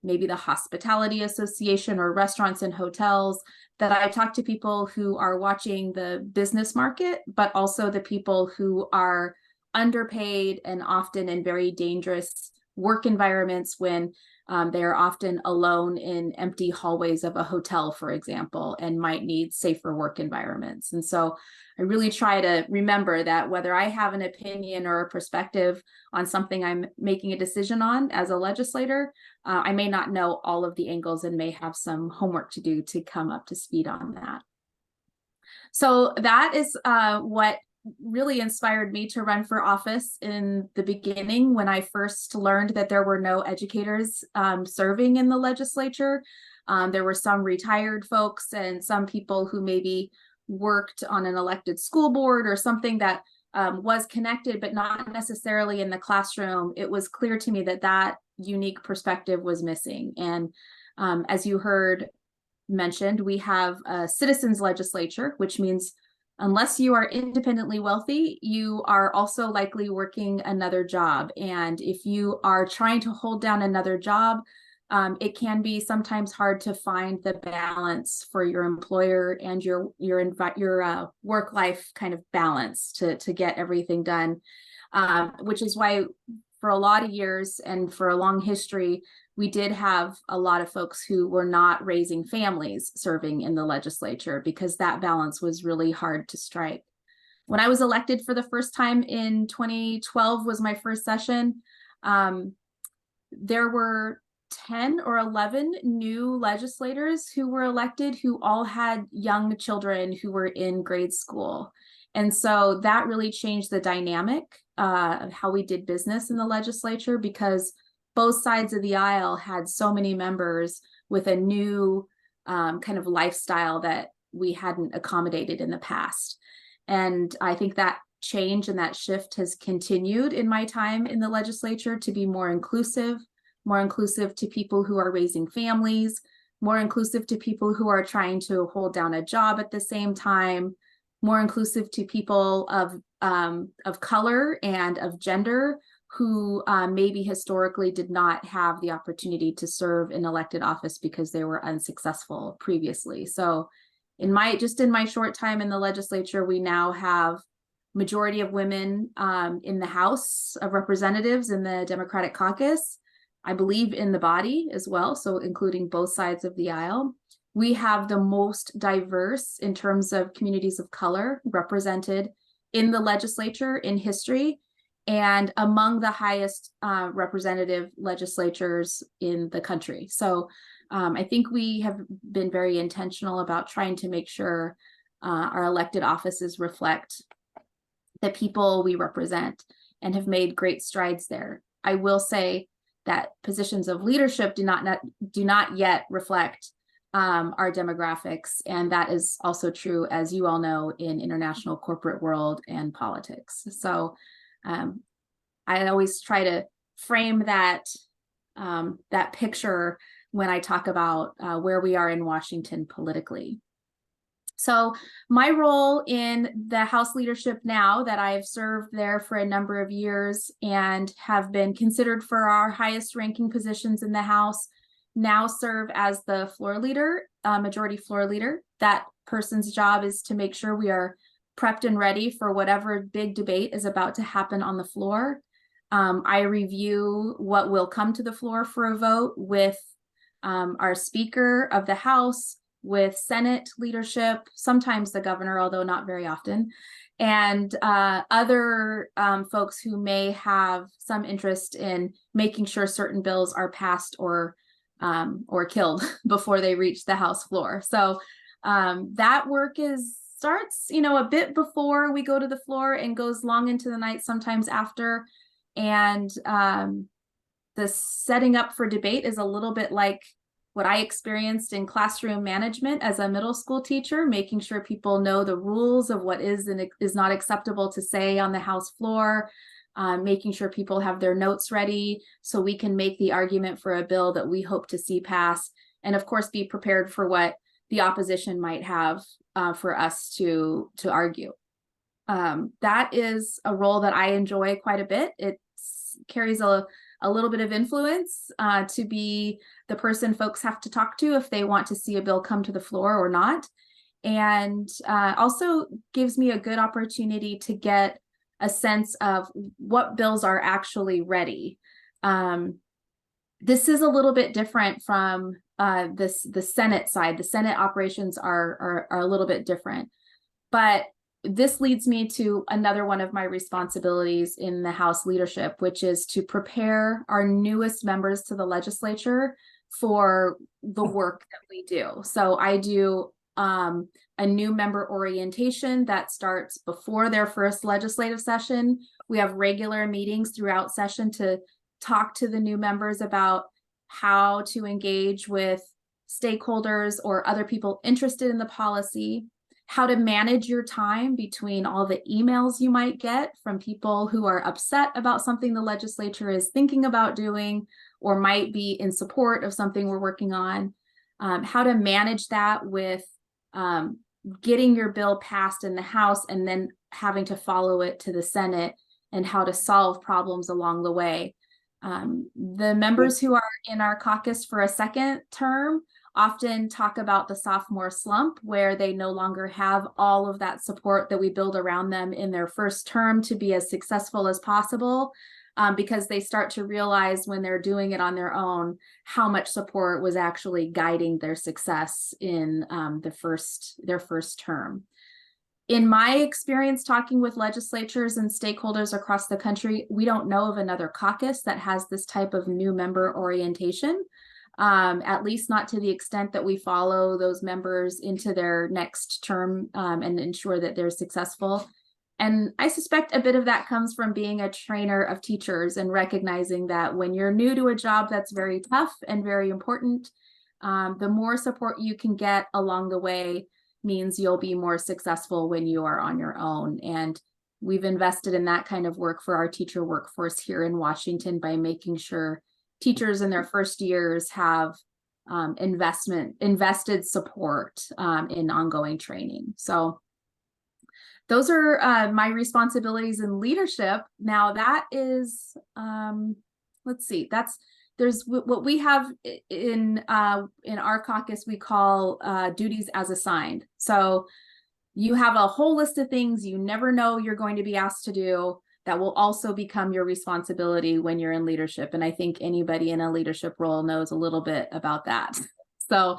maybe the hospitality association or restaurants and hotels, that I talk to people who are watching the business market, but also the people who are underpaid and often in very dangerous work environments when they are often alone in empty hallways of a hotel, for example, and might need safer work environments. And so I really try to remember that whether I have an opinion or a perspective on something I'm making a decision on as a legislator, I may not know all of the angles and may have some homework to do to come up to speed on that. So that is what really inspired me to run for office in the beginning when I first learned that there were no educators serving in the legislature. There were some retired folks and some people who maybe worked on an elected school board or something that was connected, but not necessarily in the classroom. It was clear to me that that unique perspective was missing. And as you heard mentioned, we have a citizens legislature, which means unless you are independently wealthy, you are also likely working another job. And if you are trying to hold down another job, it can be sometimes hard to find the balance for your employer and your work-life kind of balance to get everything done, which is why for a lot of years and for a long history, we did have a lot of folks who were not raising families serving in the legislature because that balance was really hard to strike. when I was elected for the first time in 2012 was my first session. There were 10 or 11 new legislators who were elected who all had young children who were in grade school. And so that really changed the dynamic of how we did business in the legislature, because both sides of the aisle had so many members with a new kind of lifestyle that we hadn't accommodated in the past. And I think that change and that shift has continued in my time in the legislature to be more inclusive to people who are raising families, more inclusive to people who are trying to hold down a job at the same time, more inclusive to people of color and of gender who maybe historically did not have the opportunity to serve in elected office because they were unsuccessful previously. So in my short time in the legislature, we now have majority of women in the House of Representatives in the Democratic caucus, I believe in the body as well, so including both sides of the aisle. We have the most diverse in terms of communities of color represented in the legislature in history, and among the highest representative legislatures in the country. So I think we have been very intentional about trying to make sure our elected offices reflect the people we represent, and have made great strides there. I will say that positions of leadership do not yet reflect our demographics, and that is also true, as you all know, in international corporate world and politics. So I always try to frame that that picture when I talk about where we are in Washington politically. So my role in the House leadership now that I've served there for a number of years and have been considered for our highest ranking positions in the House, now serve as the floor leader, majority floor leader. That person's job is to make sure we are prepped and ready for whatever big debate is about to happen on the floor. I review what will come to the floor for a vote with our Speaker of the House, with Senate leadership, sometimes the governor, although not very often, and other folks who may have some interest in making sure certain bills are passed or killed before they reach the House floor. So that work starts, a bit before we go to the floor and goes long into the night, sometimes after. And the setting up for debate is a little bit like what I experienced in classroom management as a middle school teacher, making sure people know the rules of what is and is not acceptable to say on the House floor, making sure people have their notes ready so we can make the argument for a bill that we hope to see pass, and of course be prepared for what the opposition might have for us to argue. That is a role that I enjoy quite a bit. It carries a little bit of influence to be the person folks have to talk to if they want to see a bill come to the floor or not. And also gives me a good opportunity to get a sense of what bills are actually ready. This is a little bit different from the Senate side. The Senate operations are a little bit different, but this leads me to another one of my responsibilities in the House leadership, which is to prepare our newest members to the legislature for the work that we do. So I do a new member orientation that starts before their first legislative session. We have regular meetings throughout session to talk to the new members about how to engage with stakeholders or other people interested in the policy, how to manage your time between all the emails you might get from people who are upset about something the legislature is thinking about doing or might be in support of something we're working on, how to manage that with getting your bill passed in the House and then having to follow it to the Senate, and how to solve problems along the way. The members who are in our caucus for a second term often talk about the sophomore slump, where they no longer have all of that support that we build around them in their first term to be as successful as possible, because they start to realize when they're doing it on their own how much support was actually guiding their success in their first term. In my experience talking with legislatures and stakeholders across the country, we don't know of another caucus that has this type of new member orientation, at least not to the extent that we follow those members into their next term and ensure that they're successful. And I suspect a bit of that comes from being a trainer of teachers and recognizing that when you're new to a job that's very tough and very important, the more support you can get along the way means you'll be more successful when you are on your own. And we've invested in that kind of work for our teacher workforce here in Washington by making sure teachers in their first years have invested support in ongoing training. So those are my responsibilities in leadership. Now that is, let's see, there's what we have in our caucus we call duties as assigned. So you have a whole list of things you never know you're going to be asked to do that will also become your responsibility when you're in leadership. And I think anybody in a leadership role knows a little bit about that. So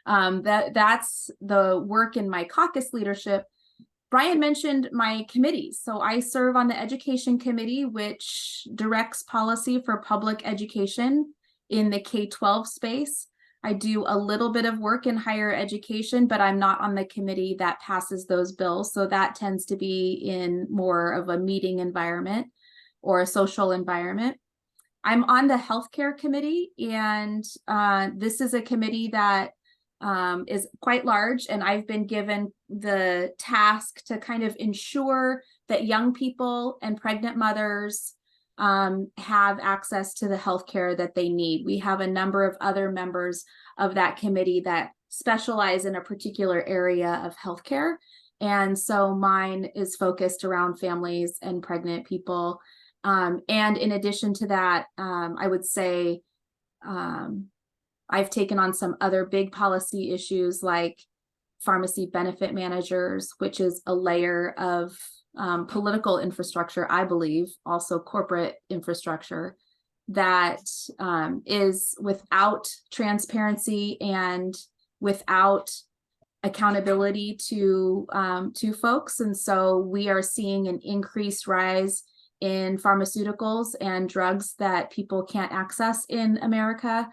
that's the work in my caucus leadership. Brian mentioned my committees. So I serve on the Education Committee, which directs policy for public education in the K-12 space. I do a little bit of work in higher education, but I'm not on the committee that passes those bills. So that tends to be in more of a meeting environment or a social environment. I'm on the Healthcare Committee, and this is a committee that is quite large, and I've been given the task to kind of ensure that young people and pregnant mothers have access to the healthcare that they need. We have a number of other members of that committee that specialize in a particular area of healthcare, and so mine is focused around families and pregnant people. And in addition to that, I would say I've taken on some other big policy issues like pharmacy benefit managers, which is a layer of political infrastructure, I believe, also corporate infrastructure that is without transparency and without accountability to folks. And so we are seeing an increased rise in pharmaceuticals and drugs that people can't access in America,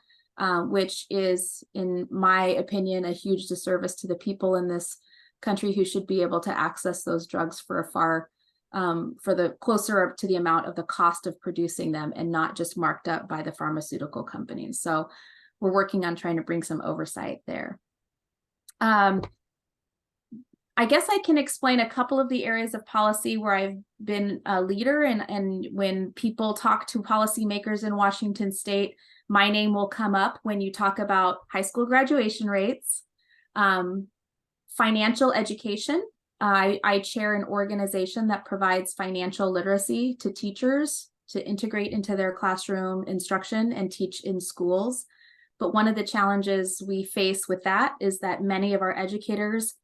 which is, in my opinion, a huge disservice to the people in this country who should be able to access those drugs for a far, for the closer to the amount of the cost of producing them and not just marked up by the pharmaceutical companies. So we're working on trying to bring some oversight there. I guess I can explain a couple of the areas of policy where I've been a leader, and when people talk to policymakers in Washington state, my name will come up when you talk about high school graduation rates, financial education. I chair an organization that provides financial literacy to teachers to integrate into their classroom instruction and teach in schools. But one of the challenges we face with that is that many of our educators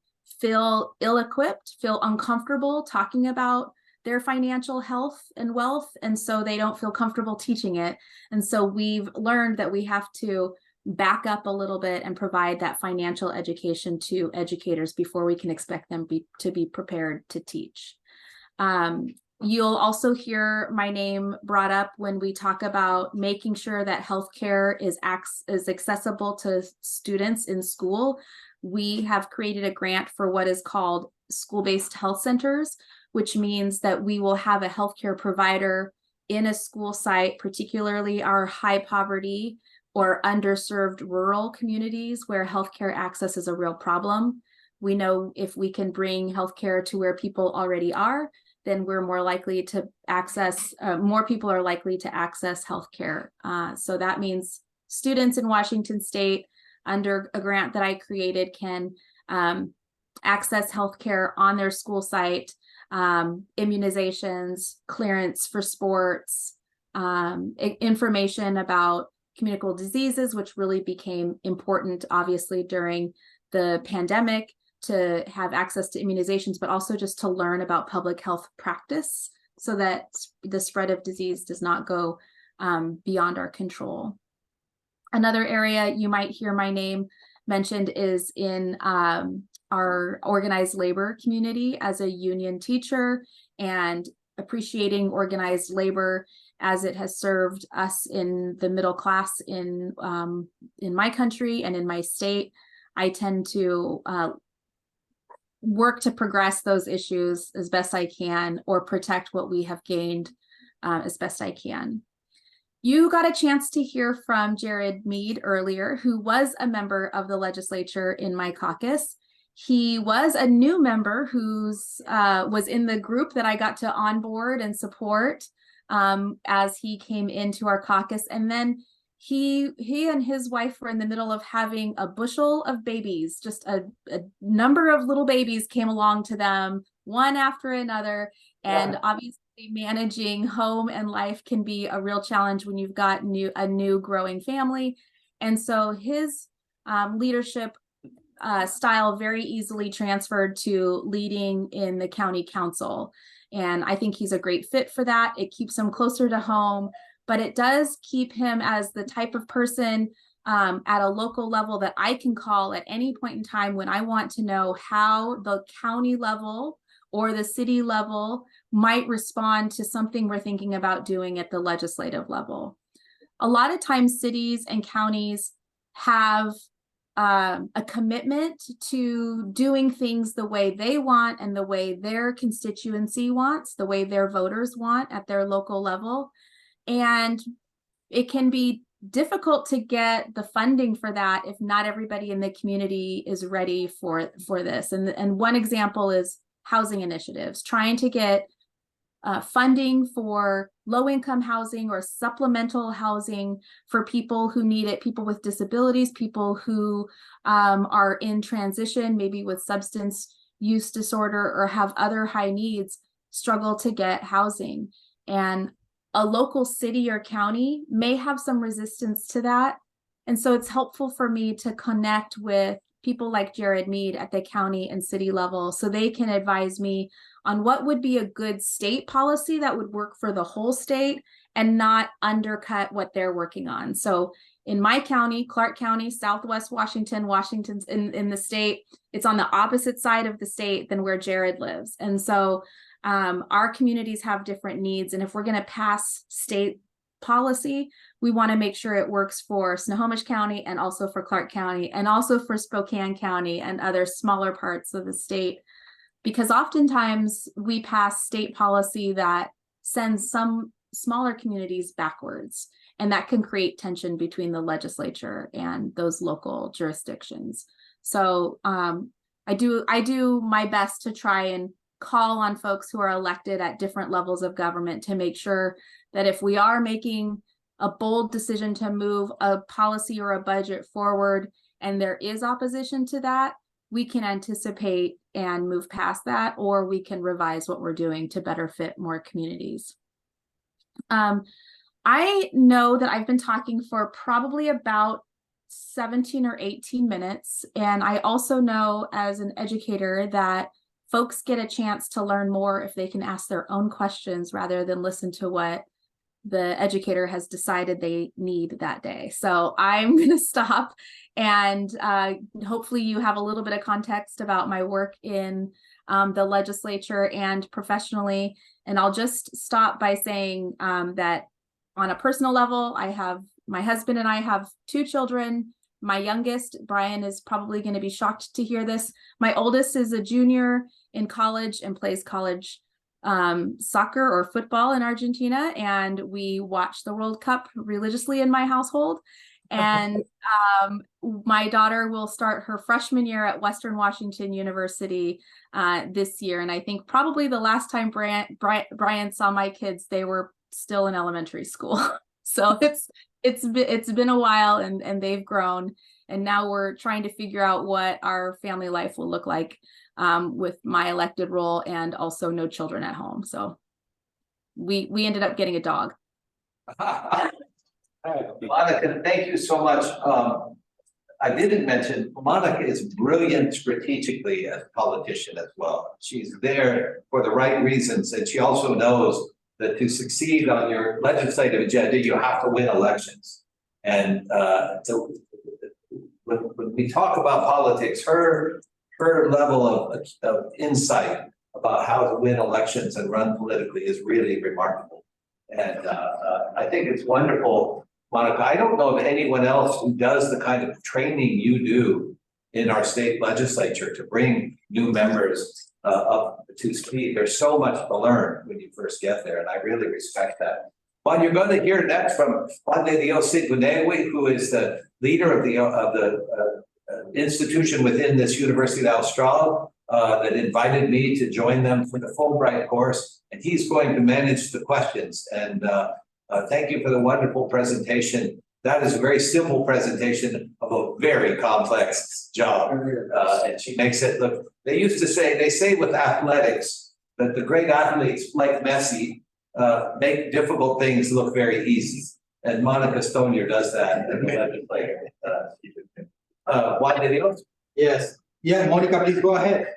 feel ill-equipped, feel uncomfortable talking about their financial health and wealth, and so they don't feel comfortable teaching it. And so we've learned that we have to back up a little bit and provide that financial education to educators before we can expect them to be prepared to teach. You'll also hear my name brought up when we talk about making sure that healthcare is accessible to students in school. We have created a grant for what is called school-based health centers, which means that we will have a healthcare provider in a school site, particularly our high poverty or underserved rural communities where healthcare access is a real problem. We know if we can bring healthcare to where people already are, then we're more likely to access, more people are likely to access healthcare. So that means students in Washington state under a grant that I created can access healthcare on their school site, immunizations, clearance for sports, information about communicable diseases, which really became important, obviously, during the pandemic, to have access to immunizations, but also just to learn about public health practice so that the spread of disease does not go beyond our control. Another area you might hear my name mentioned is in our organized labor community as a union teacher and appreciating organized labor as it has served us in the middle class in my country and in my state. I tend to work to progress those issues as best I can, or protect what we have gained as best I can. You got a chance to hear from Jared Mead earlier, who was a member of the legislature in my caucus. He was a new member who's was in the group that I got to onboard and support as he came into our caucus. And then he and his wife were in the middle of having a bushel of babies. Just a number of little babies came along to them, one after another. And obviously managing home and life can be a real challenge when you've got a new growing family. And so his leadership style very easily transferred to leading in the county council. And I think he's a great fit for that. It keeps him closer to home, but it does keep him as the type of person at a local level that I can call at any point in time when I want to know how the county level or the city level might respond to something we're thinking about doing at the legislative level. A lot of times cities and counties have a commitment to doing things the way they want and the way their constituency wants, the way their voters want at their local level. And it can be difficult to get the funding for that if not everybody in the community is ready for this. And one example is housing initiatives, trying to get funding for low-income housing or supplemental housing for people who need it, people with disabilities, people who are in transition, maybe with substance use disorder or have other high needs, struggle to get housing. And a local city or county may have some resistance to that. And so it's helpful for me to connect with people like Jared Mead at the county and city level so they can advise me on what would be a good state policy that would work for the whole state and not undercut what they're working on. So in my county, Clark County, Southwest Washington's in the state, it's on the opposite side of the state than where Jared lives. And so our communities have different needs. And if we're going to pass state policy, we want to make sure it works for Snohomish County and also for Clark County and also for Spokane County and other smaller parts of the state. Because oftentimes we pass state policy that sends some smaller communities backwards, and that can create tension between the legislature and those local jurisdictions. So I do my best to try and call on folks who are elected at different levels of government to make sure that if we are making a bold decision to move a policy or a budget forward and there is opposition to that, we can anticipate and move past that, or we can revise what we're doing to better fit more communities. I know that I've been talking for probably about 17 or 18 minutes. And I also know as an educator that folks get a chance to learn more if they can ask their own questions rather than listen to what the educator has decided they need that day. So I'm going to stop, and hopefully you have a little bit of context about my work in the legislature and professionally. And I'll just stop by saying that on a personal level, my husband and I have 2 children. My youngest, Brian, is probably going to be shocked to hear this. My oldest is a junior in college and plays college soccer or football in Argentina, and we watch the World Cup religiously in my household. And my daughter will start her freshman year at Western Washington University this year. And I think probably the last time Brian saw my kids, they were still in elementary school. So it's been a while, and they've grown. And now we're trying to figure out what our family life will look like with my elected role and also no children at home. So we ended up getting a dog. Monica, thank you so much. I didn't mention, Monica is brilliant strategically as a politician as well. She's there for the right reasons, and she also knows that to succeed on your legislative agenda, you have to win elections. And so when we talk about politics, her her level of insight about how to win elections and run politically is really remarkable. And I think it's wonderful, Monica. I don't know of anyone else who does the kind of training you do in our state legislature to bring new members up to speed. There's so much to learn when you first get there, and I really respect that. Juan, you're going to hear next from Juan de Dios Sigüenegui, who is the leader of the institution within this Universidad Austral that invited me to join them for the Fulbright course, and he's going to manage the questions. And thank you for the wonderful presentation. That is a very simple presentation of a very complex job. And she makes it look, they say with athletics that the great athletes like Messi make difficult things look very easy. And Monica Stonier does that as a legislator. Juan de Dios? Yes. Yeah, Monica, please go ahead.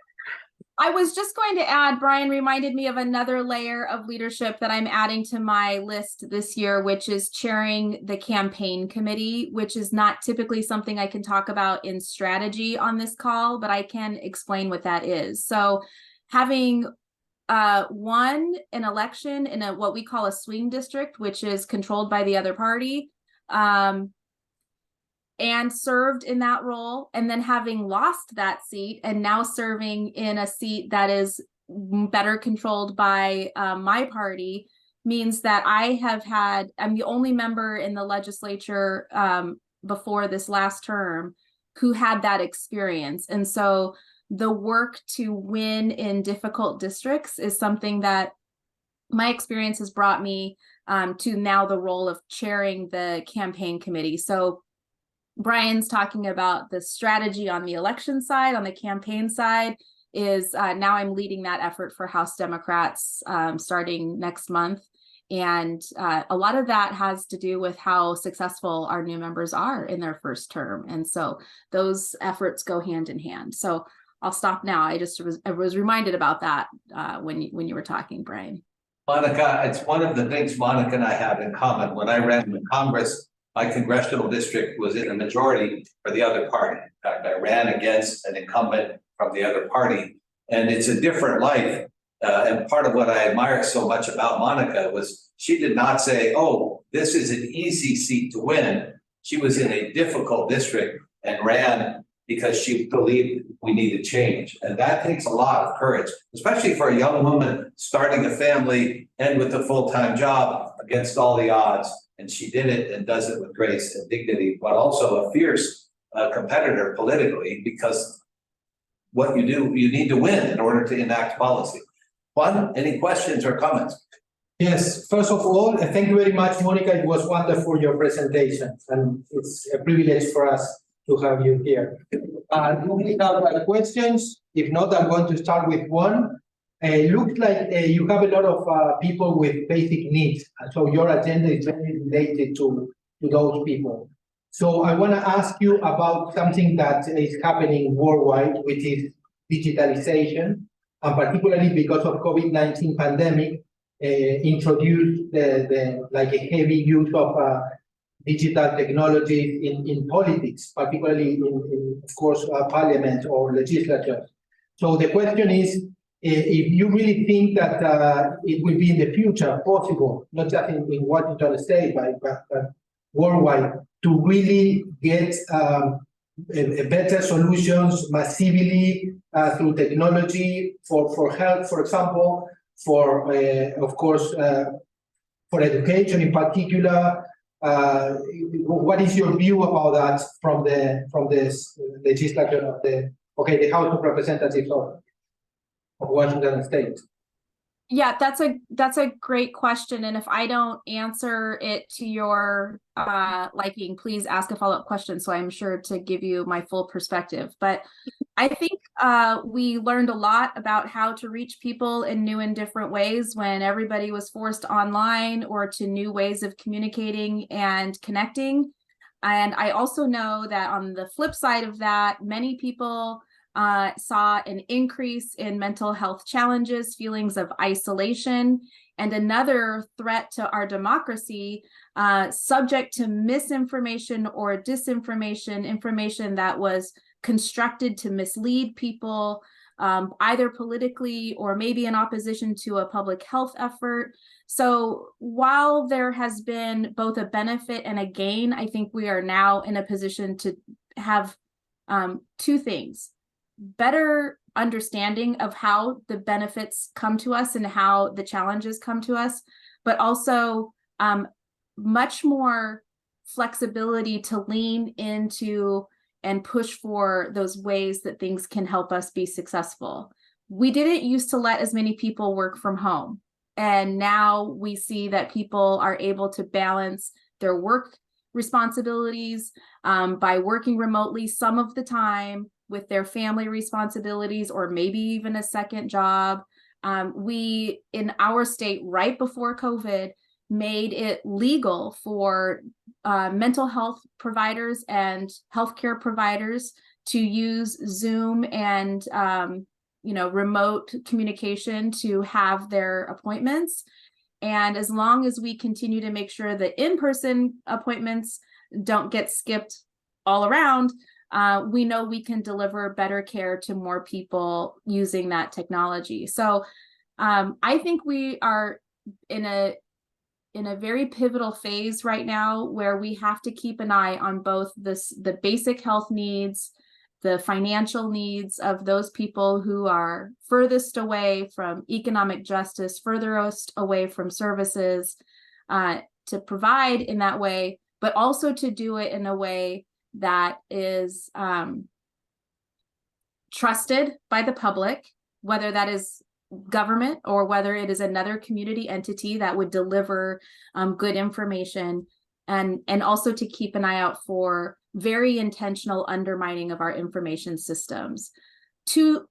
I was just going to add, Brian reminded me of another layer of leadership that I'm adding to my list this year, which is chairing the campaign committee, which is not typically something I can talk about in strategy on this call, but I can explain what that is. So having won an election in what we call a swing district, which is controlled by the other party, and served in that role, and then having lost that seat and now serving in a seat that is better controlled by my party, means that I'm the only member in the legislature before this last term who had that experience. And so the work to win in difficult districts is something that my experience has brought me to now the role of chairing the campaign committee. So Brian's talking about the strategy on the election side. On the campaign side is now I'm leading that effort for House Democrats starting next month. And a lot of that has to do with how successful our new members are in their first term. And so those efforts go hand in hand. So I'll stop now. I was reminded about that when you were talking, Brian. Monica, it's one of the things Monica and I have in common. When I ran for Congress, my congressional district was in a majority for the other party. In fact, I ran against an incumbent from the other party, and it's a different life. And part of what I admire so much about Monica was she did not say, oh, this is an easy seat to win. She was in a difficult district and ran because she believed we needed change. And that takes a lot of courage, especially for a young woman starting a family and with a full-time job against all the odds. And she did it and does it with grace and dignity, but also a fierce competitor politically, because what you do, you need to win in order to enact policy. Juan, any questions or comments? Yes, first of all, thank you very much, Monica. It was wonderful, your presentation, and it's a privilege for us to have you here. Do we have questions? If not, I'm going to start with one. It looks like you have a lot of people with basic needs, and so your agenda is very related to those people. So I want to ask you about something that is happening worldwide, which is digitalization, and particularly because of COVID-19 pandemic, introduced like a heavy use of digital technologies in politics, particularly in of course, parliament or legislatures. So the question is, if you really think that it will be in the future possible, not just in Washington State, but worldwide, to really get better solutions massively through technology for health, for example, for of course for education in particular. What is your view about that from the legislature of the House of Representatives of Washington State? Yeah, that's a great question. And if I don't answer it to your liking, please ask a follow-up question, so I'm sure to give you my full perspective. But I think we learned a lot about how to reach people in new and different ways when everybody was forced online or to new ways of communicating and connecting. And I also know that on the flip side of that, many people saw an increase in mental health challenges, feelings of isolation, and another threat to our democracy, subject to misinformation or disinformation, information that was constructed to mislead people, either politically or maybe in opposition to a public health effort. So while there has been both a benefit and a gain, I think we are now in a position to have two things: better understanding of how the benefits come to us and how the challenges come to us, but also much more flexibility to lean into and push for those ways that things can help us be successful. We didn't used to let as many people work from home, and now we see that people are able to balance their work responsibilities by working remotely some of the time with their family responsibilities or maybe even a second job. We, in our state, right before COVID, made it legal for mental health providers and healthcare providers to use Zoom and remote communication to have their appointments. And as long as we continue to make sure that in-person appointments don't get skipped all around, we know we can deliver better care to more people using that technology. So I think we are in a very pivotal phase right now where we have to keep an eye on both the basic health needs, the financial needs of those people who are furthest away from economic justice, furthest away from services, to provide in that way, but also to do it in a way that is trusted by the public, whether that is government or whether it is another community entity that would deliver good information, and also to keep an eye out for very intentional undermining of our information systems. Two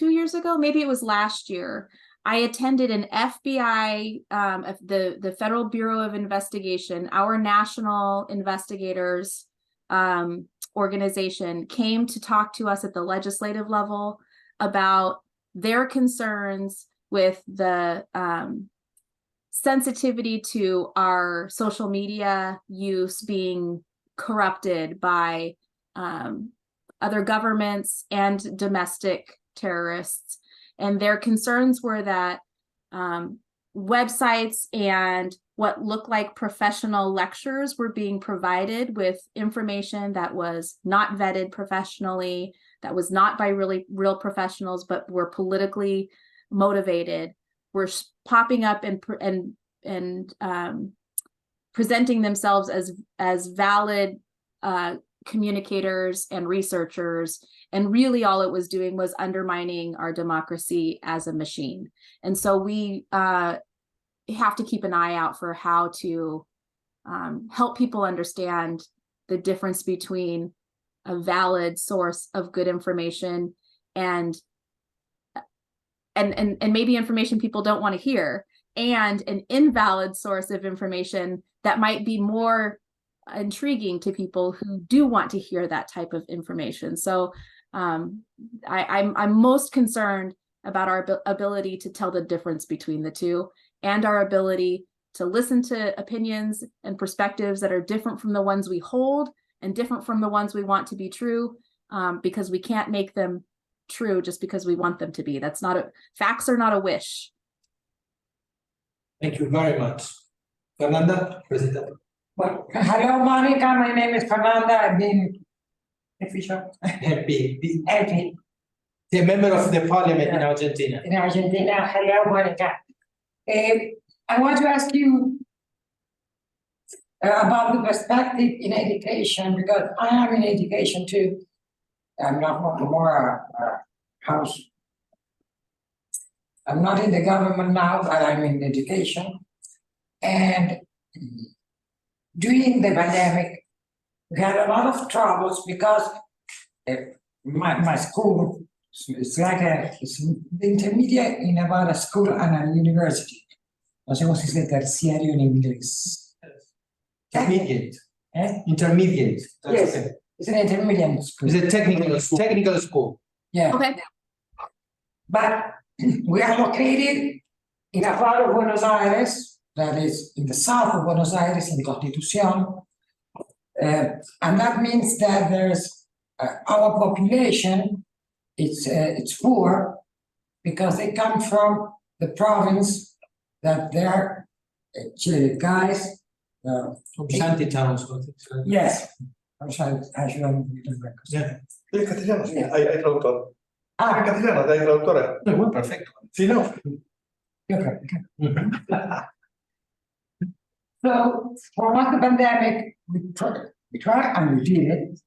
years ago, maybe it was last year, I attended an FBI, the Federal Bureau of Investigation, our national investigators organization, came to talk to us at the legislative level about their concerns with the sensitivity to our social media use being corrupted by other governments and domestic terrorists. And their concerns were that websites and what looked like professional lectures were being provided with information that was not vetted professionally, that was not by real professionals, but were politically motivated, were popping up and presenting themselves as valid communicators and researchers. And really all it was doing was undermining our democracy as a machine. And so we have to keep an eye out for how to help people understand the difference between a valid source of good information and maybe information people don't want to hear, and an invalid source of information that might be more intriguing to people who do want to hear that type of information. So I'm most concerned about our ability to tell the difference between the two, and our ability to listen to opinions and perspectives that are different from the ones we hold and different from the ones we want to be true, because we can't make them true just because we want them to be. Facts are not a wish. Thank you very much. Fernanda, President. Well, hello, Monica. My name is Fernanda. I've been official. LP. The member of the parliament in Argentina. In Argentina. Hello, Monica. I want to ask you about the perspective in education, because I am in education too. I'm not more house. I'm not in the government now, but I'm in education. And during the pandemic, we had a lot of troubles because my school is like it's the intermediate in about a school and a university. No sé cómo se dice terciario en inglés. Intermediate. Intermediate. That's Yes, okay. it's an intermediate school. It's a technical school. Yeah. Okay. But we are located in a part of Buenos Aires, that is in the south of Buenos Aires, in Constitución. And that means that there's our population, it's poor because they come from the province that they're guys. From shanty towns. Yes. I'm sorry, I should have. Yeah. En castellano, sí, hay traductor. Ah, En castellano, hay traductora. Bueno, perfecto. Si no, okay. So, for the pandemic, we tried and we did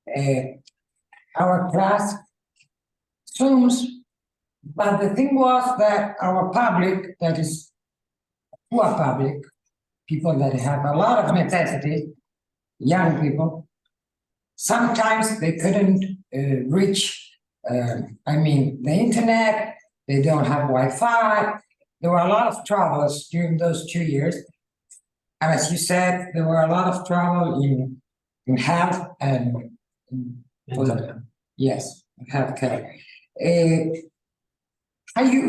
it. Our class Zooms, but the thing was that our public, that is poor public, people that have a lot of necessity, young people, sometimes they couldn't reach, the internet, they don't have Wi-Fi. There were a lot of troubles during those 2 years. And as you said, there were a lot of trouble in health and yes, healthcare.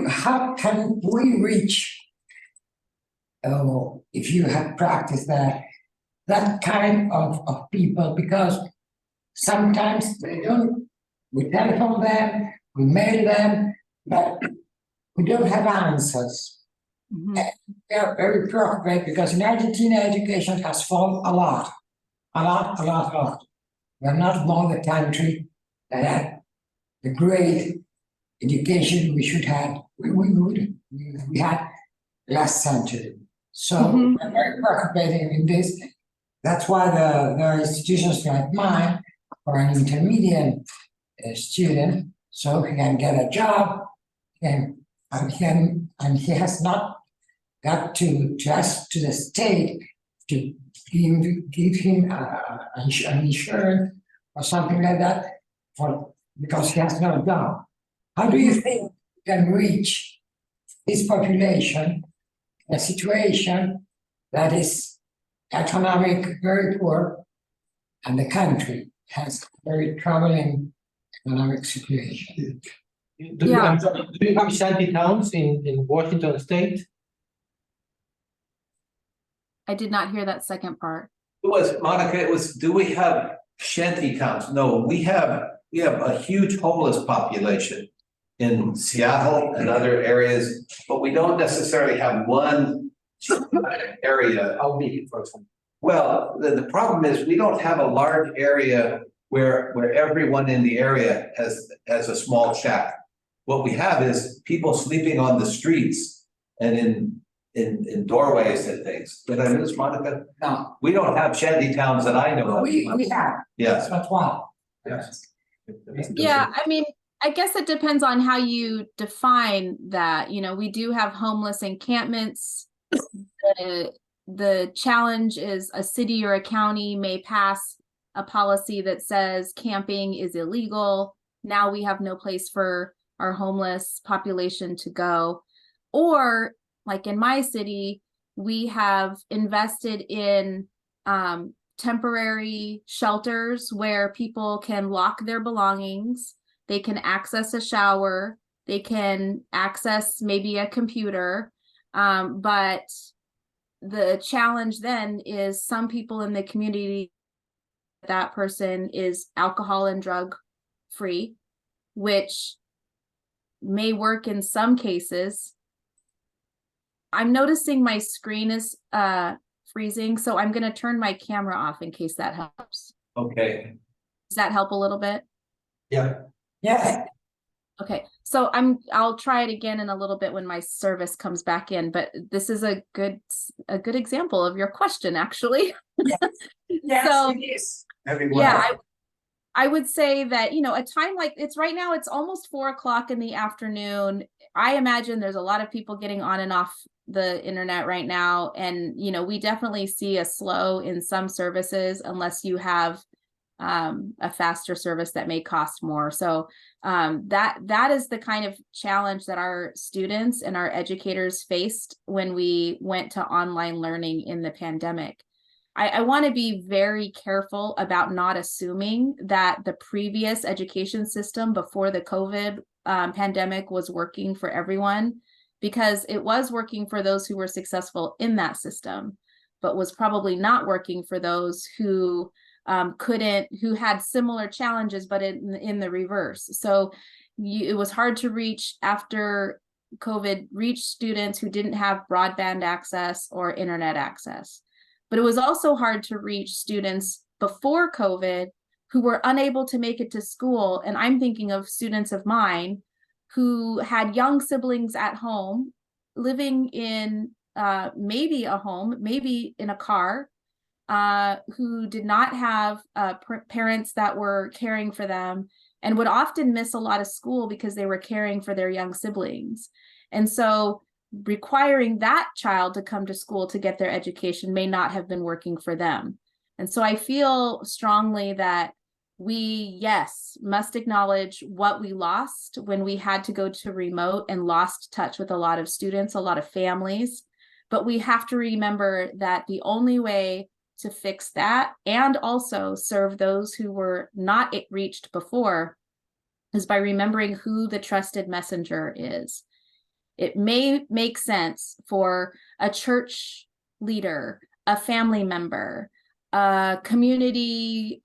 How can we reach, if you have practiced that kind of people? Because sometimes they don't, we telephone them, we mail them, but we don't have answers. Mhm. And we are very preoccupied because in Argentina, education has fallen a lot. We're not more the country that had the great education we should have. We had last century. So Mhm. we're very preoccupied in this. That's why there are institutions like mine for an intermediate student, so he can get a job, and he has not got to ask to the state to give him an insurance or something like that because he has no job. How do you think we can reach this population in a situation that is economic, very poor, and the country has very troubling economic situation? Do you have shanty towns in Washington State? I did not hear that second part. Do we have shanty towns? No, we have a huge homeless population in Seattle and other areas, but we don't necessarily have one area. How big, for example? Well, the problem is we don't have a large area where everyone in the area has a small shack. What we have is people sleeping on the streets and in doorways and things. Did I miss, Monica? No, We don't have shanty towns that I know of. we have, Yes. that's why. Yes. Yeah, I mean, I guess it depends on how you define that. You know, we do have homeless encampments. The challenge is a city or a county may pass a policy that says camping is illegal. Now we have no place for our homeless population to go. Or like in my city, we have invested in temporary shelters where people can lock their belongings, they can access a shower, they can access maybe a computer. But the challenge then is some people in the community, that person is alcohol and drug free, which may work in some cases. I'm noticing my screen is freezing, so I'm going to turn my camera off in case that helps. Okay. Does that help a little bit? Yeah. Yeah, Okay, so I'll try it again in a little bit when my service comes back in, but this is a good example of your question, actually. yes, So, it is. yeah, I would say that, you know, a time like it's right now, it's almost 4 o'clock in the afternoon. I imagine there's a lot of people getting on and off the internet right now. And, you know, we definitely see a slow in some services unless you have a faster service that may cost more. So that is the kind of challenge that our students and our educators faced when we went to online learning in the pandemic. I want to be very careful about not assuming that the previous education system before the COVID pandemic was working for everyone, because it was working for those who were successful in that system, but was probably not working for those who who had similar challenges, but in the reverse. So it was hard to reach after COVID, reach students who didn't have broadband access or internet access. But it was also hard to reach students before COVID who were unable to make it to school. And I'm thinking of students of mine who had young siblings at home, living in maybe a home, maybe in a car, who did not have parents that were caring for them, and would often miss a lot of school because they were caring for their young siblings. And so requiring that child to come to school to get their education may not have been working for them. And so I feel strongly that we, yes, must acknowledge what we lost when we had to go to remote and lost touch with a lot of students, a lot of families. But we have to remember that the only way to fix that and also serve those who were not reached before is by remembering who the trusted messenger is. It may make sense for a church leader, a family member, a community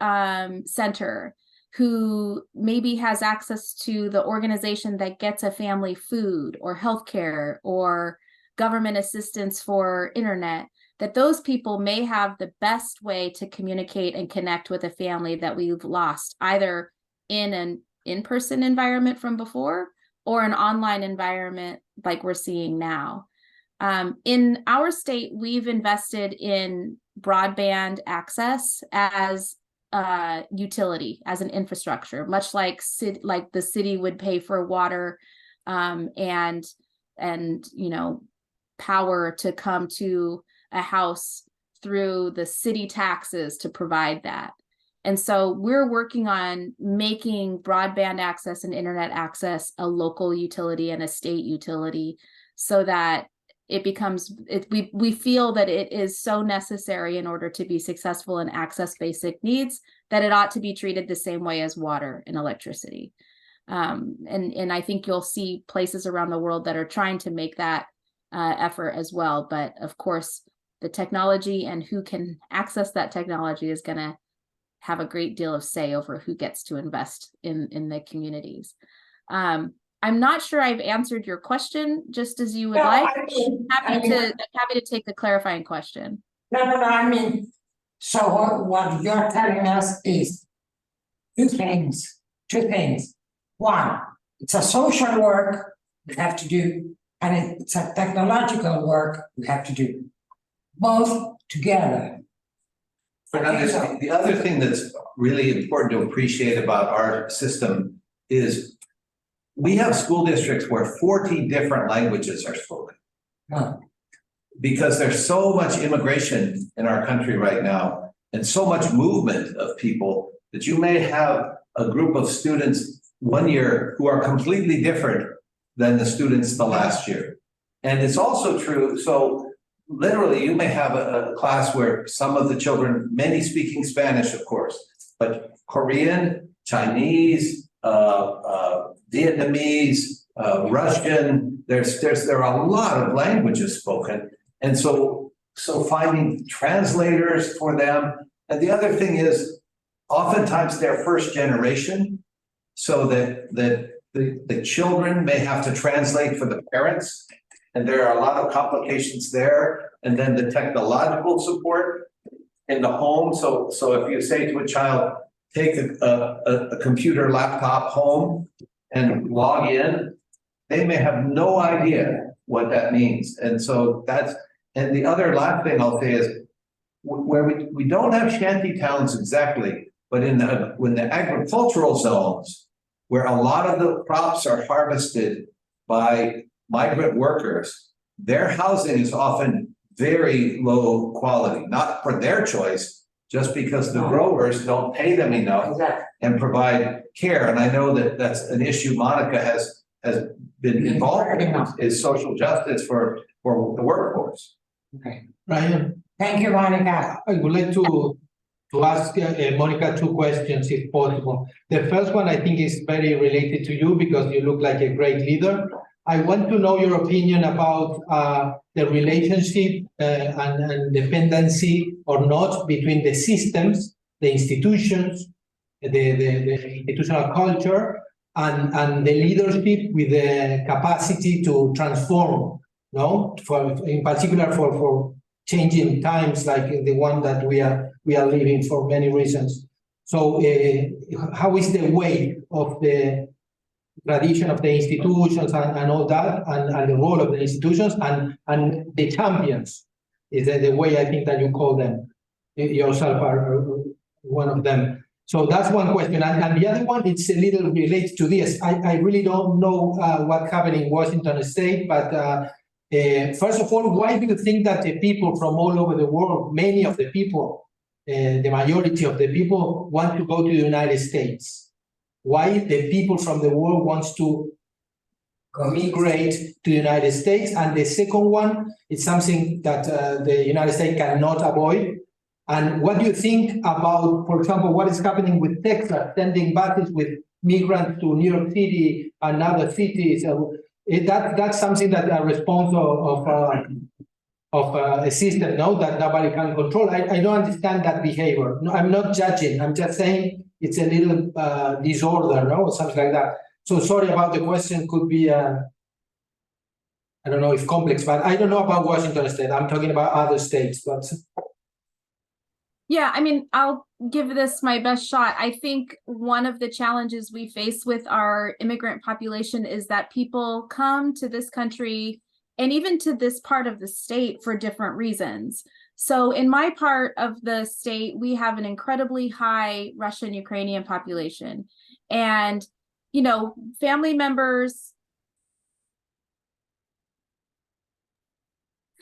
center who maybe has access to the organization that gets a family food or healthcare or government assistance for internet, that those people may have the best way to communicate and connect with a family that we've lost, either in an in-person environment from before or an online environment like we're seeing now. In our state, we've invested in broadband access as a utility, as an infrastructure, much like the city would pay for water and power to come to a house through the city taxes to provide that. And so we're working on making broadband access and internet access a local utility and a state utility, so that it becomes, we feel that it is so necessary in order to be successful and access basic needs, that it ought to be treated the same way as water and electricity. And I think you'll see places around the world that are trying to make that effort as well. But of course, the technology and who can access that technology is going to have a great deal of say over who gets to invest in the communities. I'm not sure I've answered your question just as you would like. I'm happy to take the clarifying question. No, I mean, so what you're telling us is two things. One, it's a social work we have to do, and it's a technological work we have to do. Both together. The other thing that's really important to appreciate about our system is we have school districts where 40 different languages are spoken. Because there's so much immigration in our country right now and so much movement of people that you may have a group of students one year who are completely different than the students the last year. And it's also true, so literally you may have a class where some of the children, many speaking Spanish, of course, but Korean, Chinese, Vietnamese, Russian, there are a lot of languages spoken. And so finding translators for them. And the other thing is, oftentimes they're first generation, so that the children may have to translate for the parents. And there are a lot of complications there. And then the technological support in the home. So if you say to a child, take a computer laptop home and log in, they may have no idea what that means. And so and the other last thing I'll say is, where we don't have shanty towns exactly, but when the agricultural zones, where a lot of the crops are harvested by migrant workers, their housing is often very low quality, not for their choice, just because the growers don't pay them enough and provide care. And I know that that's an issue Monica has been involved in, is social justice for the workforce. Okay, Ryan. Thank you, Monica. I would like to ask Monica two questions, if possible. The first one, I think, is very related to you because you look like a great leader. I want to know your opinion about the relationship and dependency or not between the systems, the institutions, the institutional culture, and the leadership with the capacity to transform, no? In particular for changing times like the one that we are living for many reasons. So how is the weight of the tradition of the institutions and all that, and the role of the institutions and the champions, is the way I think that you call them, yourself are one of them. So that's one question. And the other one, it's a little related to this. I really don't know what happened in Washington State, but first of all, why do you think that the people from all over the world, many of the people, the majority of the people want to go to the United States? Why the people from the world wants to migrate to the United States? And the second one is something that the United States cannot avoid. And what do you think about, for example, what is happening with Texas, sending buses with migrants to New York City and other cities? That's something that a response of a system, no, that nobody can control. I don't understand that behavior. No, I'm not judging. I'm just saying it's a little disorder, no, or something like that. So sorry about the question. Could be, I don't know if complex, but I don't know about Washington State. I'm talking about other states, but. Yeah, I mean, I'll give this my best shot. I think one of the challenges we face with our immigrant population is that people come to this country and even to this part of the state for different reasons. So in my part of the state, we have an incredibly high Russian Ukrainian population. And, you know, family members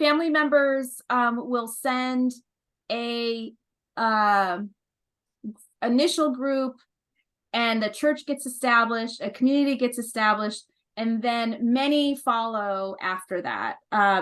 will send a initial group, and a church gets established, a community gets established, and then many follow after that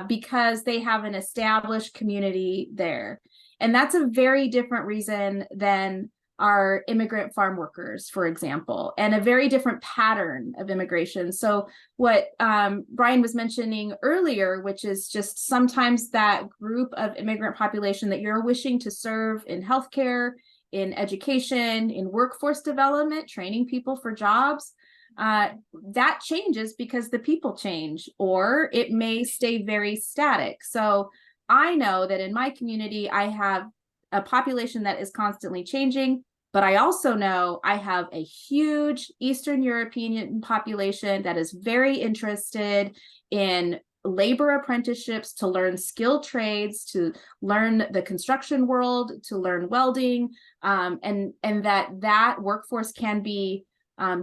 because they have an established community there. And that's a very different reason than our immigrant farm workers, for example, and a very different pattern of immigration. So what Brian was mentioning earlier, which is just sometimes that group of immigrant population that you're wishing to serve in healthcare, in education, in workforce development, training people for jobs, that changes because the people change, or it may stay very static. So I know that in my community, I have a population that is constantly changing, but I also know I have a huge Eastern European population that is very interested in labor apprenticeships, to learn skilled trades, to learn the construction world, to learn welding, and that workforce can be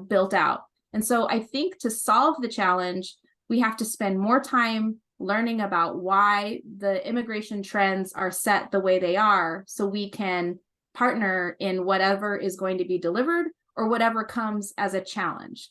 built out. And so I think to solve the challenge, we have to spend more time learning about why the immigration trends are set the way they are, so we can partner in whatever is going to be delivered or whatever comes as a challenge.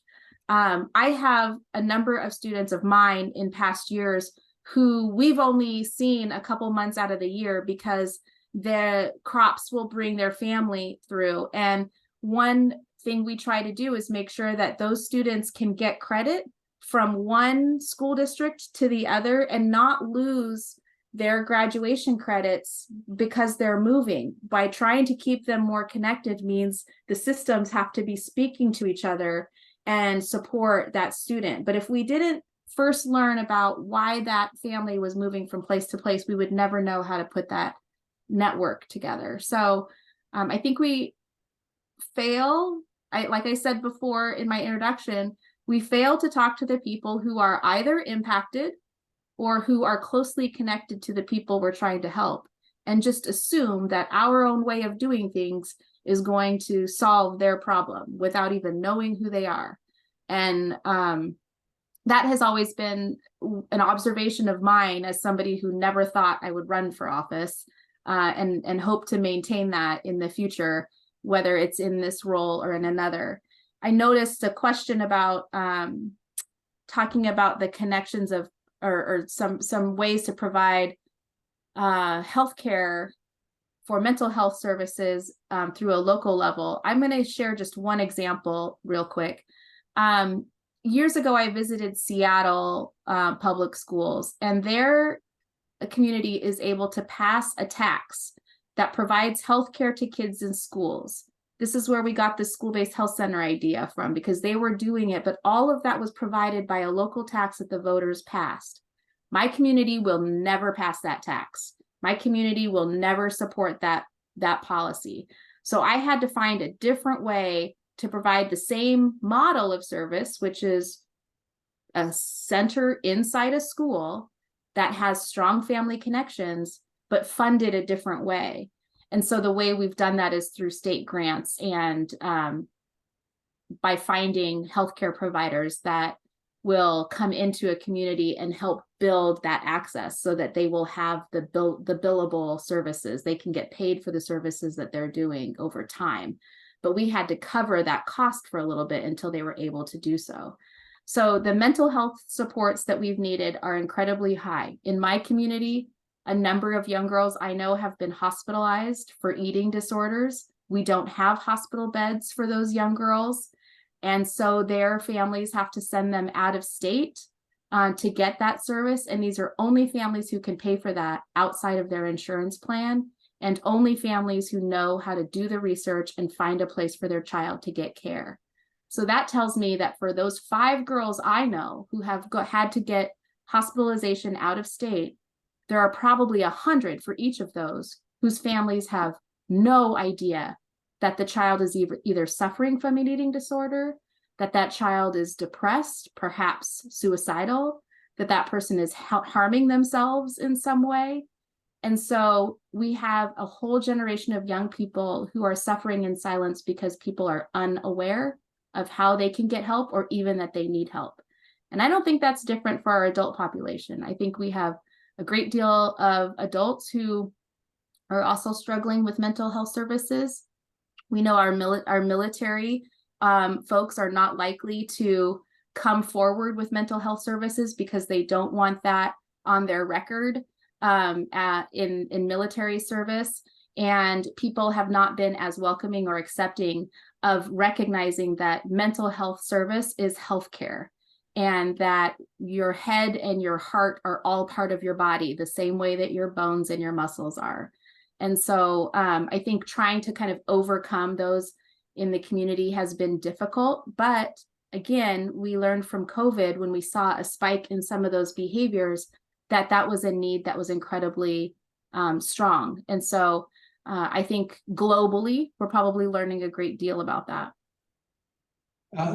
I have a number of students of mine in past years who we've only seen a couple months out of the year because the crops will bring their family through. And one thing we try to do is make sure that those students can get credit from one school district to the other and not lose their graduation credits because they're moving. By trying to keep them more connected means the systems have to be speaking to each other and support that student. But if we didn't first learn about why that family was moving from place to place, we would never know how to put that network together. So I think we fail, like I said before in my introduction, we fail to talk to the people who are either impacted or who are closely connected to the people we're trying to help, and just assume that our own way of doing things is going to solve their problem without even knowing who they are. And that has always been an observation of mine as somebody who never thought I would run for office, and hope to maintain that in the future, whether it's in this role or in another. I noticed a question about talking about the connections of, or some ways to provide healthcare for mental health services through a local level. I'm going to share just one example real quick. Years ago, I visited Seattle public schools, and their community is able to pass a tax that provides healthcare to kids in schools. This is where we got the school-based health center idea from, because they were doing it, but all of that was provided by a local tax that the voters passed. My community will never pass that tax. My community will never support that policy. So I had to find a different way to provide the same model of service, which is a center inside a school that has strong family connections, but funded a different way. And so the way we've done that is through state grants and by finding healthcare providers that will come into a community and help build that access so that they will have the billable services. They can get paid for the services that they're doing over time. But we had to cover that cost for a little bit until they were able to do so. So the mental health supports that we've needed are incredibly high. In my community, a number of young girls I know have been hospitalized for eating disorders. We don't have hospital beds for those young girls. And so their families have to send them out of state to get that service. And these are only families who can pay for that outside of their insurance plan, and only families who know how to do the research and find a place for their child to get care. So that tells me that for those 5 girls I know who have had to get hospitalization out of state, there are probably 100 for each of those whose families have no idea that the child is either suffering from an eating disorder, that that child is depressed, perhaps suicidal, that that person is harming themselves in some way. And so we have a whole generation of young people who are suffering in silence because people are unaware of how they can get help or even that they need help. And I don't think that's different for our adult population. I think we have a great deal of adults who are also struggling with mental health services. We know our military folks are not likely to come forward with mental health services because they don't want that on their record in military service. And people have not been as welcoming or accepting of recognizing that mental health service is healthcare, and that your head and your heart are all part of your body the same way that your bones and your muscles are. And so I think trying to kind of overcome those in the community has been difficult. But again, we learned from COVID when we saw a spike in some of those behaviors that was a need that was incredibly strong. And so I think globally, we're probably learning a great deal about that.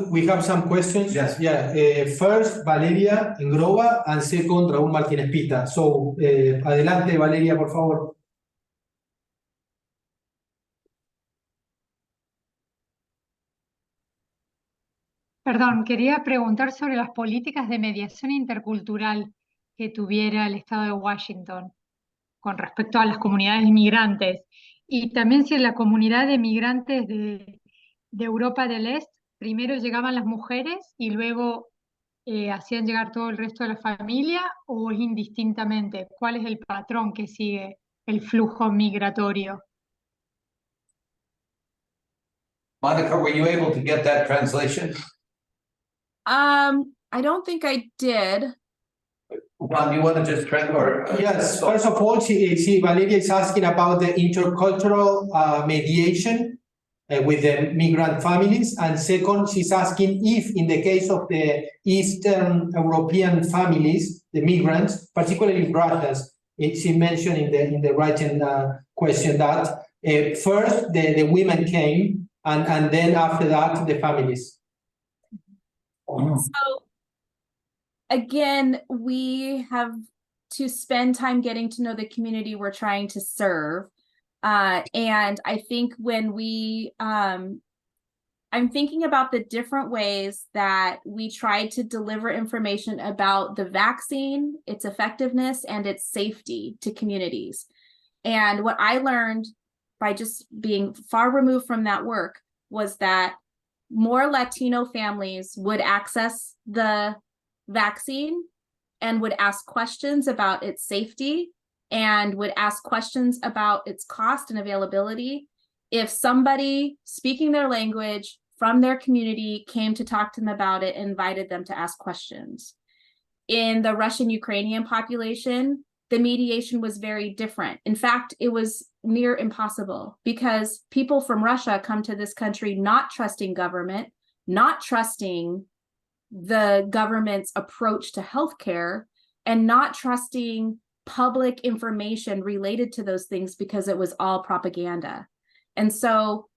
We have some questions. Yes. Yeah. First, Valeria Engrova, and second, Raúl Martínez Pita. So, adelante, Valeria, por favor. Perdón, quería preguntar sobre las políticas de mediación intercultural que tuviera el estado de Washington con respecto a las comunidades inmigrantes, y también si en la comunidad de migrantes de Europa del Este primero llegaban las mujeres y luego hacían llegar todo el resto de la familia, o es indistintamente. ¿Cuál es el patrón que sigue el flujo migratorio? Monica, were you able to get that translation? I don't think I did. Ron, you want to just translate? Yes, first of all, Valeria is asking about the intercultural mediation with the migrant families. And second, she's asking if in the case of the Eastern European families, the migrants, particularly Russians, she mentioned in the writing question that first the women came and then after that the families. So again, we have to spend time getting to know the community we're trying to serve. And I think when I'm thinking about the different ways that we try to deliver information about the vaccine, its effectiveness, and its safety to communities. And what I learned by just being far removed from that work was that more Latino families would access the vaccine and would ask questions about its safety and would ask questions about its cost and availability if somebody speaking their language from their community came to talk to them about it and invited them to ask questions. In the Russian-Ukrainian population, the mediation was very different. In fact, it was near impossible because people from Russia come to this country not trusting government, not trusting the government's approach to healthcare, and not trusting public information related to those things because it was all propaganda. And so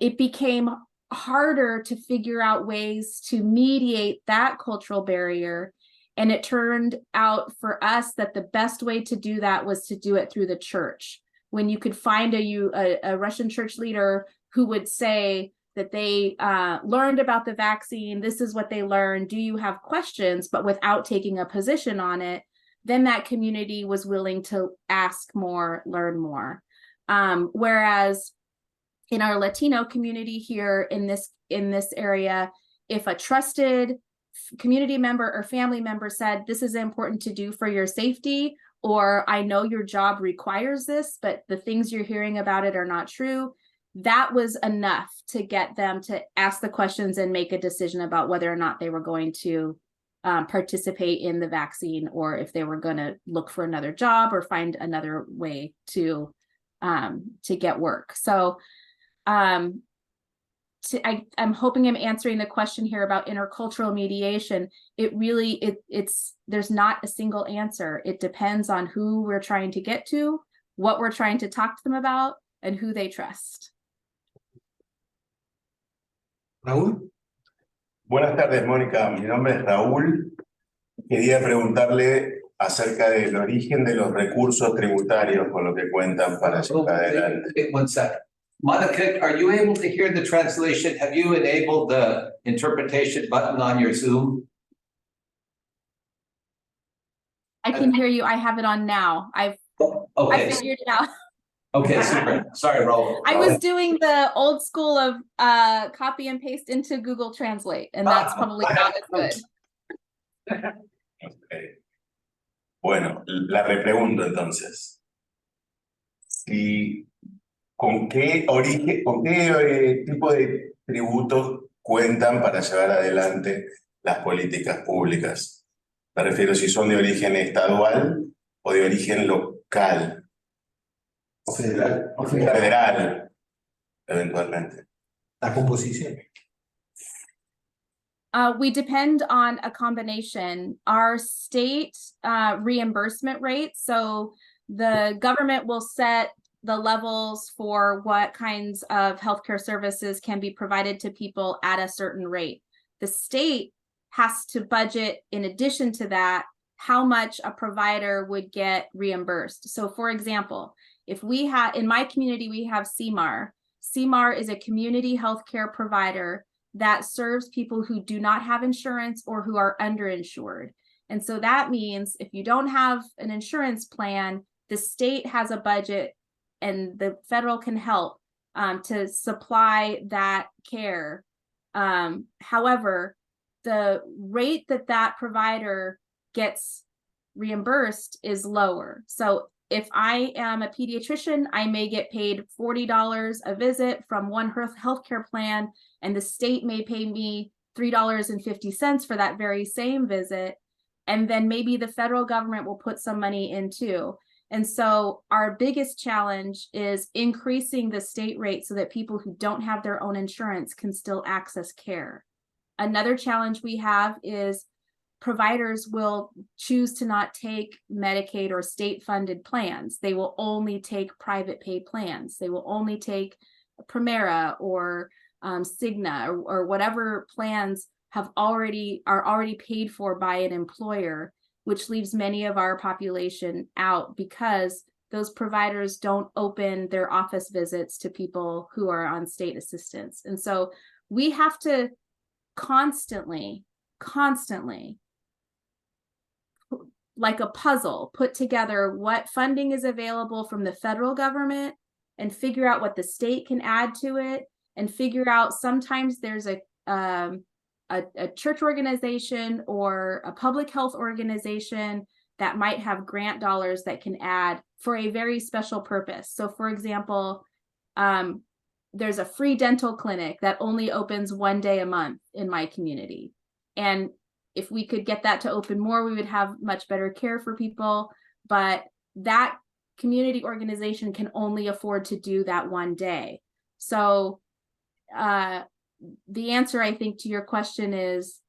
it became harder to figure out ways to mediate that cultural barrier. And it turned out for us that the best way to do that was to do it through the church. When you could find a Russian church leader who would say that they learned about the vaccine, this is what they learned, do you have questions, but without taking a position on it, then that community was willing to ask more, learn more. Whereas in our Latino community here in this area, if a trusted community member or family member said, this is important to do for your safety, or I know your job requires this, but the things you're hearing about it are not true, that was enough to get them to ask the questions and make a decision about whether or not they were going to participate in the vaccine, or if they were going to look for another job or find another way to get work. So I'm hoping I'm answering the question here about intercultural mediation. It really, there's not a single answer. It depends on who we're trying to get to, what we're trying to talk to them about, and who they trust. Raúl. Buenas tardes, Mónica. Mi nombre es Raúl. Quería preguntarle acerca del origen de los recursos tributarios con lo que cuentan para llevar adelante. One second. Monica, are you able to hear the translation? Have you enabled the interpretation button on your Zoom? I can hear you. I have it on now. I figured it out. Okay, super. Sorry, Raul. I was doing the old school of copy and paste into Google Translate, and that's probably not as good. Okay. Bueno, la repregunto entonces. ¿Con qué origen, con qué tipo de tributos cuentan para llevar adelante las políticas públicas? Me refiero si son de origen estadual o de origen local. O federal. Federal, eventualmente. La composición. We depend on a combination. Our state reimbursement rates, so the government will set the levels for what kinds of healthcare services can be provided to people at a certain rate. The state has to budget, in addition to that, how much a provider would get reimbursed. So for example, if we have, in my community, we have CMAR. CMAR is a community healthcare provider that serves people who do not have insurance or who are underinsured. And so that means if you don't have an insurance plan, the state has a budget and the federal can help to supply that care. However, the rate that provider gets reimbursed is lower. So if I am a pediatrician, I may get paid $40 a visit from one healthcare plan, and the state may pay me $3.50 for that very same visit. And then maybe the federal government will put some money in too. And so our biggest challenge is increasing the state rate so that people who don't have their own insurance can still access care. Another challenge we have is providers will choose to not take Medicaid or state-funded plans. They will only take private pay plans. They will only take Primera or Cigna or whatever plans are already paid for by an employer, which leaves many of our population out because those providers don't open their office visits to people who are on state assistance. And so we have to constantly, like a puzzle, put together what funding is available from the federal government and figure out what the state can add to it, and figure out sometimes there's a church organization or a public health organization that might have grant dollars that can add for a very special purpose. So for example, there's a free dental clinic that only opens one day a month in my community. And if we could get that to open more, we would have much better care for people. But that community organization can only afford to do that one day. So the answer, I think, to your question is,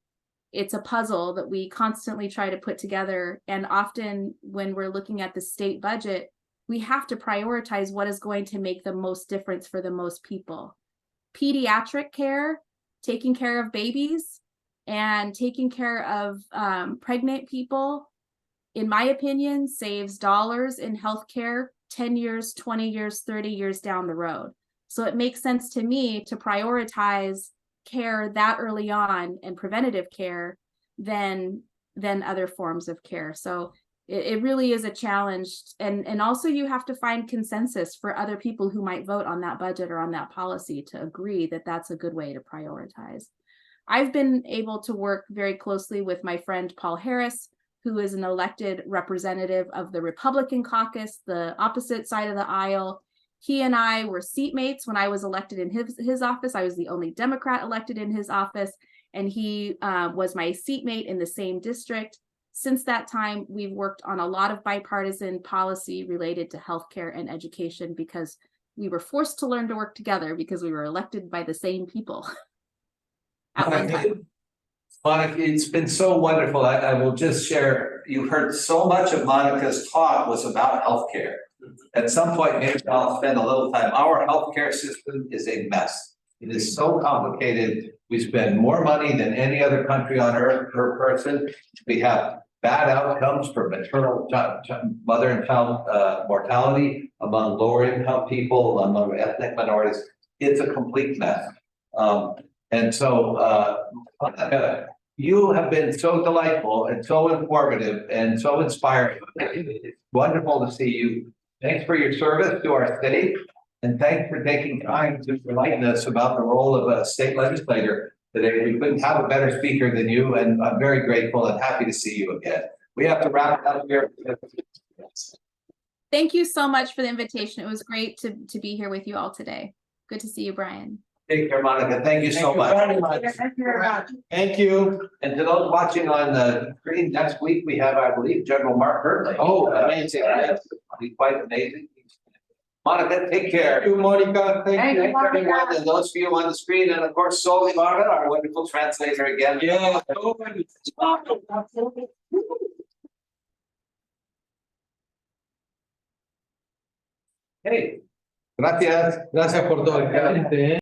it's a puzzle that we constantly try to put together. And often when we're looking at the state budget, we have to prioritize what is going to make the most difference for the most people. Pediatric care, taking care of babies, and taking care of pregnant people, in my opinion, saves dollars in healthcare 10 years, 20 years, 30 years down the road. So it makes sense to me to prioritize care that early on and preventative care than other forms of care. So it really is a challenge. And also you have to find consensus for other people who might vote on that budget or on that policy to agree that that's a good way to prioritize. I've been able to work very closely with my friend Paul Harris, who is an elected representative of the Republican caucus, the opposite side of the aisle. He and I were seatmates when I was elected in his office. I was the only Democrat elected in his office, and he was my seatmate in the same district. Since that time, we've worked on a lot of bipartisan policy related to healthcare and education because we were forced to learn to work together because we were elected by the same people at one time. Monica, it's been so wonderful. I will just share, you heard so much of Monica's talk was about healthcare. At some point, maybe I'll spend a little time. Our healthcare system is a mess. It is so complicated. We spend more money than any other country on earth per person. We have bad outcomes for maternal mother and child mortality among lower income people, among ethnic minorities. It's a complete mess. And so you have been so delightful and so informative and so inspiring. It's wonderful to see you. Thanks for your service to our state, and thanks for taking time to enlighten us about the role of a state legislator today. We couldn't have a better speaker than you, and I'm very grateful and happy to see you again. We have to wrap it up here. Thank you so much for the invitation. It was great to be here with you all today. Good to see you, Brian. Take care, Monica. Thank you so much. Thank you very much. Thank you. And to those watching on the screen, next week we have, I believe, General Mark Hurley. Oh, amazing. He's quite amazing. Monica, take care. Thank you, Monica. Thank you. Thanks, everyone, and those of you on the screen, and of course, Sol Ibarra, our wonderful translator again. Yeah. Hey, gracias. Gracias por todo.